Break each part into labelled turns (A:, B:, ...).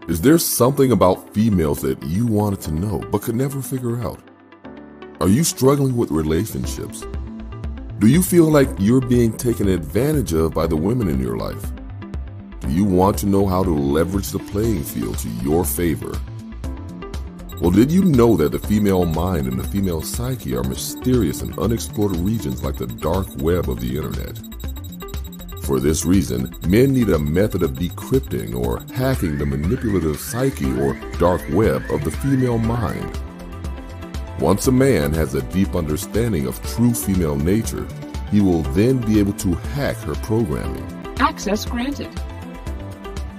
A: Is there something about females that you wanted to know but could never figure out? Are you struggling with relationships? Do you feel like you're being taken advantage of by the women in your life? Do you want to know how to leverage the playing field to your favor? Well, did you know that the female mind and the female psyche are mysterious and unexplored regions like the dark web of the internet? For this reason, men need a method of decrypting or hacking the manipulative psyche or dark web of the female mind. Once a man has a deep understanding of true female nature, he will then be able to hack her programming.
B: Access granted.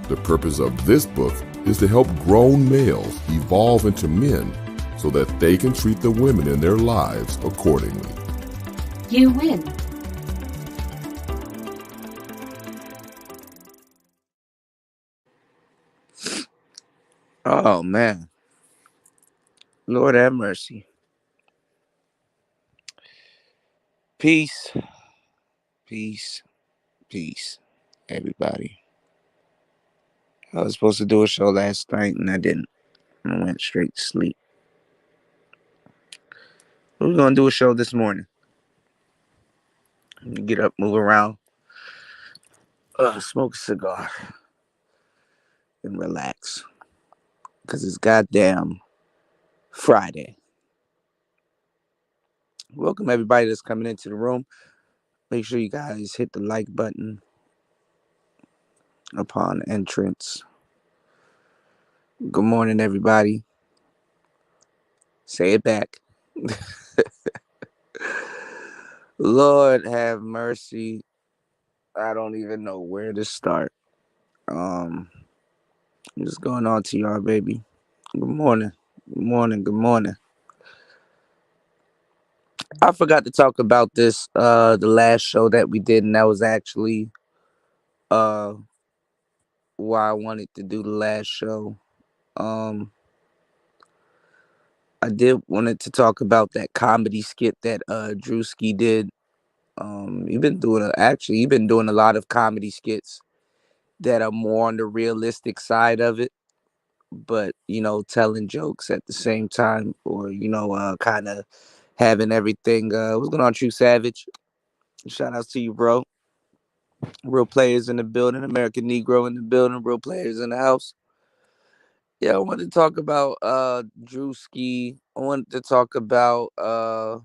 A: The purpose of this book is to help grown males evolve into men so that they can treat the women in their lives accordingly.
B: You win.
C: Oh, man. Lord have mercy. Peace, peace, peace, everybody. I was supposed to do a show last night and I didn't. I went straight to sleep. We're going to do a show this morning. Get up, move around, smoke a cigar, and relax. Because it's goddamn Friday. Welcome, everybody that's coming into the room. Make sure you guys hit the like button upon entrance. Good morning, everybody. Say it back. Lord have mercy. I don't even know where to start. I'm just going on to y'all, baby. Good morning. Good morning. Good morning. I forgot to talk about this the last show that we did, and that was actually uh why I wanted to do the last show. Um I did wanted to talk about that comedy skit that Drewski did. You've been doing a lot of comedy skits that are more on the realistic side of it, but telling jokes at the same time, or kind of having everything. What's going on, True Savage? Shout outs to you, bro. Real players in the building, American Negro in the building, real players in the house. Yeah, I wanted to talk about Drewski. I wanted to talk about a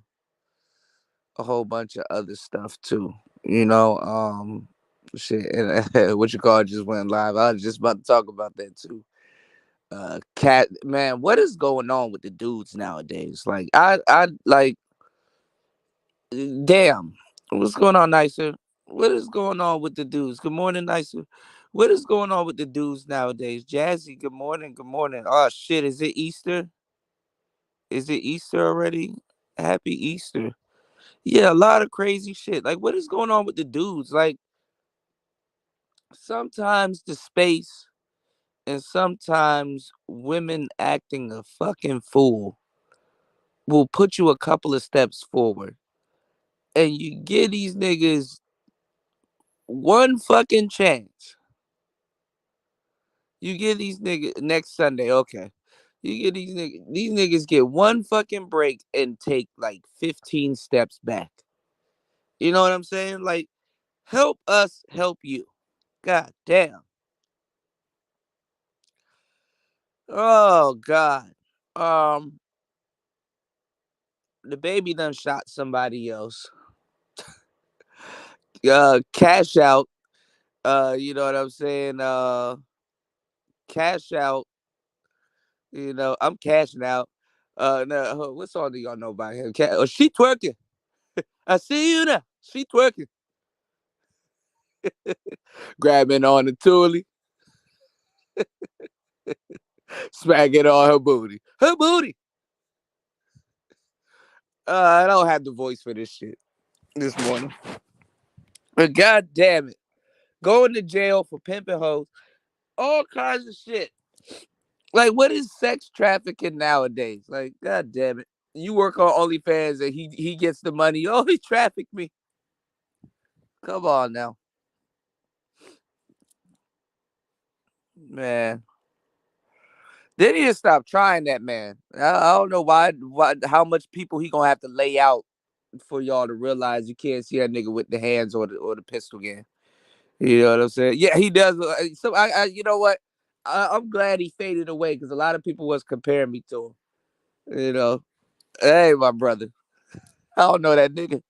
C: whole bunch of other stuff too. Shit, and what you call it just went live. I was just about to talk about that too. Cat man, what is going on with the dudes nowadays? Like, I like, damn, what's going on, Nicer? What is going on with the dudes? Good morning, Nicer. What is going on with the dudes nowadays? Jazzy, good morning, good morning. Oh shit, is it Easter? Is it Easter already? Happy Easter. Yeah, a lot of crazy shit. Like, what is going on with the dudes? Like, sometimes the space and sometimes women acting a fucking fool will put you a couple of steps forward. And you give these niggas one fucking chance. You give these niggas next Sunday, okay. You get these niggas get one fucking break and take like 15 steps back. You know what I'm saying? Like, help us help you. God damn. Oh God. Um, the baby done shot somebody else. Cash out. You know what I'm saying? Cash out. I'm cashing out. No, what song do y'all know about him? Oh, she twerking. I see you now. She twerking. Grabbing on the toolie, smacking on her booty. Her booty. I don't have the voice for this shit this morning. But god damn it. Going to jail for pimping hoes. All kinds of shit. Like, what is sex trafficking nowadays? Like, god damn it. You work on OnlyFans and he gets the money. Oh, he trafficked me. Come on now. Man. They need to stop trying that, man. I don't know why, how much people he gonna have to lay out for y'all to realize you can't see that nigga with the hands or the pistol game. You know what I'm saying? Yeah, he does. So you know what? I'm glad he faded away because a lot of people was comparing me to him. You know, hey, my brother, I don't know that nigga.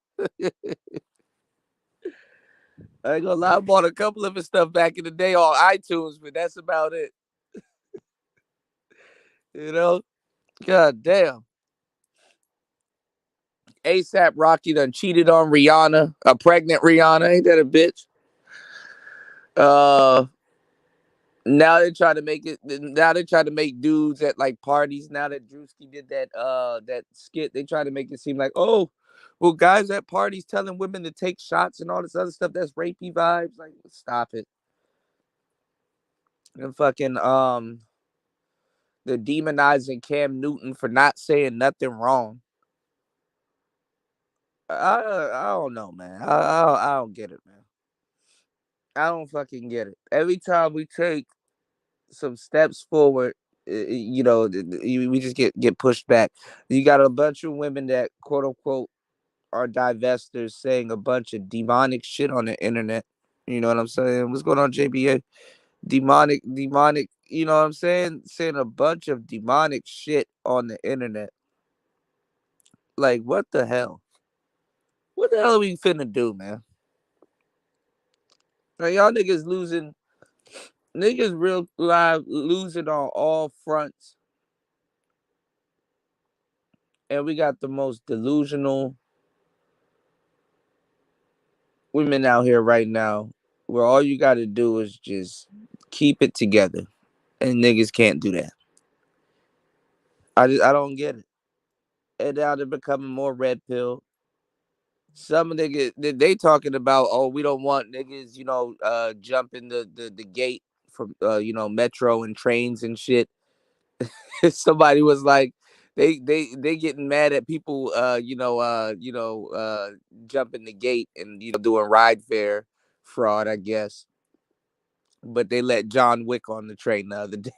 C: I ain't gonna lie, I bought a couple of his stuff back in the day on iTunes, but that's about it. You know, god damn. ASAP Rocky done cheated on Rihanna, a pregnant Rihanna. Ain't that a bitch? Uh, Now they try to make it. Now they try to make dudes at like parties. Now that Drewski did that skit, they try to make it seem like, oh, well, guys at parties telling women to take shots and all this other stuff. That's rapey vibes. Like, stop it. And fucking they're demonizing Cam Newton for not saying nothing wrong. I don't know, man. I don't get it, man. I don't fucking get it. Every time we take some steps forward, you know, we just get pushed back. You got a bunch of women that quote unquote are divestors saying a bunch of demonic shit on the internet. You know what I'm saying? What's going on, JBA? Demonic. You know what I'm saying? Saying a bunch of demonic shit on the internet. Like, what the hell? What the hell are we finna do, man? Like, y'all niggas losing, niggas real live losing on all fronts, and we got the most delusional women out here right now, where all you got to do is just keep it together, and niggas can't do that. I don't get it. And now they're becoming more red pill. Some niggas they talking about, oh, we don't want niggas, you know, jumping the gate from metro and trains and shit. Somebody was like, they getting mad at people, jumping the gate and doing ride fare fraud, I guess. But they let John Wick on the train the other day.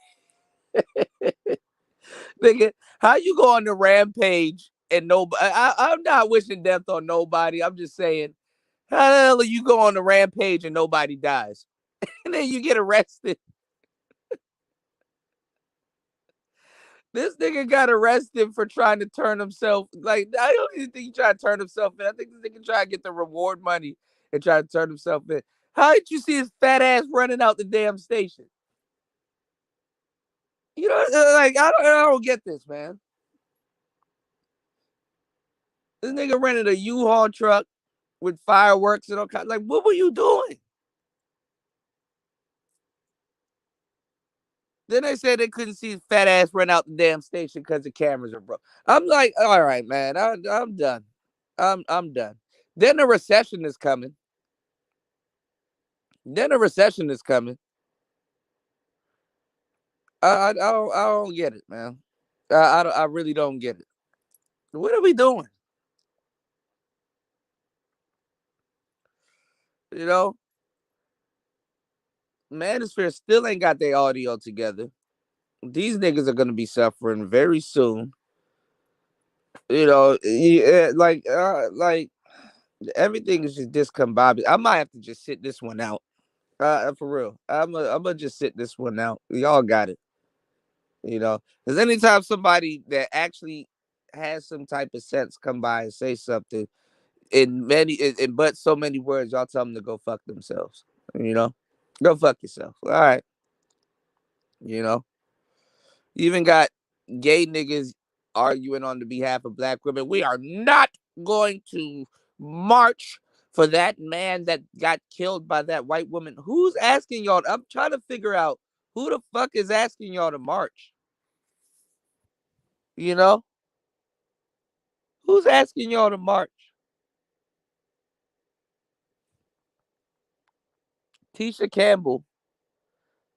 C: Nigga, how you go on the rampage and nobody? I'm not wishing death on nobody. I'm just saying, how the hell are you go on the rampage and nobody dies, and then you get arrested? This nigga got arrested for trying to turn himself. Like, I don't even think he tried to turn himself in. I think this nigga tried to get the reward money and try to turn himself in. How did you see his fat ass running out the damn station? You know, like I don't get this, man. This nigga rented a U-Haul truck with fireworks and all kinds. Like, what were you doing? Then they said they couldn't see his fat ass run out the damn station because the cameras are broke. I'm like, all right, man, I'm done. I'm done. Then the recession is coming. Then the recession is coming. I don't get it, man. I really don't get it. What are we doing? You know, Manosphere still ain't got their audio together. These niggas are gonna be suffering very soon. You know, yeah, like everything is just discombobulated. I might have to just sit this one out. For real, I'm gonna just sit this one out. Y'all got it. You know, because anytime somebody that actually has some type of sense come by and say something in but so many words, y'all tell them to go fuck themselves. You know, go fuck yourself. All right. You know, you even got gay niggas arguing on the behalf of black women. We are not going to march for that man that got killed by that white woman. Who's asking y'all? I'm trying to figure out who the fuck is asking y'all to march. You know, who's asking y'all to march? Tisha Campbell,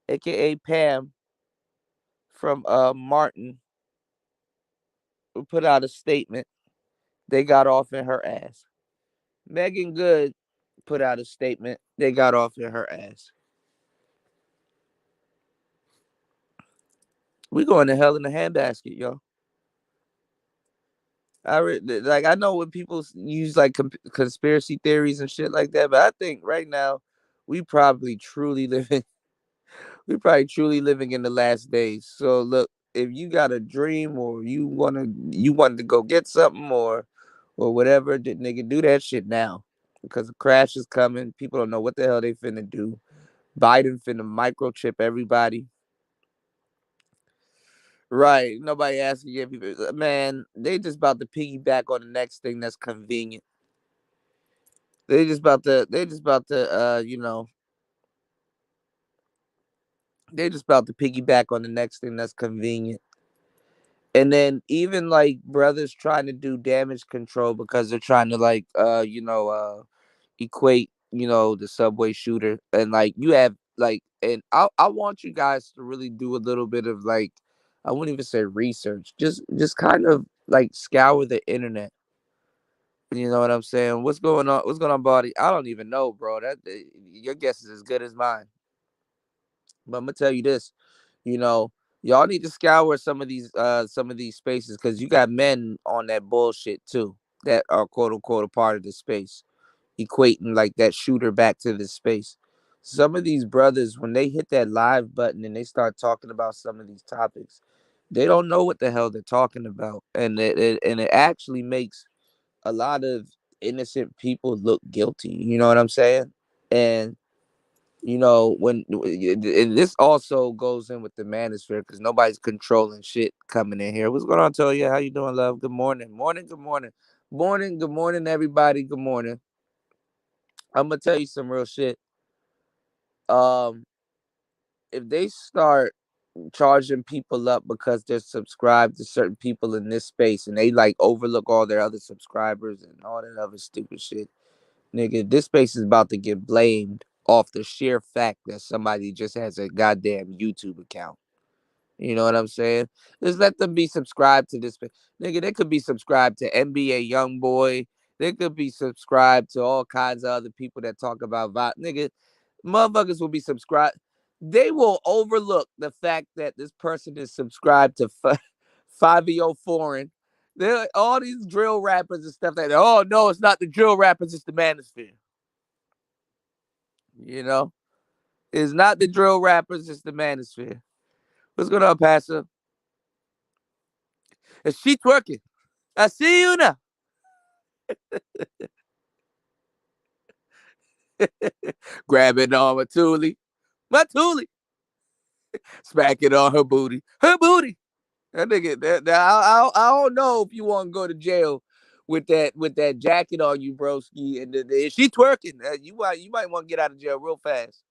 C: aka Pam from Martin, put out a statement. They got off in her ass. Megan Good put out a statement. They got off in her ass. We going to hell in a handbasket, yo. Like I know when people use like conspiracy theories and shit like that, but I think right now we probably truly living we probably truly living in the last days. So look, if you got a dream or you wanted to go get something or whatever, nigga, do that shit now because the crash is coming. People don't know what the hell they finna do. Biden finna microchip everybody. Right. Nobody asking you. People, man, they just about to piggyback on the next thing that's convenient. They just about to piggyback on the next thing that's convenient. And then even like brothers trying to do damage control because they're trying to like equate, the subway shooter and like you have like and I want you guys to really do a little bit of like I wouldn't even say research. Just kind of like scour the internet. You know what I'm saying? What's going on? What's going on, buddy? I don't even know, bro. Your guess is as good as mine. But I'm gonna tell you this, you know, y'all need to scour some of these spaces because you got men on that bullshit too that are quote unquote a part of the space, equating like that shooter back to the space. Some of these brothers, when they hit that live button and they start talking about some of these topics, they don't know what the hell they're talking about, and it actually makes a lot of innocent people look guilty. You know what I'm saying? And when and this also goes in with the manosphere because nobody's controlling shit coming in here. What's going on, Toya? How you doing, love? Good morning, morning, good morning, morning, good morning, everybody. Good morning. I'm gonna tell you some real shit. Um, if they start charging people up because they're subscribed to certain people in this space and they like overlook all their other subscribers and all that other stupid shit, nigga, this space is about to get blamed off the sheer fact that somebody just has a goddamn YouTube account. You know what I'm saying? Just let them be subscribed to this. Nigga, they could be subscribed to NBA YoungBoy. They could be subscribed to all kinds of other people that talk about nigga, motherfuckers will be subscribed. They will overlook the fact that this person is subscribed to 5EO Foreign. There all these drill rappers and stuff like that. Oh no, it's not the drill rappers, it's the manosphere. You know? It's not the drill rappers, it's the manosphere. What's going on, Pastor? Is she twerking? I see you now. Grab it on my Thule, smack it on her booty. That nigga, I don't know if you want to go to jail with that jacket on you, broski. And if she twerking, you might want to get out of jail real fast.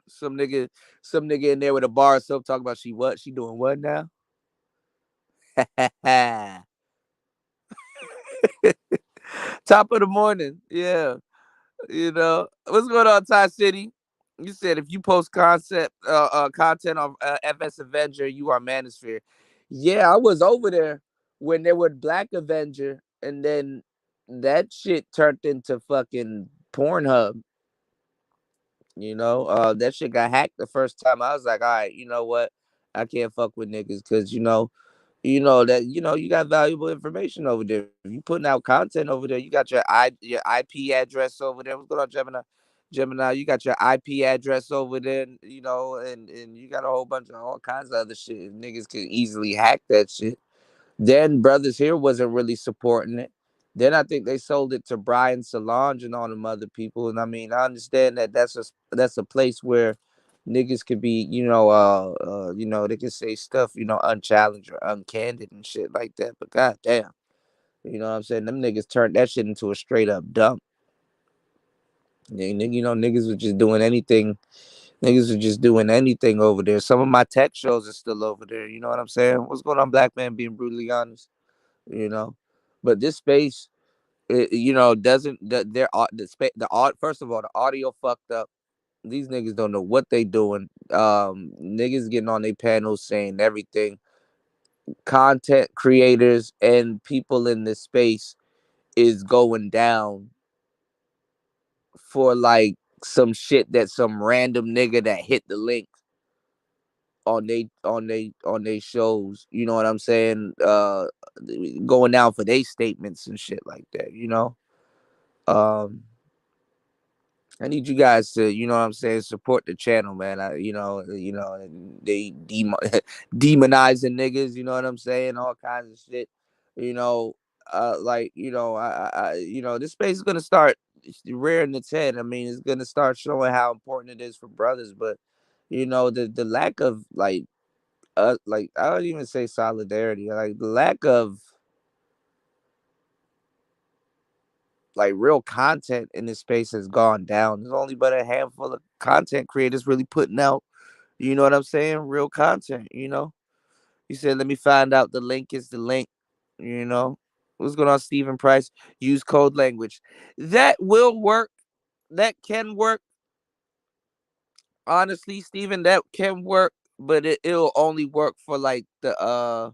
C: Some nigga, some nigga in there with a bar of soap talking about she doing what now? Top of the morning, yeah. What's going on, Thai City? You said if you post content on FS Avenger, you are Manosphere. Yeah, I was over there when there was Black Avenger, and then that shit turned into fucking Pornhub. That shit got hacked the first time. I was like, all right, you know what? I can't fuck with niggas because you got valuable information over there. If you putting out content over there, you got your IP address over there. What's going on, Gemini? Gemini, you got your IP address over there, and you got a whole bunch of all kinds of other shit. Niggas can easily hack that shit. Then brothers here wasn't really supporting it. Then I think they sold it to Brian Solange and all them other people. And I mean, I understand that that's a place where niggas could be, they can say stuff, unchallenged or uncandid and shit like that. But goddamn, you know what I'm saying? Them niggas turned that shit into a straight up dump. Niggas was just doing anything. Niggas are just doing anything over there. Some of my tech shows are still over there. You know what I'm saying? What's going on, Black Man? Being brutally honest, you know. But this space, doesn't the space the art. First of all, the audio fucked up. These niggas don't know what they doing. Niggas getting on their panels saying everything. Content creators and people in this space is going down for like some shit that some random nigga that hit the link on they shows. You know what I'm saying? Going down for they statements and shit like that. Um, I need you guys to, you know what I'm saying, support the channel, man. They demonizing niggas, you know what I'm saying, all kinds of shit. You know, this space is gonna start rearing its head. I mean, it's gonna start showing how important it is for brothers, but the lack of like I don't even say solidarity, like the lack of like real content in this space has gone down. There's only but a handful of content creators really putting out, you know what I'm saying, real content. You said, let me find out the link is the link. you know what's going on, Stephen Price? Use code language. That will work. That can work. Honestly, Stephen, that can work, but it'll only work for like the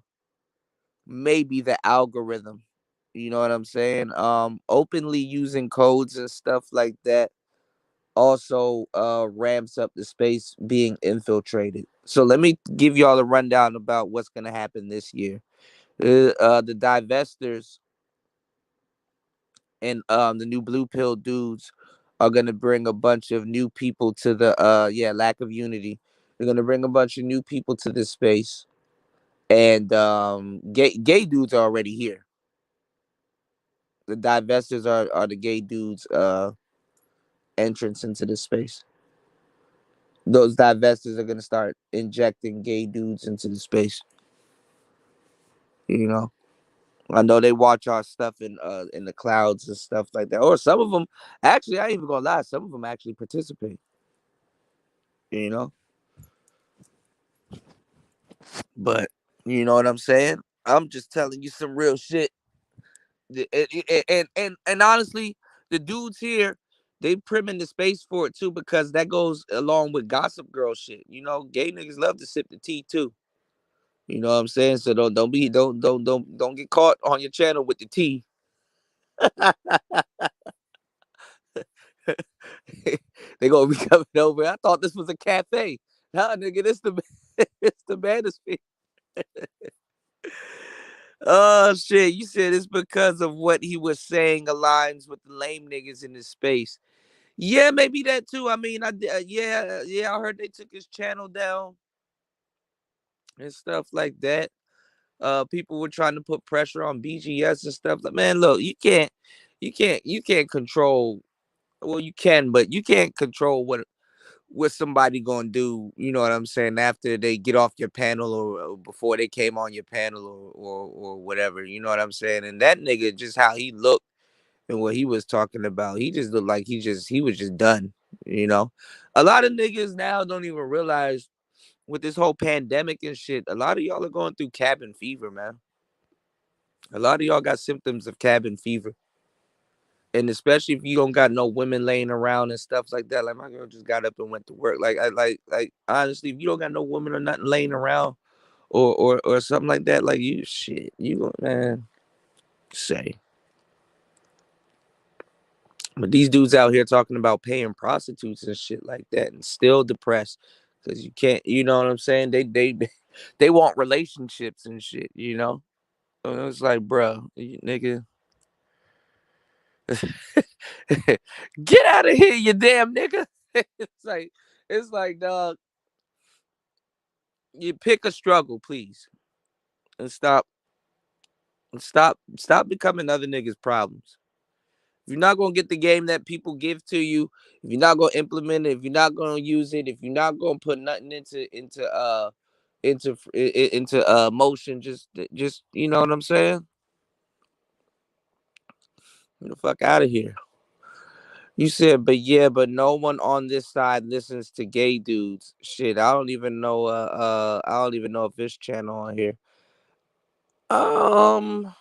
C: maybe the algorithm. You know what I'm saying? Openly using codes and stuff like that also ramps up the space being infiltrated. So let me give y'all a rundown about what's gonna happen this year. The divestors and the new blue pill dudes are gonna bring a bunch of new people to the lack of unity. They're gonna bring a bunch of new people to this space, and gay dudes are already here. The divestors are the gay dudes entrance into this space. Those divestors are gonna start injecting gay dudes into the space. You know, I know they watch our stuff in the clouds and stuff like that. Or some of them actually, I ain't even gonna lie, some of them actually participate. You know, but you know what I'm saying. I'm just telling you some real shit. And honestly, the dudes here, they priming the space for it too, because that goes along with gossip girl shit. Gay niggas love to sip the tea too. You know what I'm saying? So don't get caught on your channel with the tea. They gonna be coming over. I thought this was a cafe. Nah, nigga, this the it's the manosphere. Oh shit! You said it's because of what he was saying aligns with the lame niggas in this space. Yeah, maybe that too. I mean, yeah. I heard they took his channel down and stuff like that. People were trying to put pressure on BGS and stuff. Like, man, look, you can't control. Well, you can, but you can't control what somebody gonna do. You know what I'm saying? After they get off your panel, or before they came on your panel, or whatever. You know what I'm saying? And that nigga, just how he looked and what he was talking about, he just looked like he was just done. You know, a lot of niggas now don't even realize, with this whole pandemic and shit, a lot of y'all are going through cabin fever, man. A lot of y'all got symptoms of cabin fever. And especially if you don't got no women laying around and stuff like that. Like, my girl just got up and went to work. Like honestly, if you don't got no woman or nothing laying around, or something like that, like, you shit, you go, man, say. But these dudes out here talking about paying prostitutes and shit like that, and still depressed because you can't. You know what I'm saying? They want relationships and shit. And it's like, bro, nigga, get out of here, you damn nigga. It's like, dog, you pick a struggle, please, and stop becoming other niggas' problems. If you're not gonna get the game that people give to you, if you're not gonna implement it, if you're not gonna use it, if you're not gonna put nothing into motion, just you know what I'm saying? Get the fuck out of here. You said, but yeah, but no one on this side listens to gay dudes. Shit, I don't even know. I don't even know if this channel on here. Um,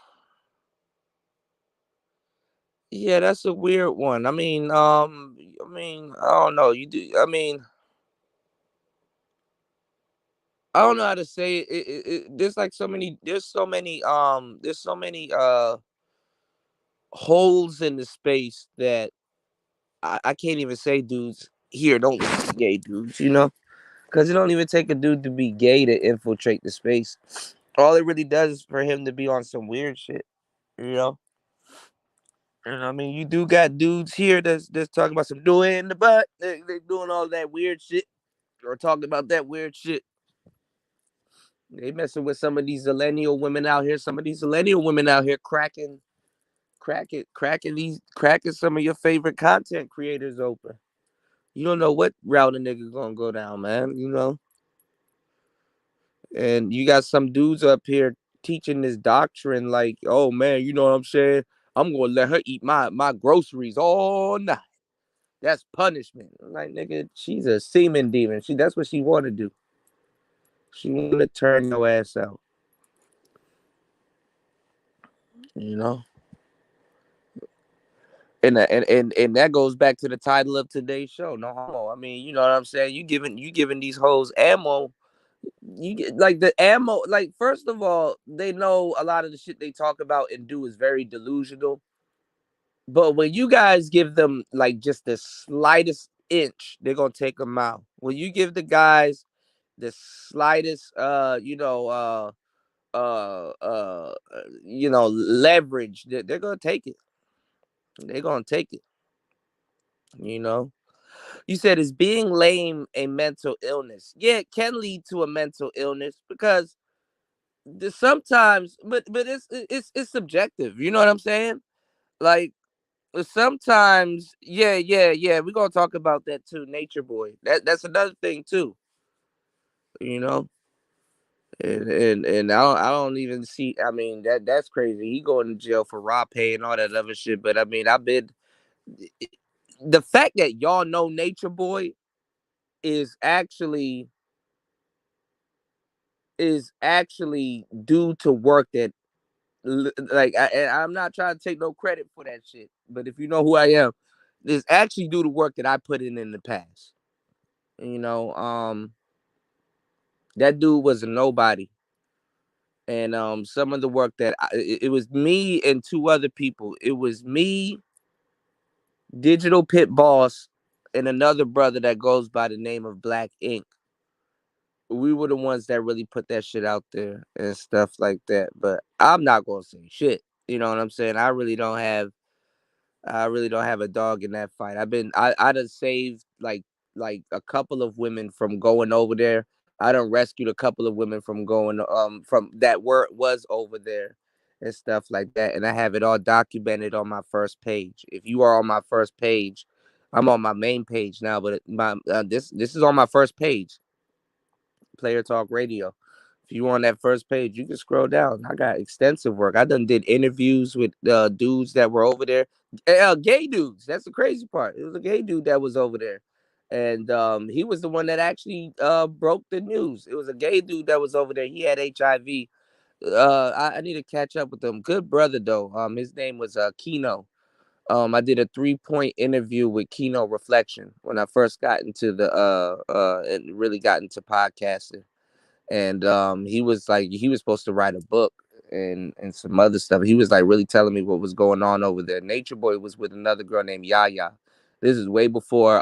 C: yeah, that's a weird one. I don't know. You do. I don't know how to say it. There's like so many. There's so many holes in the space that I can't even say dudes here don't listen to gay dudes. Because it don't even take a dude to be gay to infiltrate the space. All it really does is for him to be on some weird shit, you know? And I mean, you do got dudes here that's talking about some doing in the butt. They doing all that weird shit or talking about that weird shit. They messing with some of these millennial women out here. Some of these millennial women out here cracking some of your favorite content creators open. You don't know what route a nigga gonna go down, man. You know, and you got some dudes up here teaching this doctrine, like, oh man, you know what I'm saying? I'm gonna let her eat my groceries all night. That's punishment. I'm like, nigga, she's a semen demon. That's what she want to do. She want to turn your ass out. You know. And that goes back to the title of today's show. No homo. I mean, you know what I'm saying. You giving these hoes ammo. You get like the ammo. Like, first of all, they know a lot of the shit they talk about and do is very delusional. But when you guys give them like just the slightest inch, they're gonna take them out. When you give the guys the slightest, leverage, they're gonna take it. They're gonna take it. You know. You said, is being lame a mental illness? Yeah, it can lead to a mental illness because sometimes, but it's subjective. You know what I'm saying? Like, sometimes, yeah. We're gonna talk about that too. Nature Boy. That's another thing too. You know, and I don't even see. I mean, that's crazy. He going to jail for raw pay and all that other shit. But I mean, the fact that y'all know Nature Boy is actually due to work that, like, I'm not trying to take no credit for that shit, but if you know who I am, it's actually due to work that I put in the past. You know, that dude was a nobody, and some of the work that it was me and two other people. It was me, Digital Pit Boss, and another brother that goes by the name of Black Ink. We were the ones that really put that shit out there and stuff like that. But I'm not gonna say shit. You know what I'm saying? I really don't have a dog in that fight. I'd have saved like a couple of women from going over there. I done rescued a couple of women from going from that was over there and stuff like that. And I have it all documented on my first page. If you are on my first page, I'm on my main page now, but my this is on my first page, Player Talk Radio. If you on that first page, you can scroll down. I got extensive work. I done did interviews with dudes that were over there, gay dudes. That's the crazy part. It was a gay dude that was over there, and he was the one that actually broke the news. It was a gay dude that was over there. He had HIV. I need to catch up with him. Good brother though. His name was Kino. I did a 3-point interview with Kino Reflection when I first got into the and really got into podcasting. And he was supposed to write a book and some other stuff. He was like really telling me what was going on over there. Nature Boy was with another girl named Yaya. This is way before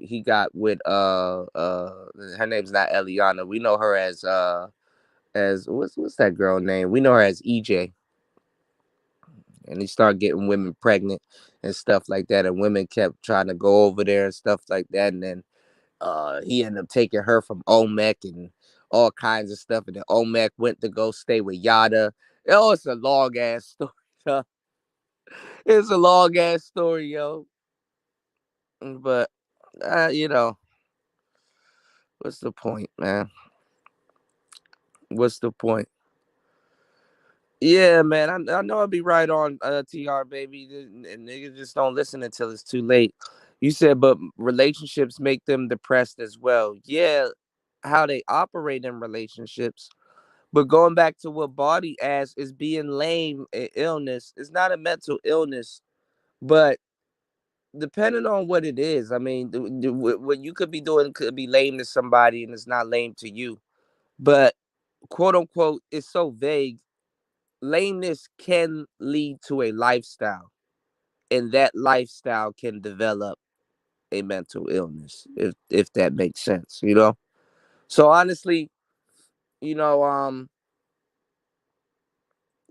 C: he got with her name's not Eliana. We know her as what's that girl name? We know her as EJ. And he started getting women pregnant and stuff like that. And women kept trying to go over there and stuff like that. And then he ended up taking her from Olmec and all kinds of stuff. And then Olmec went to go stay with Yada. Oh, it's a long ass story. Yo. It's a long ass story, yo. But what's the point, man? What's the point? Yeah, man. I know I'll be right on TR baby. And niggas just don't listen until it's too late. You said, but relationships make them depressed as well. Yeah, how they operate in relationships. But going back to what Body asked, is being lame an illness? It's not a mental illness, but depending on what it is, I mean, what you could be doing could be lame to somebody and it's not lame to you. But quote unquote, it's so vague. Lameness can lead to a lifestyle, and that lifestyle can develop a mental illness, if that makes sense, you know. So honestly, you know,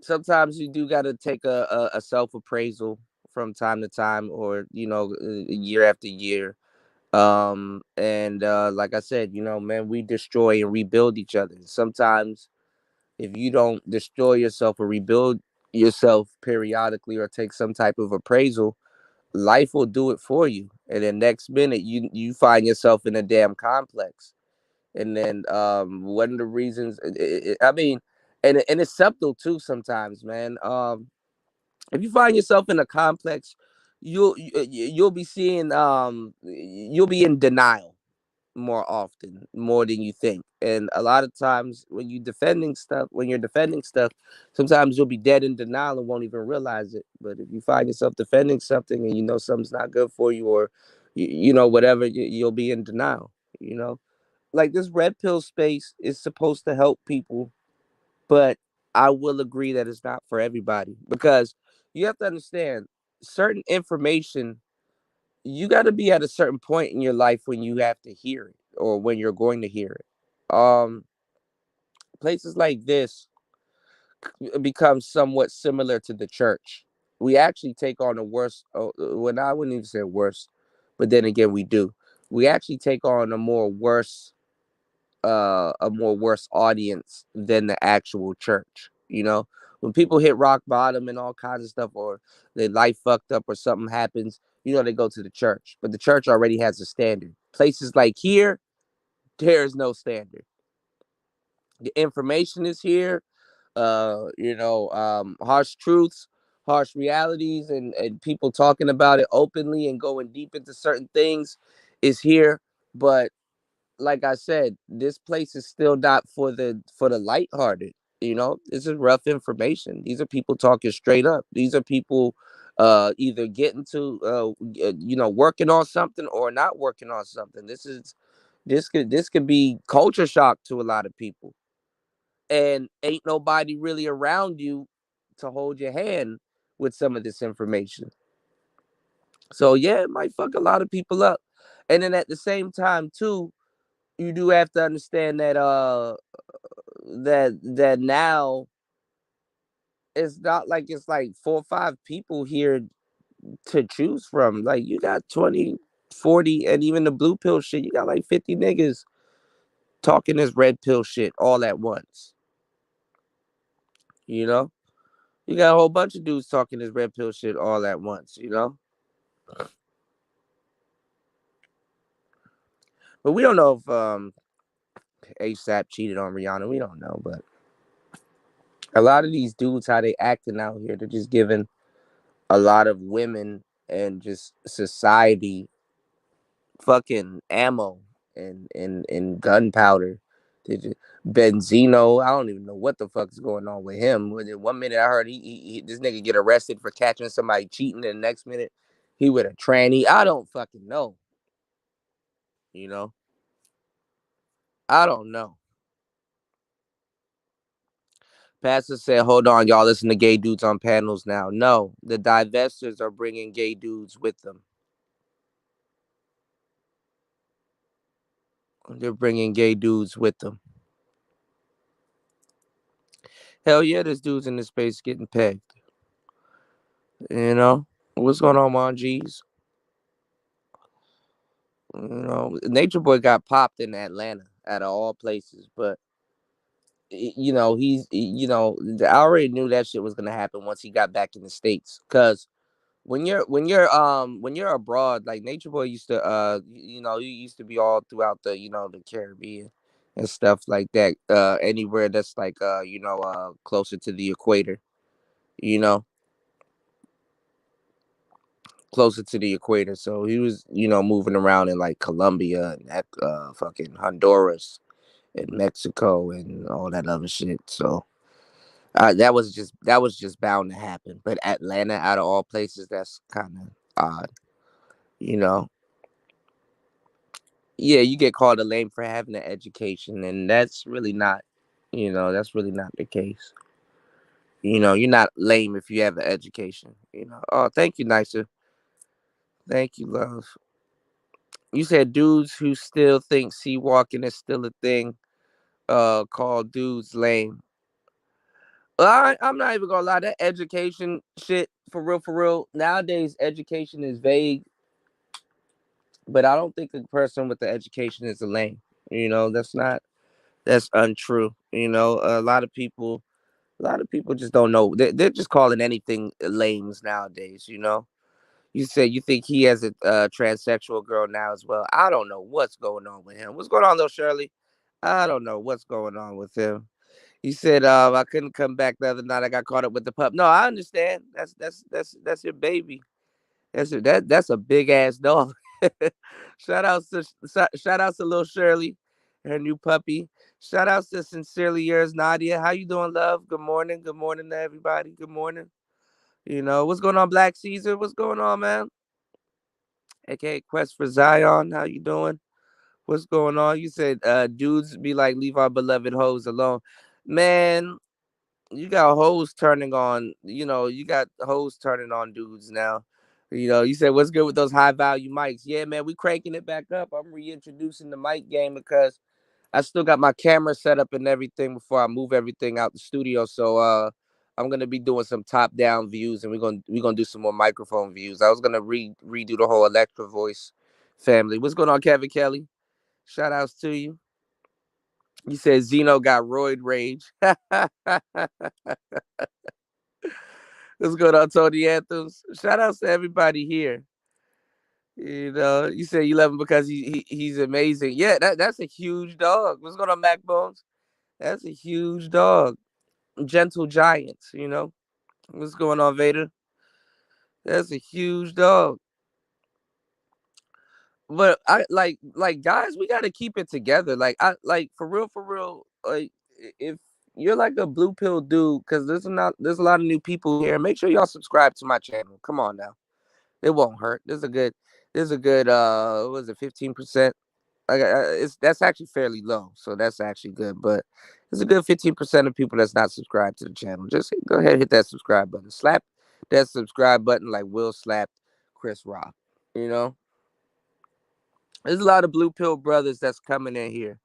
C: sometimes you do got to take a self appraisal from time to time, or year after year. And like I said, man, we destroy and rebuild each other. Sometimes if you don't destroy yourself or rebuild yourself periodically, or take some type of appraisal, life will do it for you. And then next minute you find yourself in a damn complex. And then one of the reasons, I mean, and it's subtle too sometimes, man. If you find yourself in a complex, you'll be seeing, you'll be in denial more often, more than you think. And a lot of times when you're defending stuff, sometimes you'll be dead in denial and won't even realize it. But if you find yourself defending something and you know something's not good for you, or whatever, you'll be in denial. You know, like this red pill space is supposed to help people, but I will agree that it's not for everybody, because you have to understand certain information. You got to be at a certain point in your life when you have to hear it, or when you're going to hear it. Places like this become somewhat similar to the church. We actually take on a worse, well, I wouldn't even say worse, but then again, we do. We actually take on a more worse audience than the actual church. When people hit rock bottom and all kinds of stuff, or their life fucked up, or something happens, they go to the church. But the church already has a standard. Places like here, there is no standard. The information is here. Harsh truths, harsh realities, and people talking about it openly and going deep into certain things is here. But like I said, this place is still not for the lighthearted. This is rough information. These are people talking straight up. These are people either getting to working on something or not working on something. This could be culture shock to a lot of people. And ain't nobody really around you to hold your hand with some of this information. So yeah, it might fuck a lot of people up. And then at the same time too, you do have to understand that that now it's not like it's like 4 or 5 people here to choose from. Like, you got 20, 40, and even the blue pill shit, you got like 50 niggas talking this red pill shit all at once. You know? You got a whole bunch of dudes talking this red pill shit all at once. But we don't know if ASAP cheated on Rihanna. We don't know, but a lot of these dudes, how they acting out here, they're just giving a lot of women and just society fucking ammo and gunpowder. Benzino, I don't even know what the fuck is going on with him. One minute I heard this nigga get arrested for catching somebody cheating, and the next minute he with a tranny. I don't fucking know. You know, I don't know. Pastor said, "Hold on, y'all. Listen to gay dudes on panels now." No, the divestors are bringing gay dudes with them. They're bringing gay dudes with them. Hell yeah, there's dudes in this space getting pegged. What's going on, Mon G's? Nature Boy got popped in Atlanta out of all places, but I already knew that shit was gonna happen once he got back in the States. Cause when you're abroad, like Nature Boy used to he used to be all throughout the Caribbean and stuff like that. Anywhere that's like closer to the equator, you know, closer to the equator. So he was moving around in like Colombia and fucking Honduras and Mexico and all that other shit. So that was just bound to happen. But Atlanta, out of all places, that's kind of odd, you know. Yeah, you get called a lame for having an education, and that's really not the case. You're not lame if you have an education. Oh, thank you, Nicer. Thank you, love. You said dudes who still think sea walking is still a thing. Called dudes lame. Well, I'm not even gonna lie. That education shit, for real, for real. Nowadays, education is vague, but I don't think a person with the education is a lame. That's not. That's untrue. A lot of people just don't know. They're just calling anything lames nowadays. You said you think he has a transsexual girl now as well. I don't know what's going on with him. What's going on though, Shirley? I don't know what's going on with him. He said, I couldn't come back the other night. I got caught up with the pup. No, I understand. That's your baby. That's a big ass dog. Shout outs to little Shirley, her new puppy. Shout outs to sincerely yours, Nadia. How you doing, love? Good morning. Good morning to everybody. Good morning. What's going on, Black Caesar? What's going on, man? AKA Quest for Zion. How you doing? What's going on? You said dudes be like, leave our beloved hoes alone. Man, you got hoes turning on, you got hoes turning on dudes now. You said what's good with those high value mics? Yeah, man, we cranking it back up. I'm reintroducing the mic game because I still got my camera set up and everything before I move everything out the studio. So I'm gonna be doing some top down views and we're gonna do some more microphone views. I was gonna redo the whole Electro Voice family. What's going on, Kevin Kelly? Shout outs to you. You said Zeno got roid rage. What's going on, Tony Anthems? Shout outs to everybody here. You say you love him because he's amazing. Yeah, that's a huge dog. What's going on, Mac Bones? That's a huge dog. Gentle giants. What's going on, Vader? That's a huge dog. But I like guys, we gotta keep it together. Like I like for real, like if you're like a blue pill dude, because there's a lot of new people here. Make sure y'all subscribe to my channel. Come on now. It won't hurt. There's a good what was it, 15%? Like it's that's actually fairly low, so that's actually good. But there's a good 15% of people that's not subscribed to the channel. Just go ahead and hit that subscribe button. Slap that subscribe button like Will slapped Chris Rock. You know, there's a lot of blue pill brothers that's coming in here.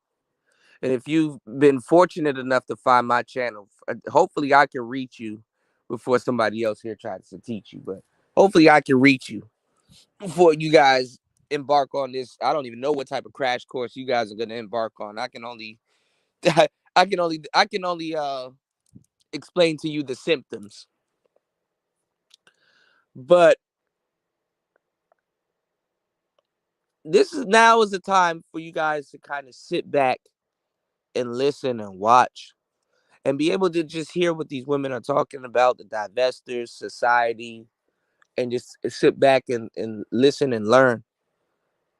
C: And if you've been fortunate enough to find my channel, hopefully I can reach you before somebody else here tries to teach you. But hopefully I can reach you before you guys embark on this. I don't even know what type of crash course you guys are going to embark on. I can only I can only explain to you the symptoms. But this is now is the time for you guys to kind of sit back and listen and watch and be able to just hear what these women are talking about, the divestors, society, and just sit back and listen and learn.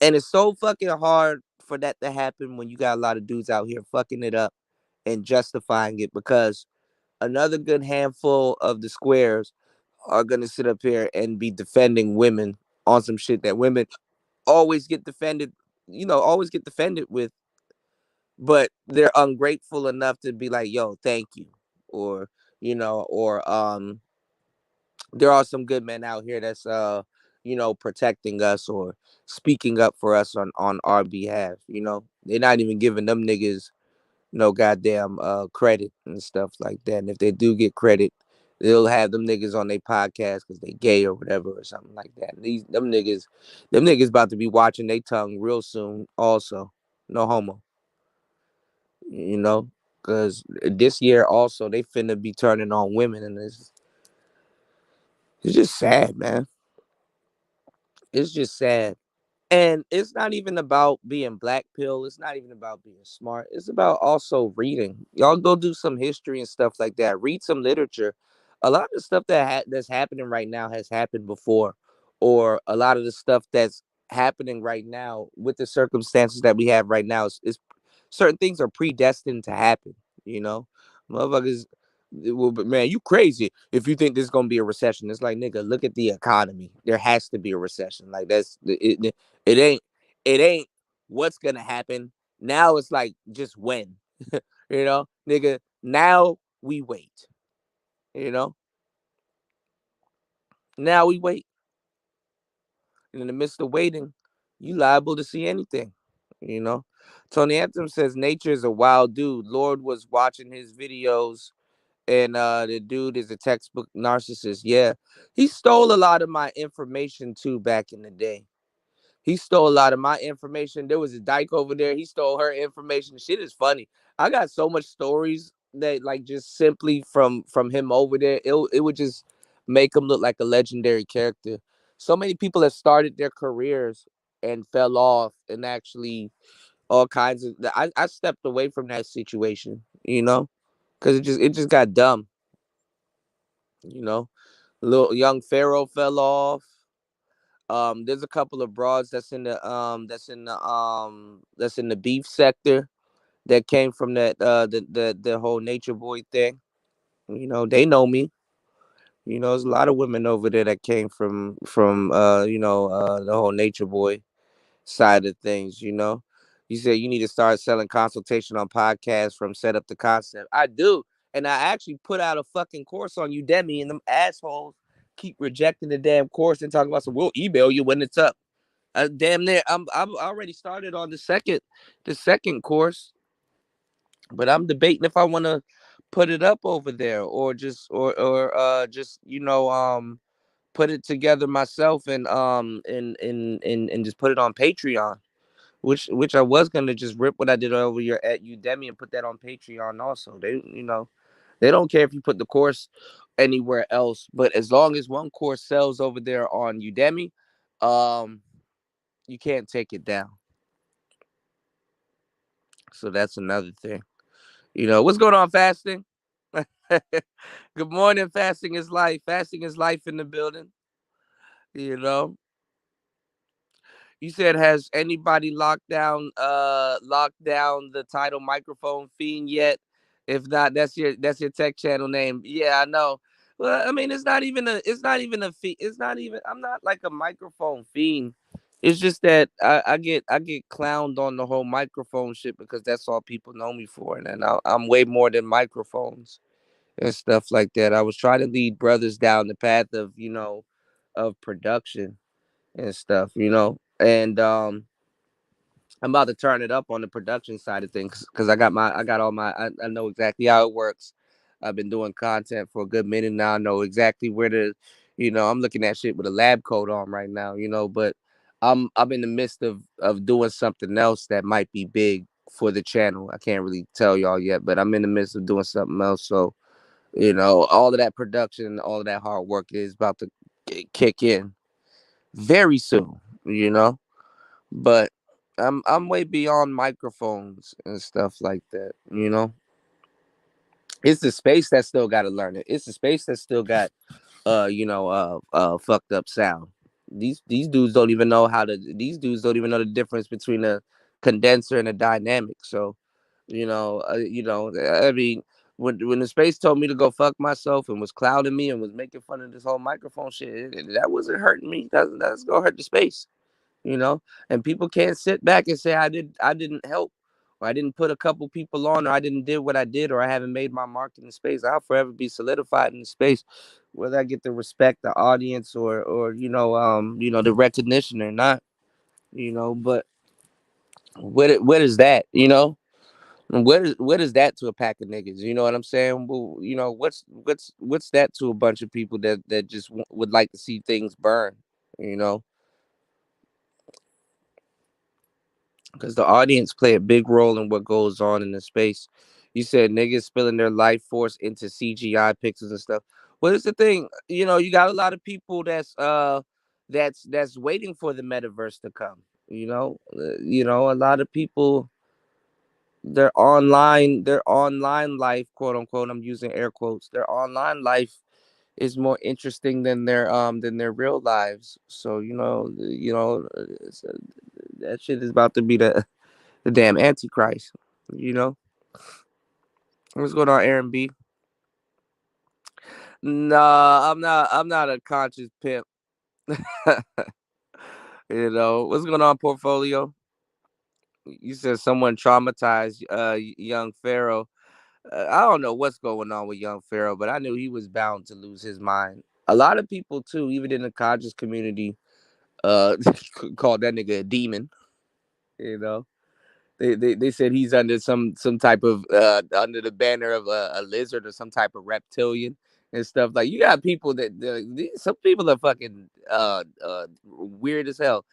C: And it's so fucking hard for that to happen when you got a lot of dudes out here fucking it up and justifying it, because another good handful of the squares are gonna sit up here and be defending women on some shit that women always get defended, always get defended with, but they're ungrateful enough to be like, yo, thank you. Or there are some good men out here that's protecting us or speaking up for us on our behalf. They're not even giving them niggas no goddamn credit and stuff like that. And if they do get credit, they'll have them niggas on their podcast because they gay or whatever or something like that. And them niggas about to be watching their tongue real soon. Also, no homo. Because this year also they finna be turning on women, and it's just sad, man. It's just sad. And it's not even about being black pill. It's not even about being smart. It's about also reading. Y'all go do some history and stuff like that. Read some literature. A lot of the stuff that's happening right now has happened before, or a lot of the stuff that's happening right now with the circumstances that we have right now is certain things are predestined to happen. You know, motherfuckers. Well, but man, you crazy if you think there's gonna be a recession. It's like, nigga, look at the economy. There has to be a recession. Like it ain't it ain't what's gonna happen. Now it's like just when. Nigga, now we wait. You know? Now we wait. And in the midst of waiting, You liable to see anything, you know. Tony Anthem says nature is a wild dude. Lord was watching his videos, and the dude is a textbook narcissist. Yeah, he stole a lot of my information too back in the day. He stole a lot of my information. There was a dyke over there. He stole her information. Shit is funny. I got so much stories that like just simply from him over there. It would just make him look like a legendary character. So many people have started their careers and fell off, and actually all kinds of. I stepped away from that situation, because it just got dumb. You know, little young Pharaoh fell off. There's a couple of broads that's in the beef sector that came from that the whole nature boy thing. They know me. There's a lot of women over there that came from the whole nature boy side of things. You said you need to start selling consultation on podcasts from setup to concept. I do, and I actually put out a fucking course on Udemy, and them assholes keep rejecting the damn course and talking about some. We'll email you when it's up. Damn near. I'm already started on the second course, but I'm debating if I want to put it up over there, or just put it together myself, and just put it on Patreon, which I was gonna just rip what I did over here at Udemy and put that on Patreon also. They don't care if you put the course anywhere else, but as long as one course sells over there on Udemy, um you can't take it down. So that's another thing. What's going on, fasting? Good morning, fasting is life. Fasting is life in the building. You know, you said, has anybody locked down the title microphone fiend yet? If not, that's your tech channel name. Yeah, I know. Well, I mean, it's not even I'm not like a microphone fiend. It's just that I get clowned on the whole microphone shit because that's all people know me for, and I'm way more than microphones and stuff like that. I was trying to lead brothers down the path of production and stuff, and I'm about to turn it up on the production side of things because I know exactly how it works. I've been doing content for a good minute now. I know exactly where I'm looking at shit with a lab coat on right now, but I'm in the midst of doing something else that might be big for the channel. I can't really tell y'all yet, but I'm in the midst of doing something else. So, all of that production, all of that hard work is about to kick in very soon, you know. But I'm way beyond microphones and stuff like that, It's the space that still got to learn it. It's the space that still got fucked up sound. These dudes don't even know these dudes don't even know the difference between a condenser and a dynamic. So, I mean, when the space told me to go fuck myself and was clouding me and was making fun of this whole microphone shit, that wasn't hurting me. That's gonna hurt the space, and people can't sit back and say I didn't help, or I didn't put a couple people on, or I didn't did what I did, or I haven't made my mark in the space. I'll forever be solidified in the space, whether I get the respect, the audience, or the recognition or not, but what is that, what is that to a pack of niggas? You know what I'm saying? Well, what's that to a bunch of people that just would like to see things burn, you know because the audience play a big role in what goes on in the space. You said niggas spilling their life force into CGI pictures and stuff. What is the thing? You got a lot of people that's waiting for the metaverse to come. A lot of people, their online life, quote unquote. I'm using air quotes. Their online life is more interesting than their real lives. So that shit is about to be the damn antichrist. You know what's going on, Aaron B? Nah, I'm not a conscious pimp. What's going on, portfolio? You said someone traumatized young Pharaoh. I don't know what's going on with young Pharaoh, but I knew he was bound to lose his mind. A lot of people too, even in the conscious community, uh called that nigga a demon. You know, they said he's under some type of under the banner of a lizard or some type of reptilian and stuff. Like, you got people that some people are fucking weird as hell.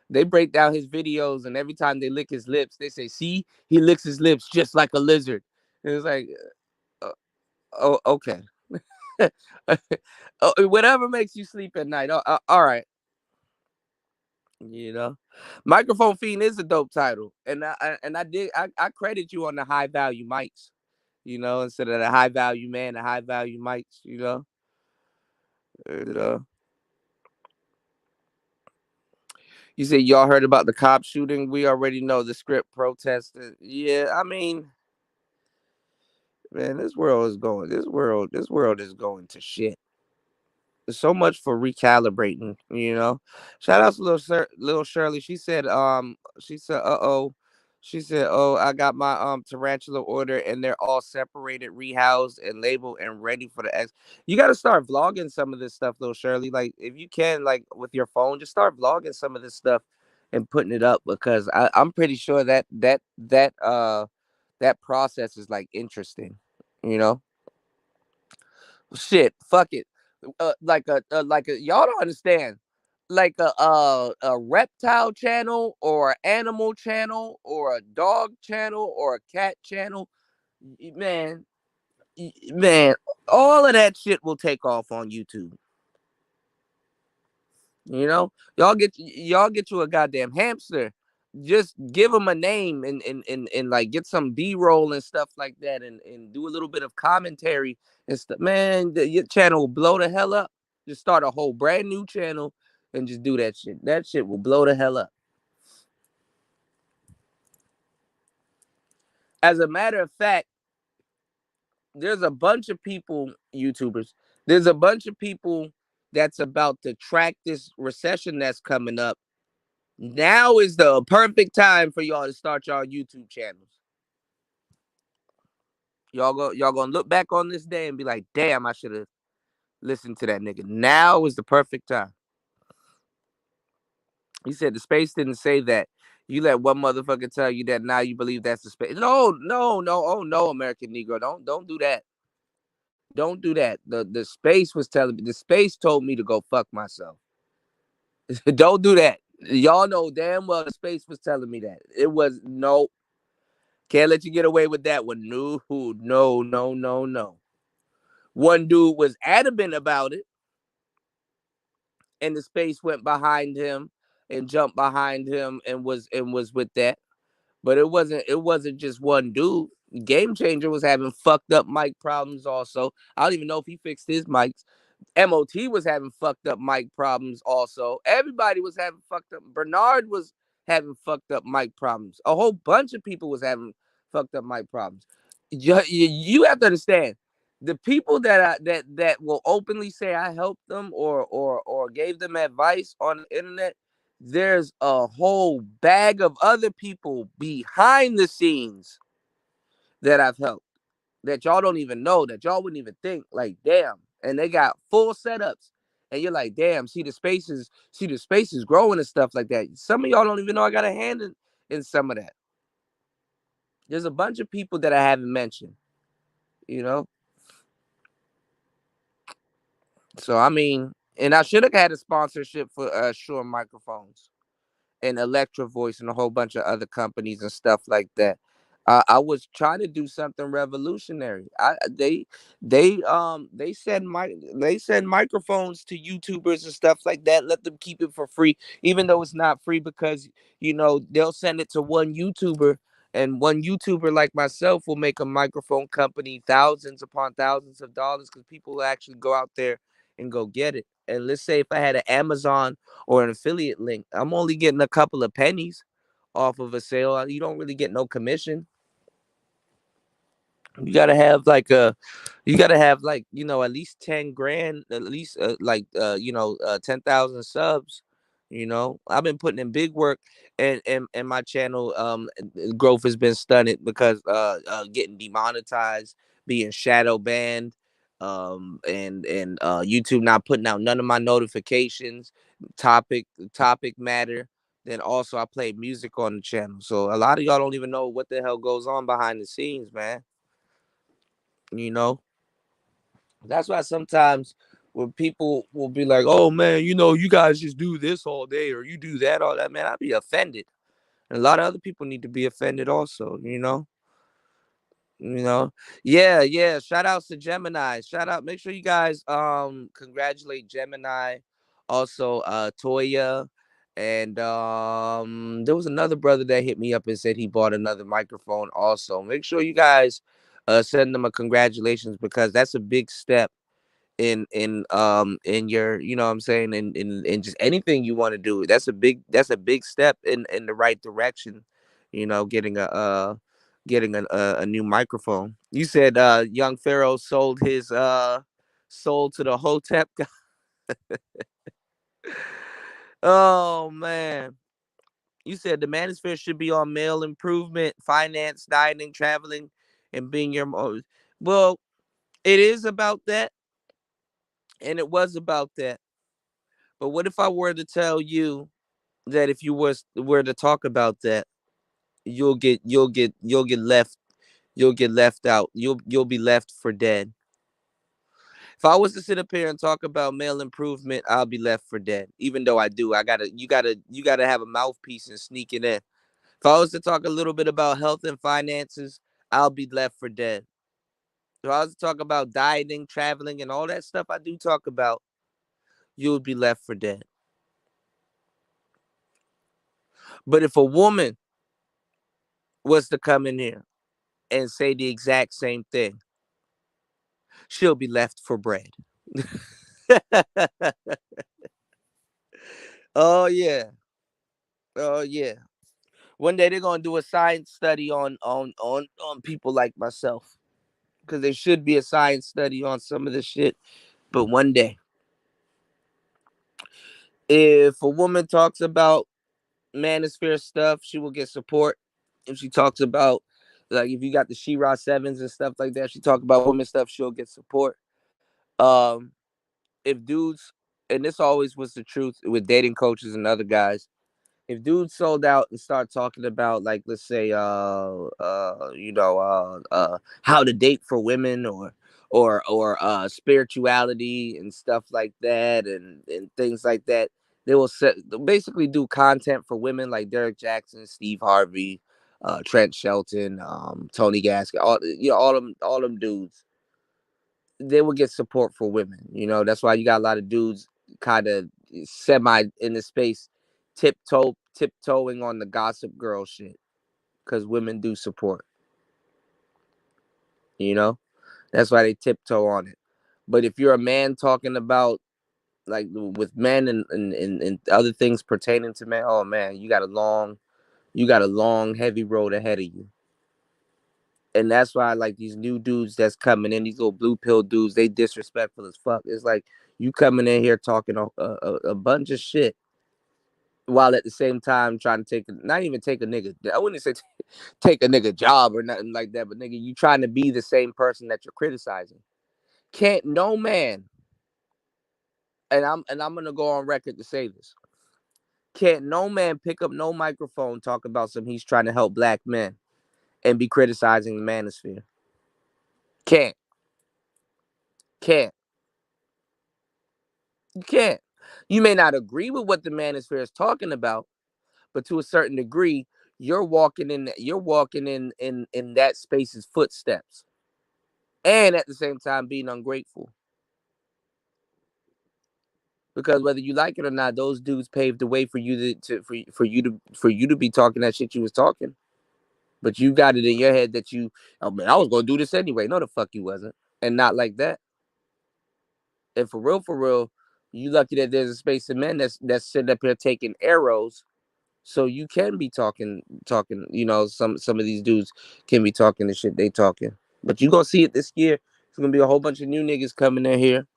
C: They break down his videos, and every time they lick his lips, they say, "See, he licks his lips just like a lizard." And it's like, uh, oh, okay. Whatever makes you sleep at night. All right. You know, microphone fiend is a dope title, and I credit you on the high value mics. You know, instead of the high value man, the high value mics. You know. You said y'all heard about the cop shooting. We already know the script protested. Yeah, I mean, man, this world is going. This world is going to shit. So much for recalibrating, Shout out to little Shirley. She said, oh, I got my tarantula order and they're all separated, rehoused, and labeled and ready for the X. You got to start vlogging some of this stuff, little Shirley. Like, if you can, like, with your phone, just start vlogging some of this stuff and putting it up, because I'm pretty sure that process is like interesting, you know. Shit, fuck it. Like a y'all don't understand. Like a reptile channel or an animal channel or a dog channel or a cat channel, man, man, all of that shit will take off on YouTube. Y'all get you a goddamn hamster. Just give them a name and like get some B-roll and stuff like that, and do a little bit of commentary and stuff. Man, your channel will blow the hell up. Just start a whole brand new channel and just do that shit. That shit will blow the hell up. As a matter of fact, there's a bunch of people, YouTubers, there's a bunch of people that's about to track this recession that's coming up. Now is the perfect time for y'all to start y'all YouTube channels. Y'all gonna look back on this day and be like, damn, I should have listened to that nigga. Now is the perfect time. He said the space didn't say that. You let one motherfucker tell you that, now you believe that's the space. No, no, no, oh no, American Negro. Don't do that. Don't do that. The space was telling me, the space told me to go fuck myself. Don't do that. Y'all know damn well the space was telling me that. It was no. Can't let you get away with that one. No, no, no, no, no. One dude was adamant about it, and the space went behind him and jumped behind him and was with that. But it wasn't just one dude. Game Changer was having fucked up mic problems also. I don't even know if he fixed his mics. MOT was having fucked up mic problems also. Everybody was having fucked up. Bernard was having fucked up mic problems. A whole bunch of people was having fucked up mic problems. You have to understand, the people that will openly say I helped them or gave them advice on the internet. There's a whole bag of other people behind the scenes that I've helped, that y'all don't even know, that y'all wouldn't even think, like, damn. And they got full setups. And you're like, damn, see the spaces growing and stuff like that. Some of y'all don't even know I got a hand in some of that. There's a bunch of people that I haven't mentioned, you know? So I mean, and I should have had a sponsorship for Shure microphones and Electro Voice and a whole bunch of other companies and stuff like that. I was trying to do something revolutionary. They send microphones to YouTubers and stuff like that. Let them keep it for free, even though it's not free, because they'll send it to one YouTuber, and one YouTuber like myself will make a microphone company thousands upon thousands of dollars, because people will actually go out there and go get it. And let's say if I had an Amazon or an affiliate link, I'm only getting a couple of pennies off of a sale. You don't really get no commission. You gotta have like at least 10 grand, at least 10,000 subs. I've been putting in big work, and my channel growth has been stunted because getting demonetized, being shadow banned, And YouTube not putting out none of my notifications, topic matter. Then also I play music on the channel, so a lot of y'all don't even know what the hell goes on behind the scenes, man. You know, that's why sometimes when people will be like, "Oh man, you guys just do this all day or you do that all that," man, I'd be offended. And a lot of other people need to be offended also. You know, yeah. Shout outs to Gemini. Shout out. Make sure you guys congratulate Gemini. Also, Toya. And there was another brother that hit me up and said he bought another microphone also. Make sure you guys send them a congratulations, because that's a big step in your, what I'm saying, in just anything you want to do. That's a big step in the right direction, getting a new microphone. You said young Pharaoh sold his soul to the Hotep guy. Oh man. You said the manosphere should be on male improvement, finance, dining, traveling, and being your most. Well, it is about that, and it was about that. But what if I were to tell you that if you were to talk about that, you'll get left out. You'll be left for dead. If I was to sit up here and talk about male improvement, I'll be left for dead. Even though I do, you gotta have a mouthpiece and sneak it in. If I was to talk a little bit about health and finances, I'll be left for dead. If I was to talk about dieting, traveling, and all that stuff I do talk about, you'll be left for dead. But if a woman was to come in here and say the exact same thing, she'll be left for bread. Oh yeah. Oh yeah. One day they're gonna do a science study on people like myself. Because there should be a science study on some of this shit. But one day, if a woman talks about manosphere stuff, she will get support. If she talks about, like, if you got the She-Ra sevens and stuff like that, she talk about women stuff, she'll get support. Um, if dudes, and this always was the truth with dating coaches and other guys, if dudes sold out and start talking about, like, let's say how to date for women, or spirituality and stuff like that, and things like that, they will basically do content for women like Derek Jackson, Steve Harvey, Trent Shelton, Tony Gaskin, all them dudes. They will get support for women. That's why you got a lot of dudes kind of semi in the space, tiptoeing on the gossip girl shit, because women do support. You know, that's why they tiptoe on it. But if you're a man talking about, like, with men and other things pertaining to men, oh man, you got a long heavy road ahead of you. And that's why, like, these new dudes that's coming in, these little blue pill dudes, they disrespectful as fuck. It's like you coming in here talking a bunch of shit, while at the same time trying to not even take a nigga. I wouldn't say take a nigga job or nothing like that, but nigga, you trying to be the same person that you're criticizing. Can't no man, and I'm gonna go on record to say this. Can't no man pick up no microphone, talk about some he's trying to help black men, and be criticizing the manosphere. Can't. Can't. You can't. You may not agree with what the manosphere is talking about, but to a certain degree, you're walking in that space's footsteps, and at the same time being ungrateful. Because whether you like it or not, those dudes paved the way for you to be talking that shit you was talking. But you got it in your head that oh man, I was gonna do this anyway. No, the fuck you wasn't, and not like that. And for real, you lucky that there's a space of men that's sitting up here taking arrows, so you can be talking. Some of these dudes can be talking the shit they talking. But you gonna see it this year. There's gonna be a whole bunch of new niggas coming in here.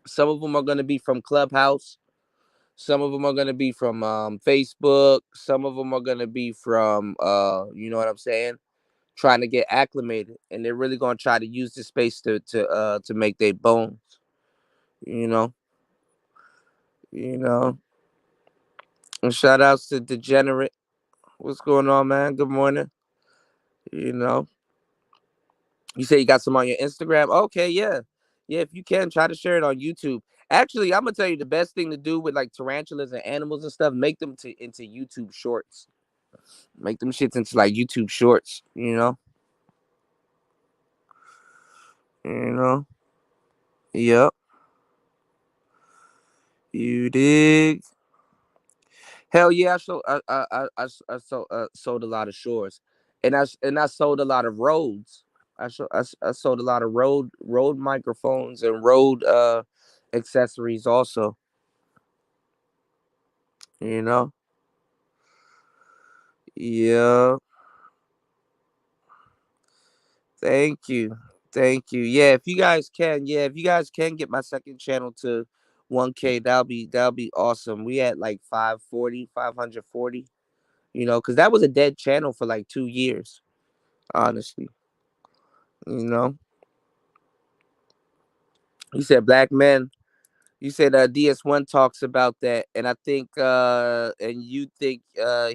C: Some of them are gonna be from Clubhouse. Some of them are gonna be from Facebook. Some of them are gonna be from you know what I'm saying, trying to get acclimated, and they're really gonna try to use this space to make their bones. You know, you know. And shout outs to Degenerate. What's going on, man? Good morning. You know, you say you got some on your Instagram. Okay, yeah, yeah. If you can, try to share it on YouTube. Actually, I'm gonna tell you the best thing to do with like tarantulas and animals and stuff. Make them into YouTube shorts. Make them shits into like YouTube shorts. You know. Yep. You dig? Hell yeah, I sold a lot of shores, and I sold a lot of roads. I sold a lot of road microphones and road accessories also. You know, yeah. Thank you. Yeah, if you guys can get my second channel to 1K, that'll be awesome. We at like 540, 540. Because that was a dead channel for like 2 years, honestly. You know, you said black men. You said DS1 talks about that, and I think and you think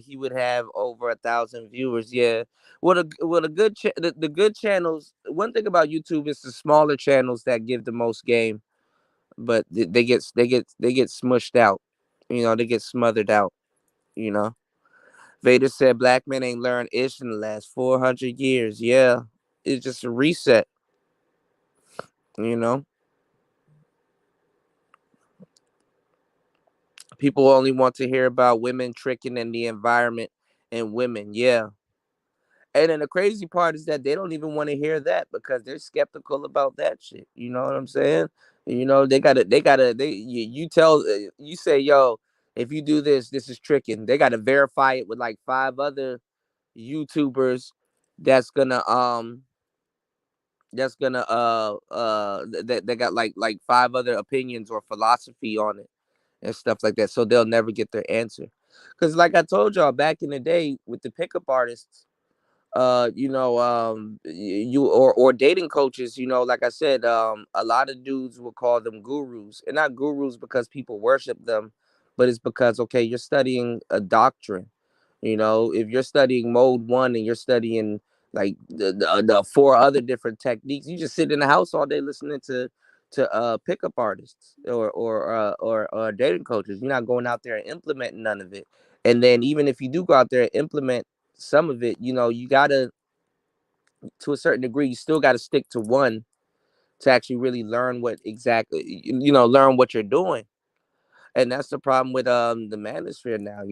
C: he would have over 1,000 viewers. Yeah, what a the good channels. One thing about YouTube is the smaller channels that give the most game, but they get smushed out. They get smothered out. You know, Vader said black men ain't learned ish in the last 400 years. Yeah, it's just a reset. You know. People only want to hear about women tricking in the environment and women. Yeah. And then the crazy part is that they don't even want to hear that because they're skeptical about that shit. You know what I'm saying? You say, yo, if you do this, this is tricking. They gotta verify it with like five other YouTubers that's gonna that got like five other opinions or philosophy on it and stuff like that. So they'll never get their answer. Because like I told y'all back in the day with the pickup artists, you or dating coaches, like I said, a lot of dudes will call them gurus, and not gurus because people worship them, but it's because okay, you're studying a doctrine. If you're studying mode one and you're studying like the four other different techniques, you just sit in the house all day listening to pickup artists or dating coaches. You're not going out there and implementing none of it. And then even if you do go out there and implement some of it, you gotta, to a certain degree, you still gotta stick to one to actually really learn what exactly, learn what you're doing. And that's the problem with the manosphere now.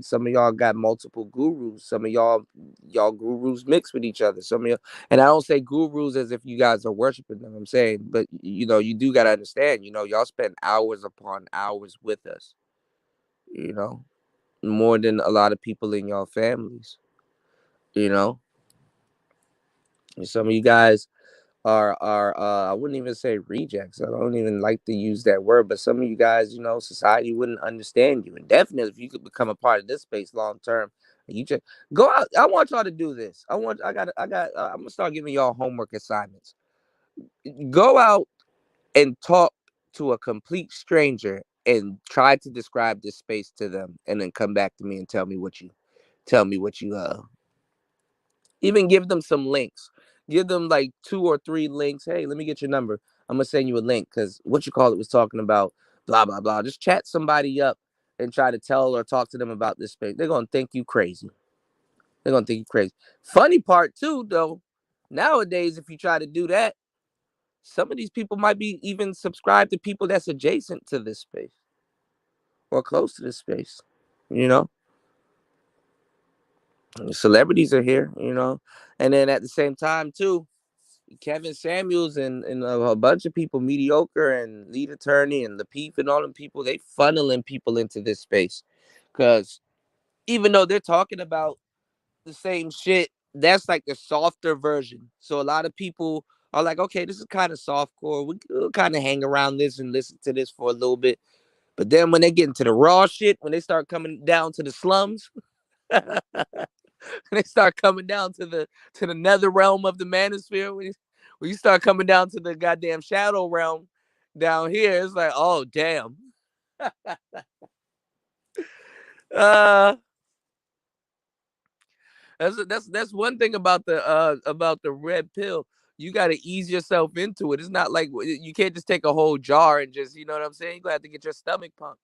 C: Some of y'all got multiple gurus. Some of y'all gurus mix with each other. Some of y'all, and I don't say gurus as if you guys are worshiping them. I'm saying, but you do gotta understand. Y'all spend hours upon hours with us. You know, more than a lot of people in y'all families. You know, and some of you guys are I wouldn't even say rejects. I don't even like to use that word, but some of you guys, society wouldn't understand you. And definitely if you could become a part of this space long term, you just go out. I want y'all to do this. I'm gonna start giving y'all homework assignments. Go out and talk to a complete stranger and try to describe this space to them and then come back to me and tell me what you even give them some links. Give them like 2 or 3 links. Hey, let me get your number. I'm gonna send you a link because what you call it was talking about blah blah blah. Just chat somebody up and try to tell or talk to them about this space. They're gonna think you crazy. They're gonna think you crazy. Funny part too, though, nowadays if you try to do that, some of these people might be even subscribed to people that's adjacent to this space or close to this space. You know, celebrities are here. And then at the same time too, Kevin Samuels and a bunch of people, mediocre and lead attorney and Lapeef and all them people, they funneling people into this space. Because even though they're talking about the same shit, that's like the softer version. So a lot of people are like, okay, this is kind of softcore. We'll kind of hang around this and listen to this for a little bit. But then when they get into the raw shit, when they start coming down to the slums, They start coming down to the nether realm of the manosphere. When you start coming down to the goddamn shadow realm down here, it's like, oh damn. uh that's one thing about the red pill. You got to ease yourself into it. It's not like you can't just take a whole jar and just, you know what I'm saying. You gonna have to get your stomach pumped.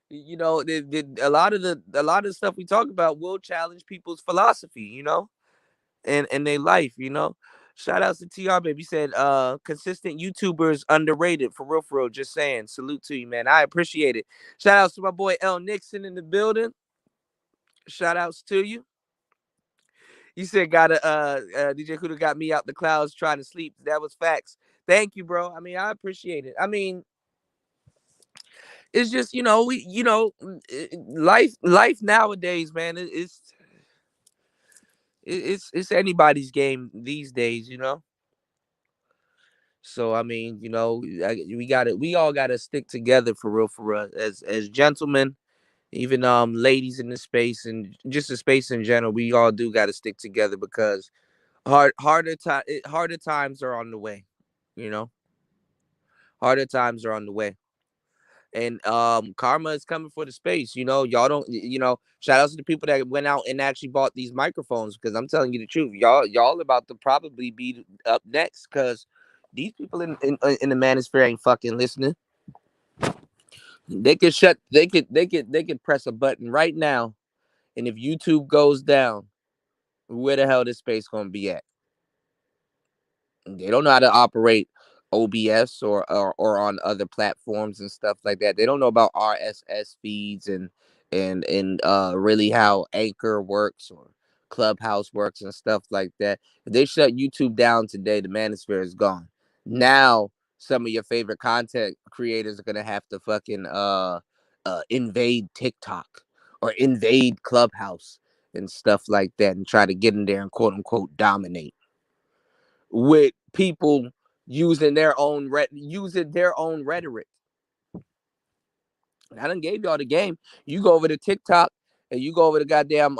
C: You know, a lot of the stuff we talk about will challenge people's philosophy. You know, and their life. You know, shout outs to TR baby. He said, consistent YouTubers underrated for real. Just saying, salute to you, man. I appreciate it. Shout outs to my boy L Nixon in the building. Shout outs to you. You said got a DJ Kuda got me out the clouds trying to sleep. That was facts. Thank you, bro. I mean, I appreciate it. I mean, it's just, you know, life nowadays, man. It's anybody's game these days, you know. So I mean, you know, we all got to stick together for real, as gentlemen, even ladies in the space and just the space in general. We all do got to stick together because harder times are on the way, you know. Harder times are on the way. And karma is coming for the space, you know. Y'all don't, you know, shout outs to the people that went out and actually bought these microphones, because I'm telling you the truth, y'all about to probably be up next, because these people in the manosphere ain't fucking listening. They could press a button right now, and if YouTube goes down, where the hell this space gonna be at? They don't know how to operate OBS or on other platforms and stuff like that. They don't know about RSS feeds and really how Anchor works or Clubhouse works and stuff like that. If they shut YouTube down today, the manosphere is gone. Now some of your favorite content creators are gonna have to fucking invade TikTok or invade Clubhouse and stuff like that and try to get in there and quote unquote dominate with people using their own rhetoric. I done gave y'all the game. You go over to TikTok and you go over to goddamn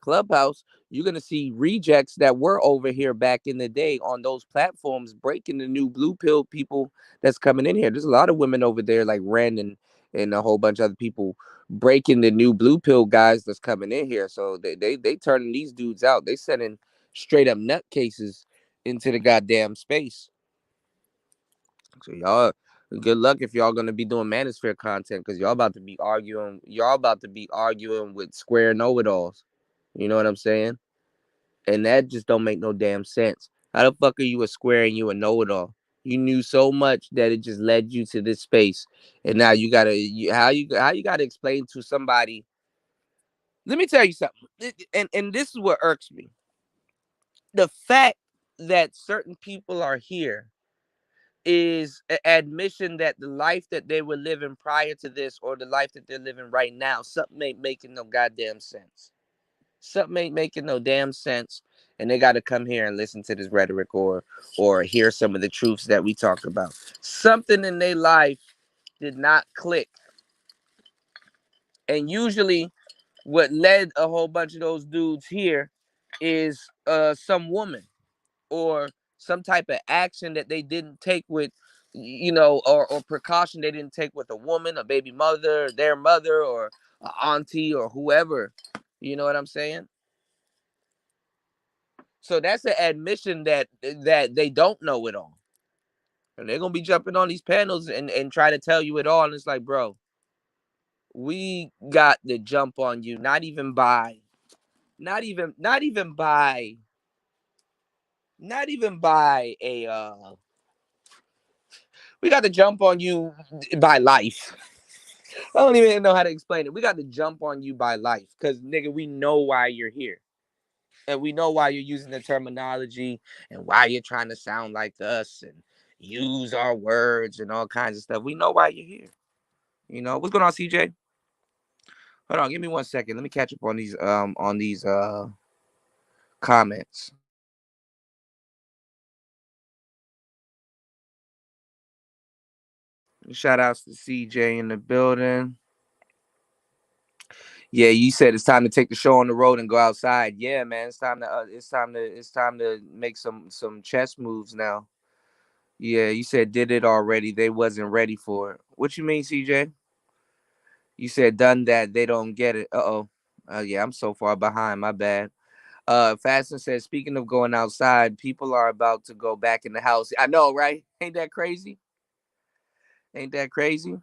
C: Clubhouse, you're gonna see rejects that were over here back in the day on those platforms breaking the new blue pill people that's coming in here. There's a lot of women over there like Ren and a whole bunch of other people breaking the new blue pill guys that's coming in here. So they turning these dudes out. They sending straight up nutcases into the goddamn space. So y'all, good luck if y'all gonna be doing manosphere content, because y'all about to be arguing. Y'all about to be arguing with square know-it-alls. You know what I'm saying? And that just don't make no damn sense. How the fuck are you a square and you a know-it-all? You knew so much that it just led you to this space, and now how you gotta explain to somebody. Let me tell you something, and this is what irks me: the fact that certain people are here is admission that the life that they were living prior to this or the life that they're living right now, something ain't making no goddamn sense. Something ain't making no damn sense. And they got to come here and listen to this rhetoric or hear some of the truths that we talk about. Something in their life did not click. And usually what led a whole bunch of those dudes here is some woman or some type of action that they didn't take with, you know, or precaution they didn't take with a woman, a baby mother, their mother, or a auntie or whoever. You know what I'm saying? So that's an admission that they don't know it all. And they're gonna be jumping on these panels and try to tell you it all. And it's like, bro, we got the jump on you, not even by a we got to jump on you by life. I don't even know how to explain it. We got to jump on you by life because, nigga, we know why you're here. And we know why you're using the terminology and why you're trying to sound like us and use our words and all kinds of stuff. We know why you're here. You know, what's going on, CJ? Hold on, give me 1 second. Let me catch up on these comments. Shout outs to CJ in the building. Yeah, you said it's time to take the show on the road and go outside. Yeah, man, it's time to make some chess moves now. Yeah, you said did it already. They wasn't ready for it. What you mean, CJ? You said done that. They don't get it. Uh-oh. Yeah, I'm so far behind. My bad. Fasten said, speaking of going outside, people are about to go back in the house. I know, right? Ain't that crazy? Ain't that crazy?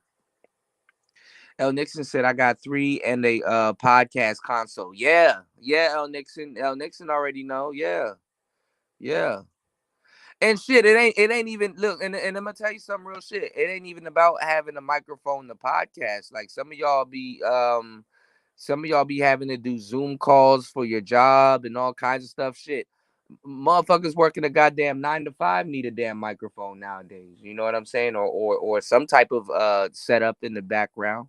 C: L Nixon said, I got three and a podcast console. Yeah. Yeah, L Nixon. L Nixon already know. Yeah. Yeah. And shit, it ain't even look, and I'm gonna tell you some real shit. It ain't even about having a microphone to podcast. Like some of y'all be having to do Zoom calls for your job and all kinds of stuff. Shit. Motherfuckers working a goddamn 9 to 5 need a damn microphone nowadays. You know what I'm saying? Or some type of setup in the background.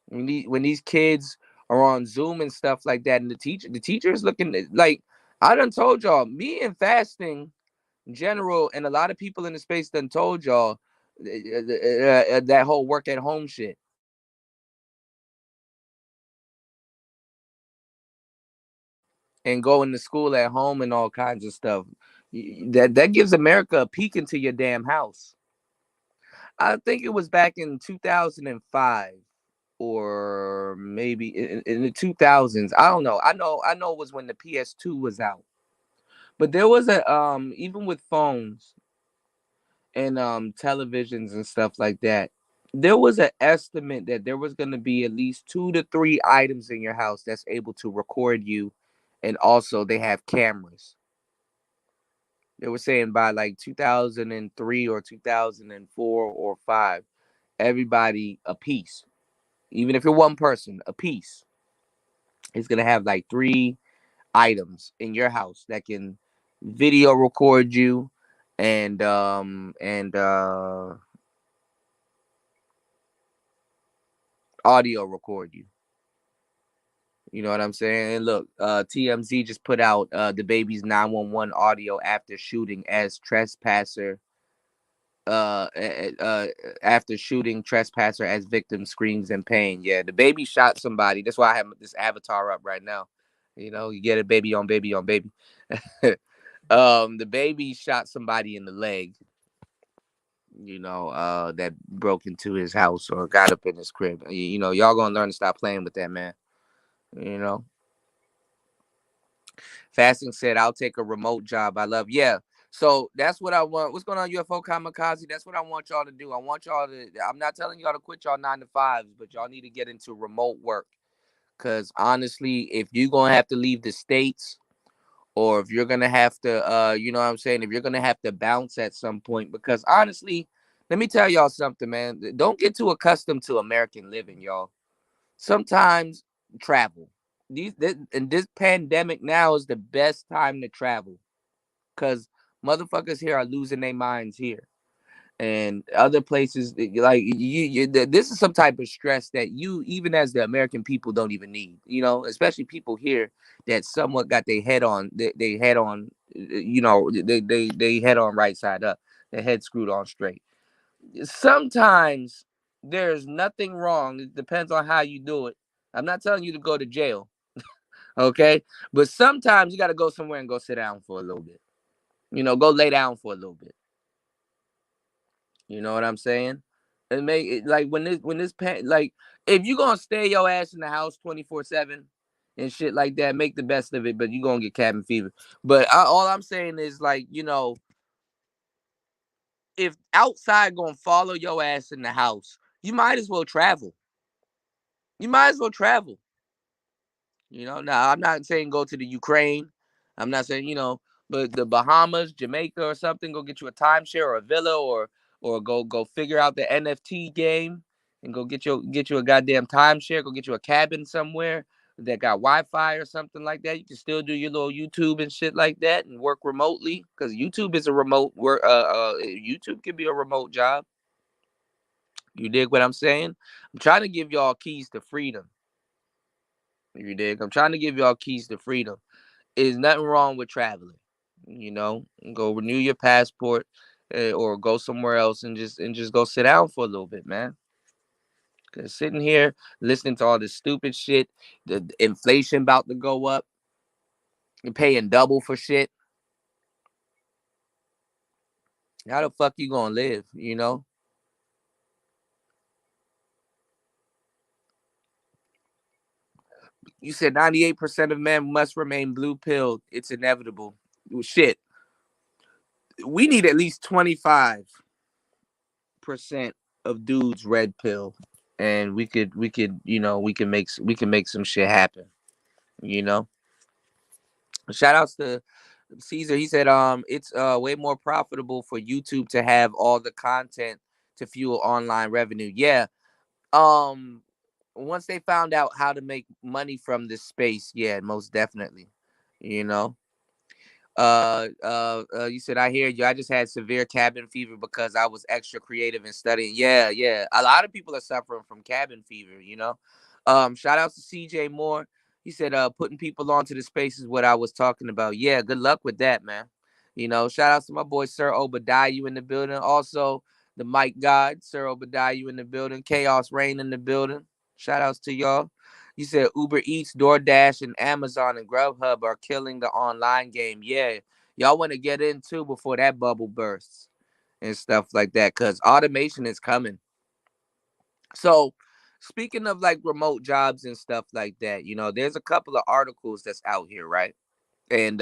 C: When these kids are on Zoom and stuff like that, and the teacher is looking like I done told y'all, me and fasting in general, and a lot of people in the space done told y'all that whole work at home shit and going to school at home and all kinds of stuff. That gives America a peek into your damn house. I think it was back in 2005 or maybe in the 2000s. I don't know. I know it was when the PS2 was out. But there was a even with phones and televisions and stuff like that, there was an estimate that there was going to be at least 2 to 3 items in your house that's able to record you, and also they have cameras. They were saying by like 2003 or 2004 or 5, everybody a piece, even if you're one person, a piece is going to have like 3 items in your house that can video record you and audio record you. You know what I'm saying? And look, TMZ just put out the baby's 911 audio after shooting as trespasser. After shooting trespasser as victim screams in pain. Yeah, the baby shot somebody. That's why I have this avatar up right now. You know, you get it, baby on baby on baby. The baby shot somebody in the leg. That broke into his house or got up in his crib. Y'all gonna learn to stop playing with that, man. You know. Fasting said, I'll take a remote job. I love, yeah. So that's what I want. What's going on, UFO Kamikaze? That's what I want y'all to do. I want y'all to, I'm not telling y'all to quit y'all 9 to 5s, but y'all need to get into remote work. Because honestly, if you're going to have to leave the States, or if you're going to have to, you know what I'm saying? If you're going to have to bounce at some point, because honestly, let me tell y'all something, man. Don't get too accustomed to American living, y'all. Sometimes travel. This pandemic now is the best time to travel because motherfuckers here are losing their minds here, and other places like this is some type of stress that you, even as the American people, don't even need. Especially people here that somewhat got their head on, they head on, they head on right side up, their head screwed on straight. Sometimes there's nothing wrong. It depends on how you do it. I'm not telling you to go to jail. Okay. But sometimes you got to go somewhere and go sit down for a little bit. Go lay down for a little bit. You know what I'm saying? And make it like like if you gonna stay your ass in the house 24/7 and shit like that, make the best of it. But you gonna get cabin fever. But all I'm saying is like if outside gonna follow your ass in the house, you might as well travel. You might as well travel. Now I'm not saying go to the Ukraine. I'm not saying, but the Bahamas, Jamaica or something, go get you a timeshare or a villa or go figure out the NFT game and go get you a goddamn timeshare, go get you a cabin somewhere that got Wi-Fi or something like that. You can still do your little YouTube and shit like that and work remotely because YouTube is a remote work. YouTube can be a remote job. You dig what I'm saying? I'm trying to give y'all keys to freedom. You dig? I'm trying to give y'all keys to freedom. Is nothing wrong with traveling. Go renew your passport, or go somewhere else and just go sit down for a little bit, man. Cause sitting here listening to all this stupid shit, the inflation about to go up, you're paying double for shit. How the fuck you gonna live? You know? You said 98% of men must remain blue pilled. It's inevitable. Well, shit. We need at least 25% of dudes red pill. And we could, we can make some shit happen. You know? Shout outs to Caesar. He said it's way more profitable for YouTube to have all the content to fuel online revenue. Yeah. Um Once they found out how to make money from this space, yeah, most definitely. You know. You said I hear you. I just had severe cabin fever because I was extra creative in studying. Yeah, yeah. A lot of people are suffering from cabin fever, you know. Shout out to CJ Moore. He said putting people onto the space is what I was talking about. Yeah, good luck with that, man. You know, shout out to my boy Sir Obadiah in the building. Also the Mike God, Sir Obadiah in the building. Chaos Rain in the building. Shout outs to y'all. You said Uber Eats, DoorDash, and Amazon and Grubhub are killing the online game. Yeah, y'all want to get in too before that bubble bursts and stuff like that, because automation is coming. So, speaking of like remote jobs and stuff like that, there's a couple of articles that's out here, right? And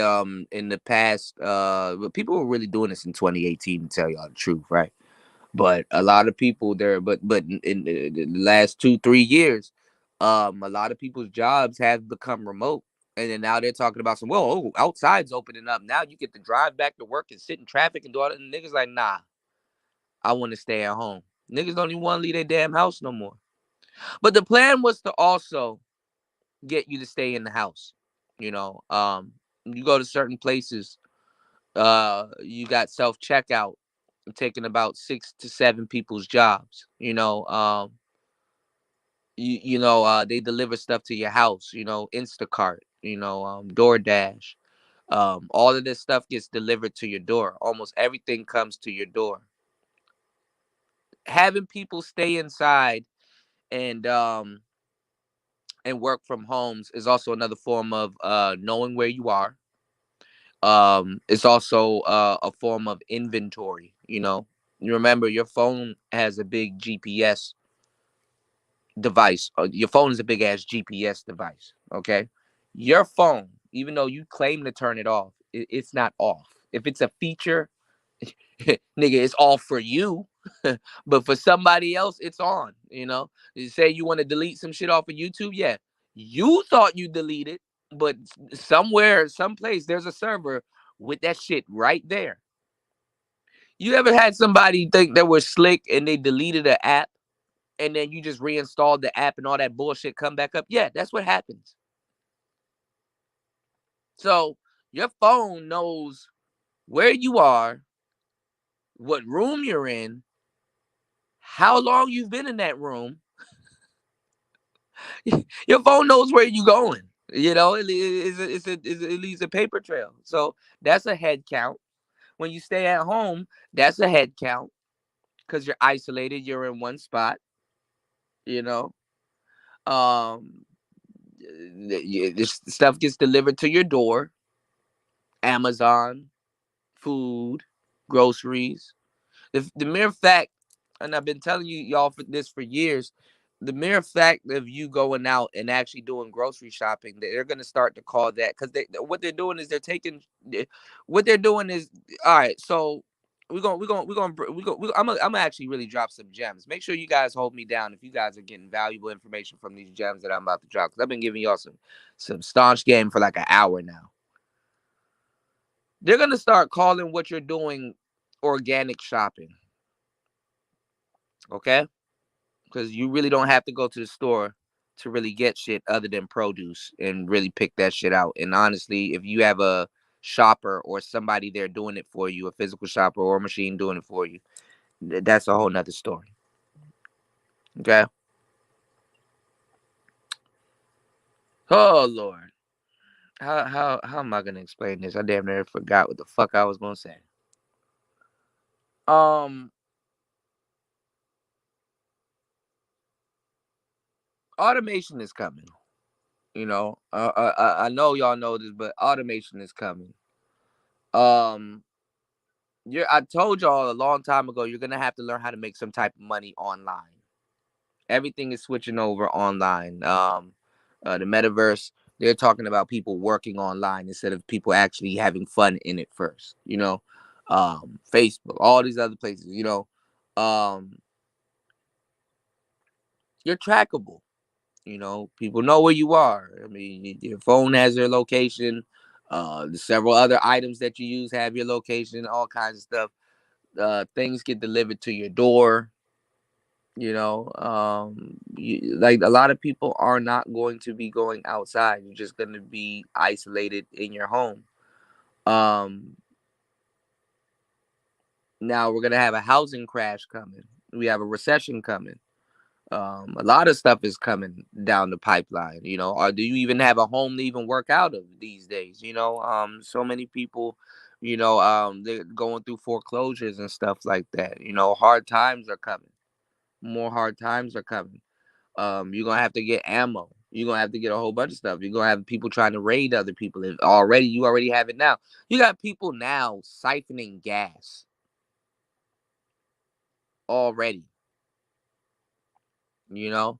C: in the past, but people were really doing this in 2018, to tell y'all the truth, right? But a lot of people there, but in the last 2 3 years, a lot of people's jobs have become remote, and then now they're talking about some. Well, outside's opening up now. You get to drive back to work and sit in traffic and do all that. And niggas like, nah, I want to stay at home. Niggas don't even want to leave their damn house no more. But the plan was to also get you to stay in the house. You go to certain places. You got self checkout taking about 6 to 7 people's jobs. They deliver stuff to your house. Instacart. DoorDash. All of this stuff gets delivered to your door. Almost everything comes to your door. Having people stay inside and work from homes is also another form of knowing where you are. It's also a form of inventory. You remember your phone has a big GPS device. Your phone is a big ass GPS device. Okay, your phone, even though you claim to turn it off, it's not off. If it's a feature, nigga, it's off for you, but for somebody else, it's on. You say you want to delete some shit off of YouTube, yeah, you thought you deleted, but somewhere, someplace, there's a server with that shit right there. You ever had somebody think they were slick and they deleted an app and then you just reinstalled the app and all that bullshit come back up? Yeah, that's what happens. So your phone knows where you are, what room you're in, how long you've been in that room. Your phone knows where you're going. It leaves a paper trail. So that's a head count. When you stay at home, that's a head count because you're isolated. You're in one spot. You know, um, this stuff gets delivered to your door. Amazon, food, groceries. The mere fact, and I've been telling y'all for this for years, the mere fact of you going out and actually doing grocery shopping, they're gonna start to call that, because what they're doing is they're taking, what they're doing is, all right. So I'm gonna actually really drop some gems. Make sure you guys hold me down if you guys are getting valuable information from these gems that I'm about to drop, because I've been giving y'all some staunch game for like an hour now. They're gonna start calling what you're doing organic shopping. Okay, because you really don't have to go to the store to really get shit other than produce and really pick that shit out. And honestly, if you have a shopper or somebody there doing it for you, a physical shopper or a machine doing it for you, that's a whole nother story. Okay. Oh Lord. How am I gonna explain this? I damn near forgot what the fuck I was gonna say. Um automation is coming. I know y'all know this, but automation is coming. Um, I told y'all a long time ago, you're gonna have to learn how to make some type of money online. Everything is switching over online. The metaverse, they're talking about people working online instead of people actually having fun in it first. Facebook, all these other places. Um, you're trackable. People know where you are. I mean, your phone has your location. The several other items that you use have your location. All kinds of stuff. Things get delivered to your door. Like a lot of people are not going to be going outside. You're just going to be isolated in your home. Um, Now we're going to have a housing crash coming. We have a recession coming. A lot of stuff is coming down the pipeline, or do you even have a home to even work out of these days? So many people, they're going through foreclosures and stuff like that. Hard times are coming. More hard times are coming. You're gonna have to get ammo. You're gonna have to get a whole bunch of stuff. You're gonna have people trying to raid other people. You already have it now. You got people now siphoning gas already. You know,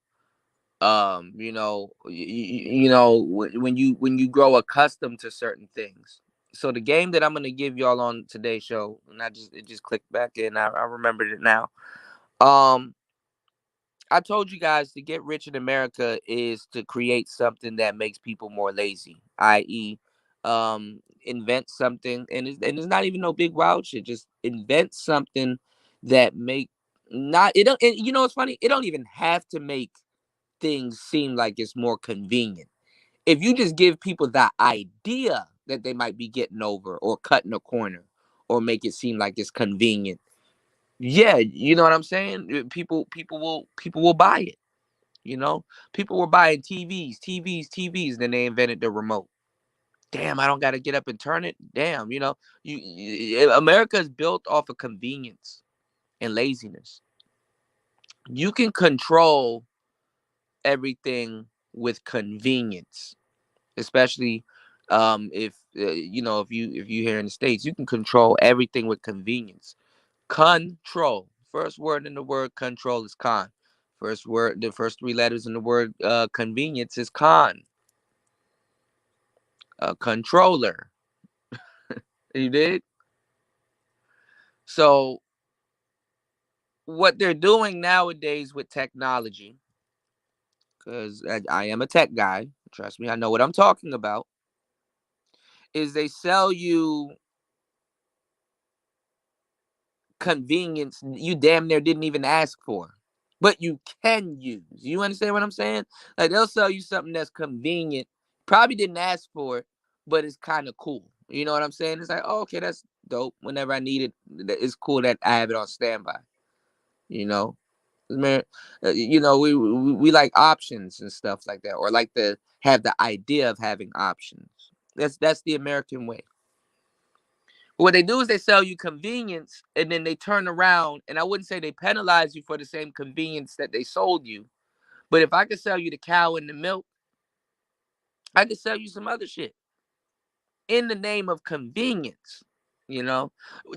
C: when you grow accustomed to certain things. So the game that I'm gonna give y'all on today's show, and it just clicked back in. I remembered it now. Um, I told you guys to get rich in America is to create something that makes people more lazy, i.e., invent something, and it's not even no big wild shit. Just invent something that make not it don't. And you know what's funny? It don't even have to make things seem like it's more convenient. If you just give people the idea that they might be getting over or cutting a corner, or make it seem like it's convenient, yeah, you know what I'm saying? People will buy it. People were buying TVs. Then they invented the remote. Damn, I don't got to get up and turn it. Damn, America is built off of convenience and laziness. You can control everything with convenience, especially if you here in the States, you can control everything with convenience. Control. First word in the word control is con. The first three letters in the word convenience is con. A controller. You did? So what they're doing nowadays with technology, because I am a tech guy, trust me, I know what I'm talking about, is they sell you convenience you damn near didn't even ask for, but you can use. You understand what I'm saying? Like they'll sell you something that's convenient, probably didn't ask for it, but it's kind of cool. You know what I'm saying? It's like, oh, okay, that's dope. Whenever I need it, it's cool that I have it on standby. You know, man, we like options and stuff like that, or like to have the idea of having options. That's the American way. What they do is they sell you convenience, and then they turn around, and I wouldn't say they penalize you for the same convenience that they sold you. But if I could sell you the cow and the milk, I could sell you some other shit in the name of convenience. You know,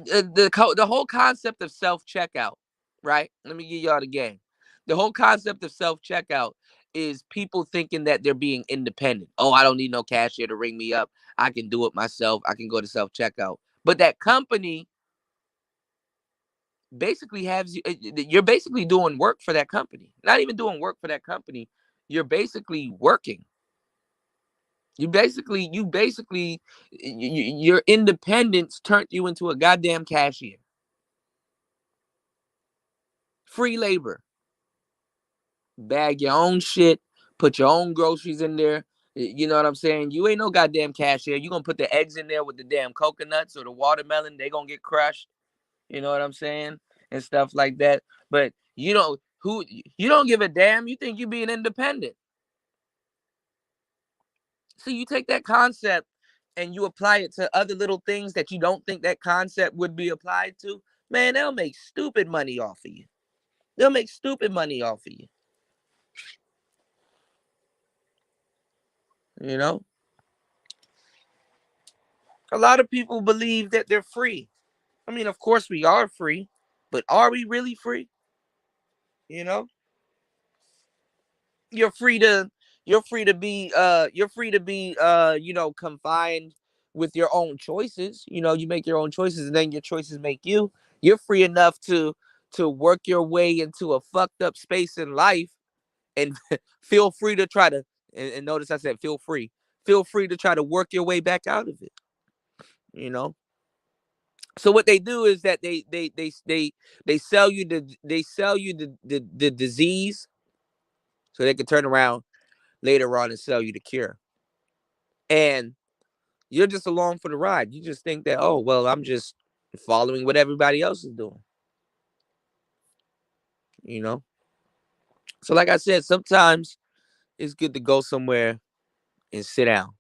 C: the whole concept of self checkout, right? Let me give y'all the game. The whole concept of self checkout is people thinking that they're being independent. Oh, I don't need no cashier to ring me up. I can do it myself. I can go to self checkout. But that company basically has you, you're basically doing work for that company. Not even doing work for that company. You're basically working. Your independence turned you into a goddamn cashier. Free labor. Bag your own shit, put your own groceries in there. You know what I'm saying? You ain't no goddamn cashier. You gonna put the eggs in there with the damn coconuts or the watermelon, they gonna get crushed. You know what I'm saying? And stuff like that. But you don't give a damn. You think you being independent. So you take that concept and you apply it to other little things that you don't think that concept would be applied to. Man, they'll make stupid money off of you. They'll make stupid money off of you. You know, a lot of people believe that they're free. I mean, of course we are free, but are we really free? You know, you're free to you're free to be confined with your own choices. You make your own choices, and then your choices make you. You're free enough to work your way into a fucked up space in life, and feel free to try to, and notice I said feel free to try to work your way back out of it. you know so what they do is that they sell you the disease, so they can turn around later on and sell you the cure. And you're just along for the ride. You just think that, oh well, I'm just following what everybody else is doing. you know so like I said, sometimes it's good to go somewhere and sit down.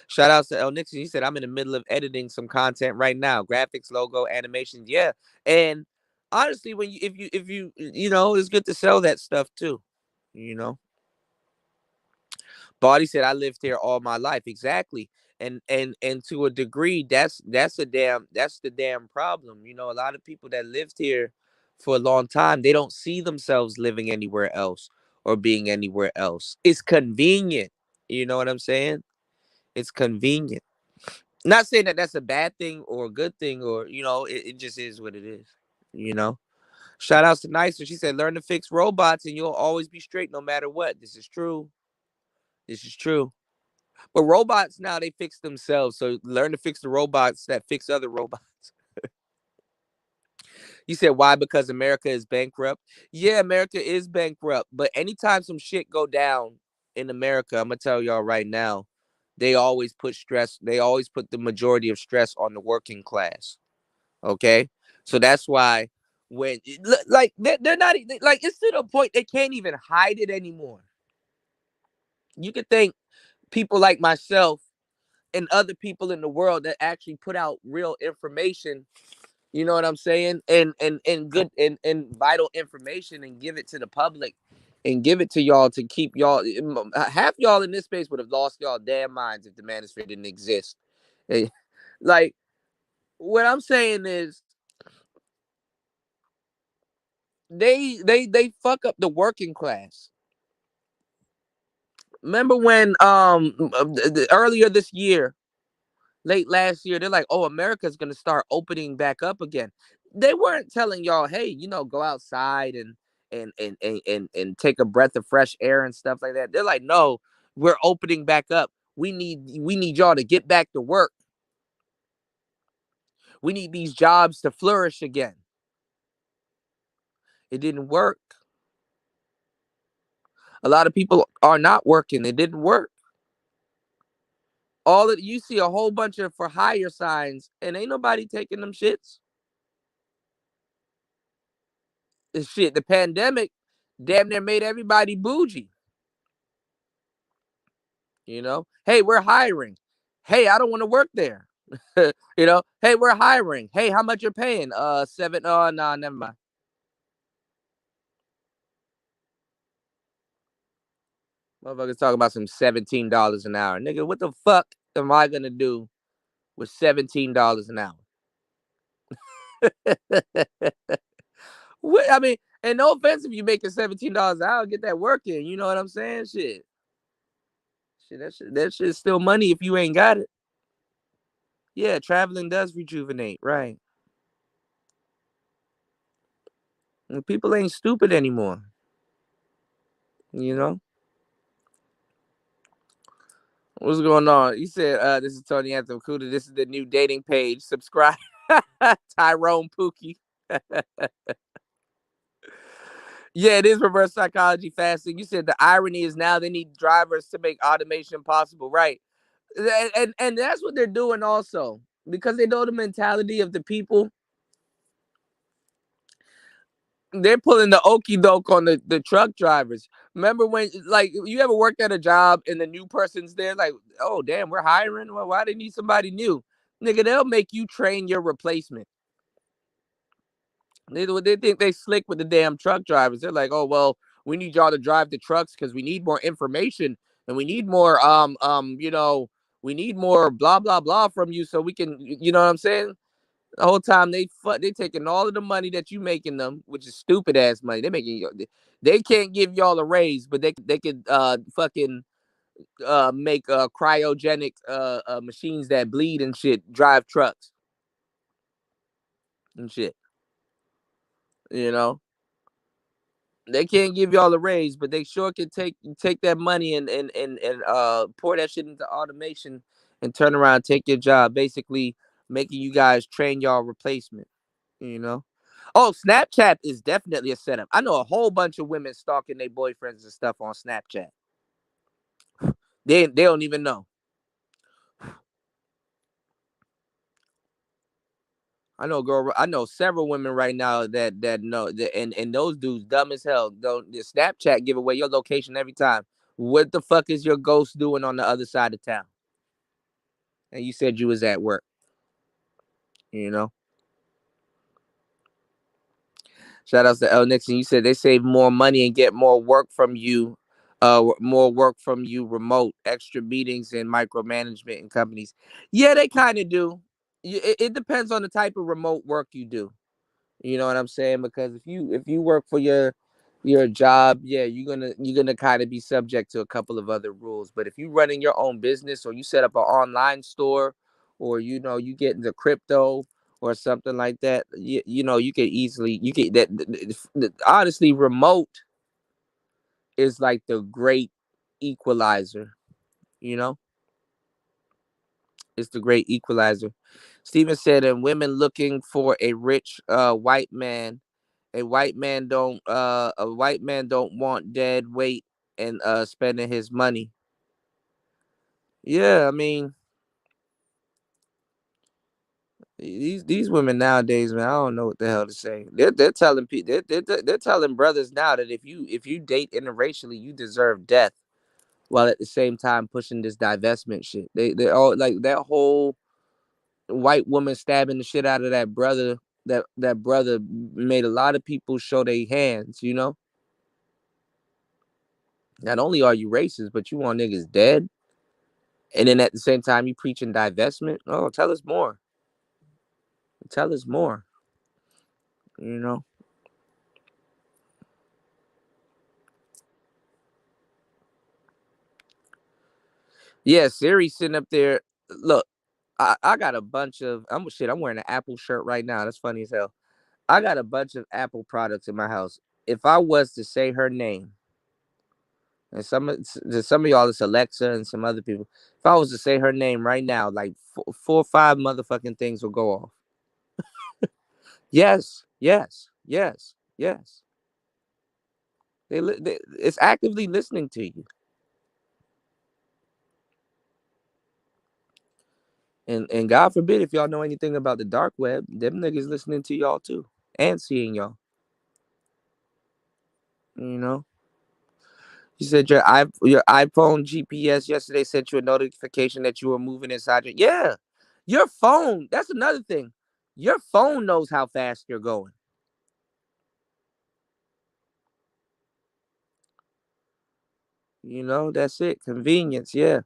C: Shout outs to El Nixon. He said, I'm in the middle of editing some content right now. Graphics, logo, animations. Yeah. And honestly, when you if you it's good to sell that stuff too. You know. Body said, I lived here all my life. Exactly. And to a degree, that's the damn problem. A lot of people that lived here for a long time, they don't see themselves living anywhere else or being anywhere else. It's convenient. You know what I'm saying? It's convenient. Not saying that that's a bad thing or a good thing, or it just is what it is. You know. Shout outs to Nicer. She said, learn to fix robots and you'll always be straight no matter what. This is true. This is true. But robots now, they fix themselves. So learn to fix the robots that fix other robots. You said why? Because America is bankrupt. Yeah, America is bankrupt. But anytime some shit go down in America, I'm gonna tell y'all right now, they always put stress. They always put the majority of stress on the working class. Okay, so that's why when like they're not like, it's to the point they can't even hide it anymore. You could think people like myself and other people in the world that actually put out real information, you know what I'm saying, and good and vital information, and give it to the public and give it to y'all to keep y'all. Half y'all in this space would have lost y'all damn minds if the manosphere didn't exist. Like, what I'm saying is, they fuck up the working class. Remember when earlier this year, late last year, they're like, oh, America's gonna start opening back up again. They weren't telling y'all, hey, go outside and take a breath of fresh air and stuff like that. They're like, no, we're opening back up. We need y'all to get back to work. We need these jobs to flourish again. It didn't work. A lot of people are not working. It didn't work. All of you see a whole bunch of for hire signs, and ain't nobody taking them shits. Shit, the pandemic damn near made everybody bougie. Hey, we're hiring. Hey, I don't want to work there. Hey, we're hiring. Hey, how much you're paying? Seven. Oh, no, never mind. Motherfuckers talking about some $17 an hour. Nigga, what the fuck am I gonna do with $17 an hour? I mean, and no offense if you making $17 an hour, get that work in. You know what I'm saying? That shit's still money if you ain't got it. Yeah, traveling does rejuvenate, right? And people ain't stupid anymore. You know? What's going on? You said, this is Tony Anthem Kuda. This is the new dating page. Subscribe. Tyrone Pookie. Yeah, it is reverse psychology fasting. You said the irony is now they need drivers to make automation possible, right? And that's what they're doing also, because they know the mentality of the people. They're pulling the okey doke on the truck drivers. Remember when, like, you ever worked at a job and the new person's there, like, oh damn, we're hiring. Well, why they need somebody new? Nigga, they'll make you train your replacement. They think they slick with the damn truck drivers. They're like, oh well, we need y'all to drive the trucks because we need more information and we need more we need more blah blah blah from you so we can, you know what I'm saying? The whole time they taking all of the money that you making them, which is stupid ass money. They can't give y'all a raise, but they could fucking make cryogenic machines that bleed and shit, drive trucks and shit. You know, they can't give y'all a raise, but they sure can take that money and pour that shit into automation and turn around and take your job, basically making you guys train y'all replacement. You know. Oh, Snapchat is definitely a setup. I know a whole bunch of women stalking their boyfriends and stuff on Snapchat. They don't even know. I know several women right now that know that, and those dudes dumb as hell. Don't the Snapchat give away your location every time. What the fuck is your ghost doing on the other side of town? And you said you was at work. You know. Shout outs to L Nixon. You said they save more money and get more work from you remote, extra meetings and micromanagement in companies. Yeah, they kind of do. It depends on the type of remote work you do. You know what I'm saying? Because if you work for your job, yeah, you're gonna kind of be subject to a couple of other rules. But if you running your own business or you set up an online store, or you get into crypto or something like that, you could easily you could honestly, remote is like the great equalizer. You know, it's the great equalizer. Steven said, and women looking for a rich white man. A white man don't want dead weight and spending his money. Yeah, I mean, these women nowadays, man, I don't know what the hell to say. They're telling people they're telling brothers now that if you date interracially, you deserve death, while at the same time pushing this divestment shit. They're all like that whole white woman stabbing the shit out of that brother. That brother made a lot of people show their hands. You know, not only are you racist, but you want niggas dead. And then at the same time, you preaching divestment. Oh, tell us more. Tell us more. You know. Yeah, Siri sitting up there. Look, I got a bunch of. I'm wearing an Apple shirt right now. That's funny as hell. I got a bunch of Apple products in my house. If I was to say her name, and some of y'all, it's Alexa and some other people. If I was to say her name right now, like four or five motherfucking things will go off. Yes, yes, yes, yes. It's actively listening to you. And God forbid if y'all know anything about the dark web, them niggas listening to y'all too and seeing y'all. You know. You said your iPhone GPS yesterday sent you a notification that you were moving inside your. Yeah, your phone. That's another thing. Your phone knows how fast you're going. You know, that's it. Convenience. Yeah.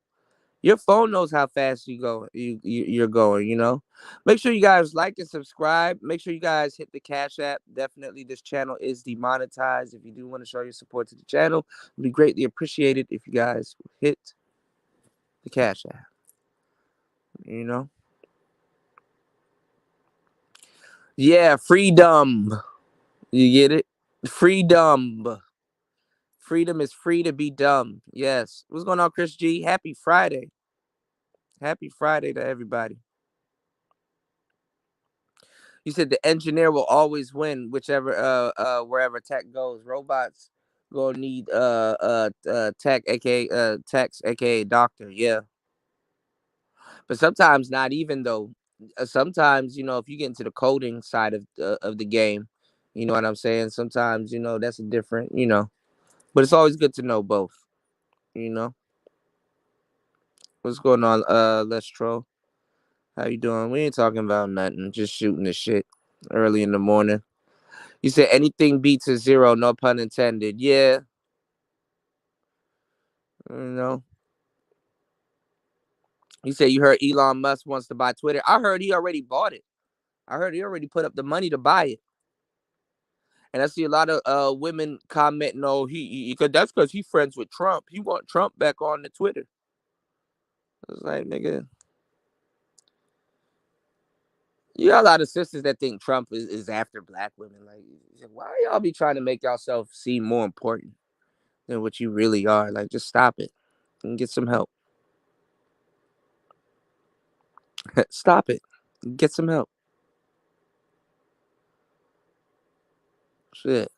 C: Your phone knows how fast you're going, you know. Make sure you guys like and subscribe. Make sure you guys hit the Cash App. Definitely this channel is demonetized. If you do want to show your support to the channel, it'd be greatly appreciated if you guys hit the Cash App. You know? Yeah, freedom. You get it? Freedom. Freedom is free to be dumb. Yes. What's going on, Chris G? Happy Friday. Happy Friday to everybody. You said the engineer will always win, whichever wherever tech goes. Robots gonna need tech, aka techs, aka doctor. Yeah, but sometimes not even though. Sometimes if you get into the coding side of the game, you know what I'm saying. Sometimes that's a different. But it's always good to know both. You know what's going on, Let's Troll. How you doing? We ain't talking about nothing. Just shooting the shit early in the morning. You said anything beats a zero, no pun intended. Yeah. You say you heard Elon Musk wants to buy Twitter. I heard he already bought it. I heard he already put up the money to buy it. And I see a lot of women commenting, "Oh, that's because he friends with Trump. He want Trump back on the Twitter." I was like, nigga, you got a lot of sisters that think Trump is after black women. Like, why y'all be trying to make yourself seem more important than what you really are? Like, just stop it and get some help. Stop it. Get some help. Shit.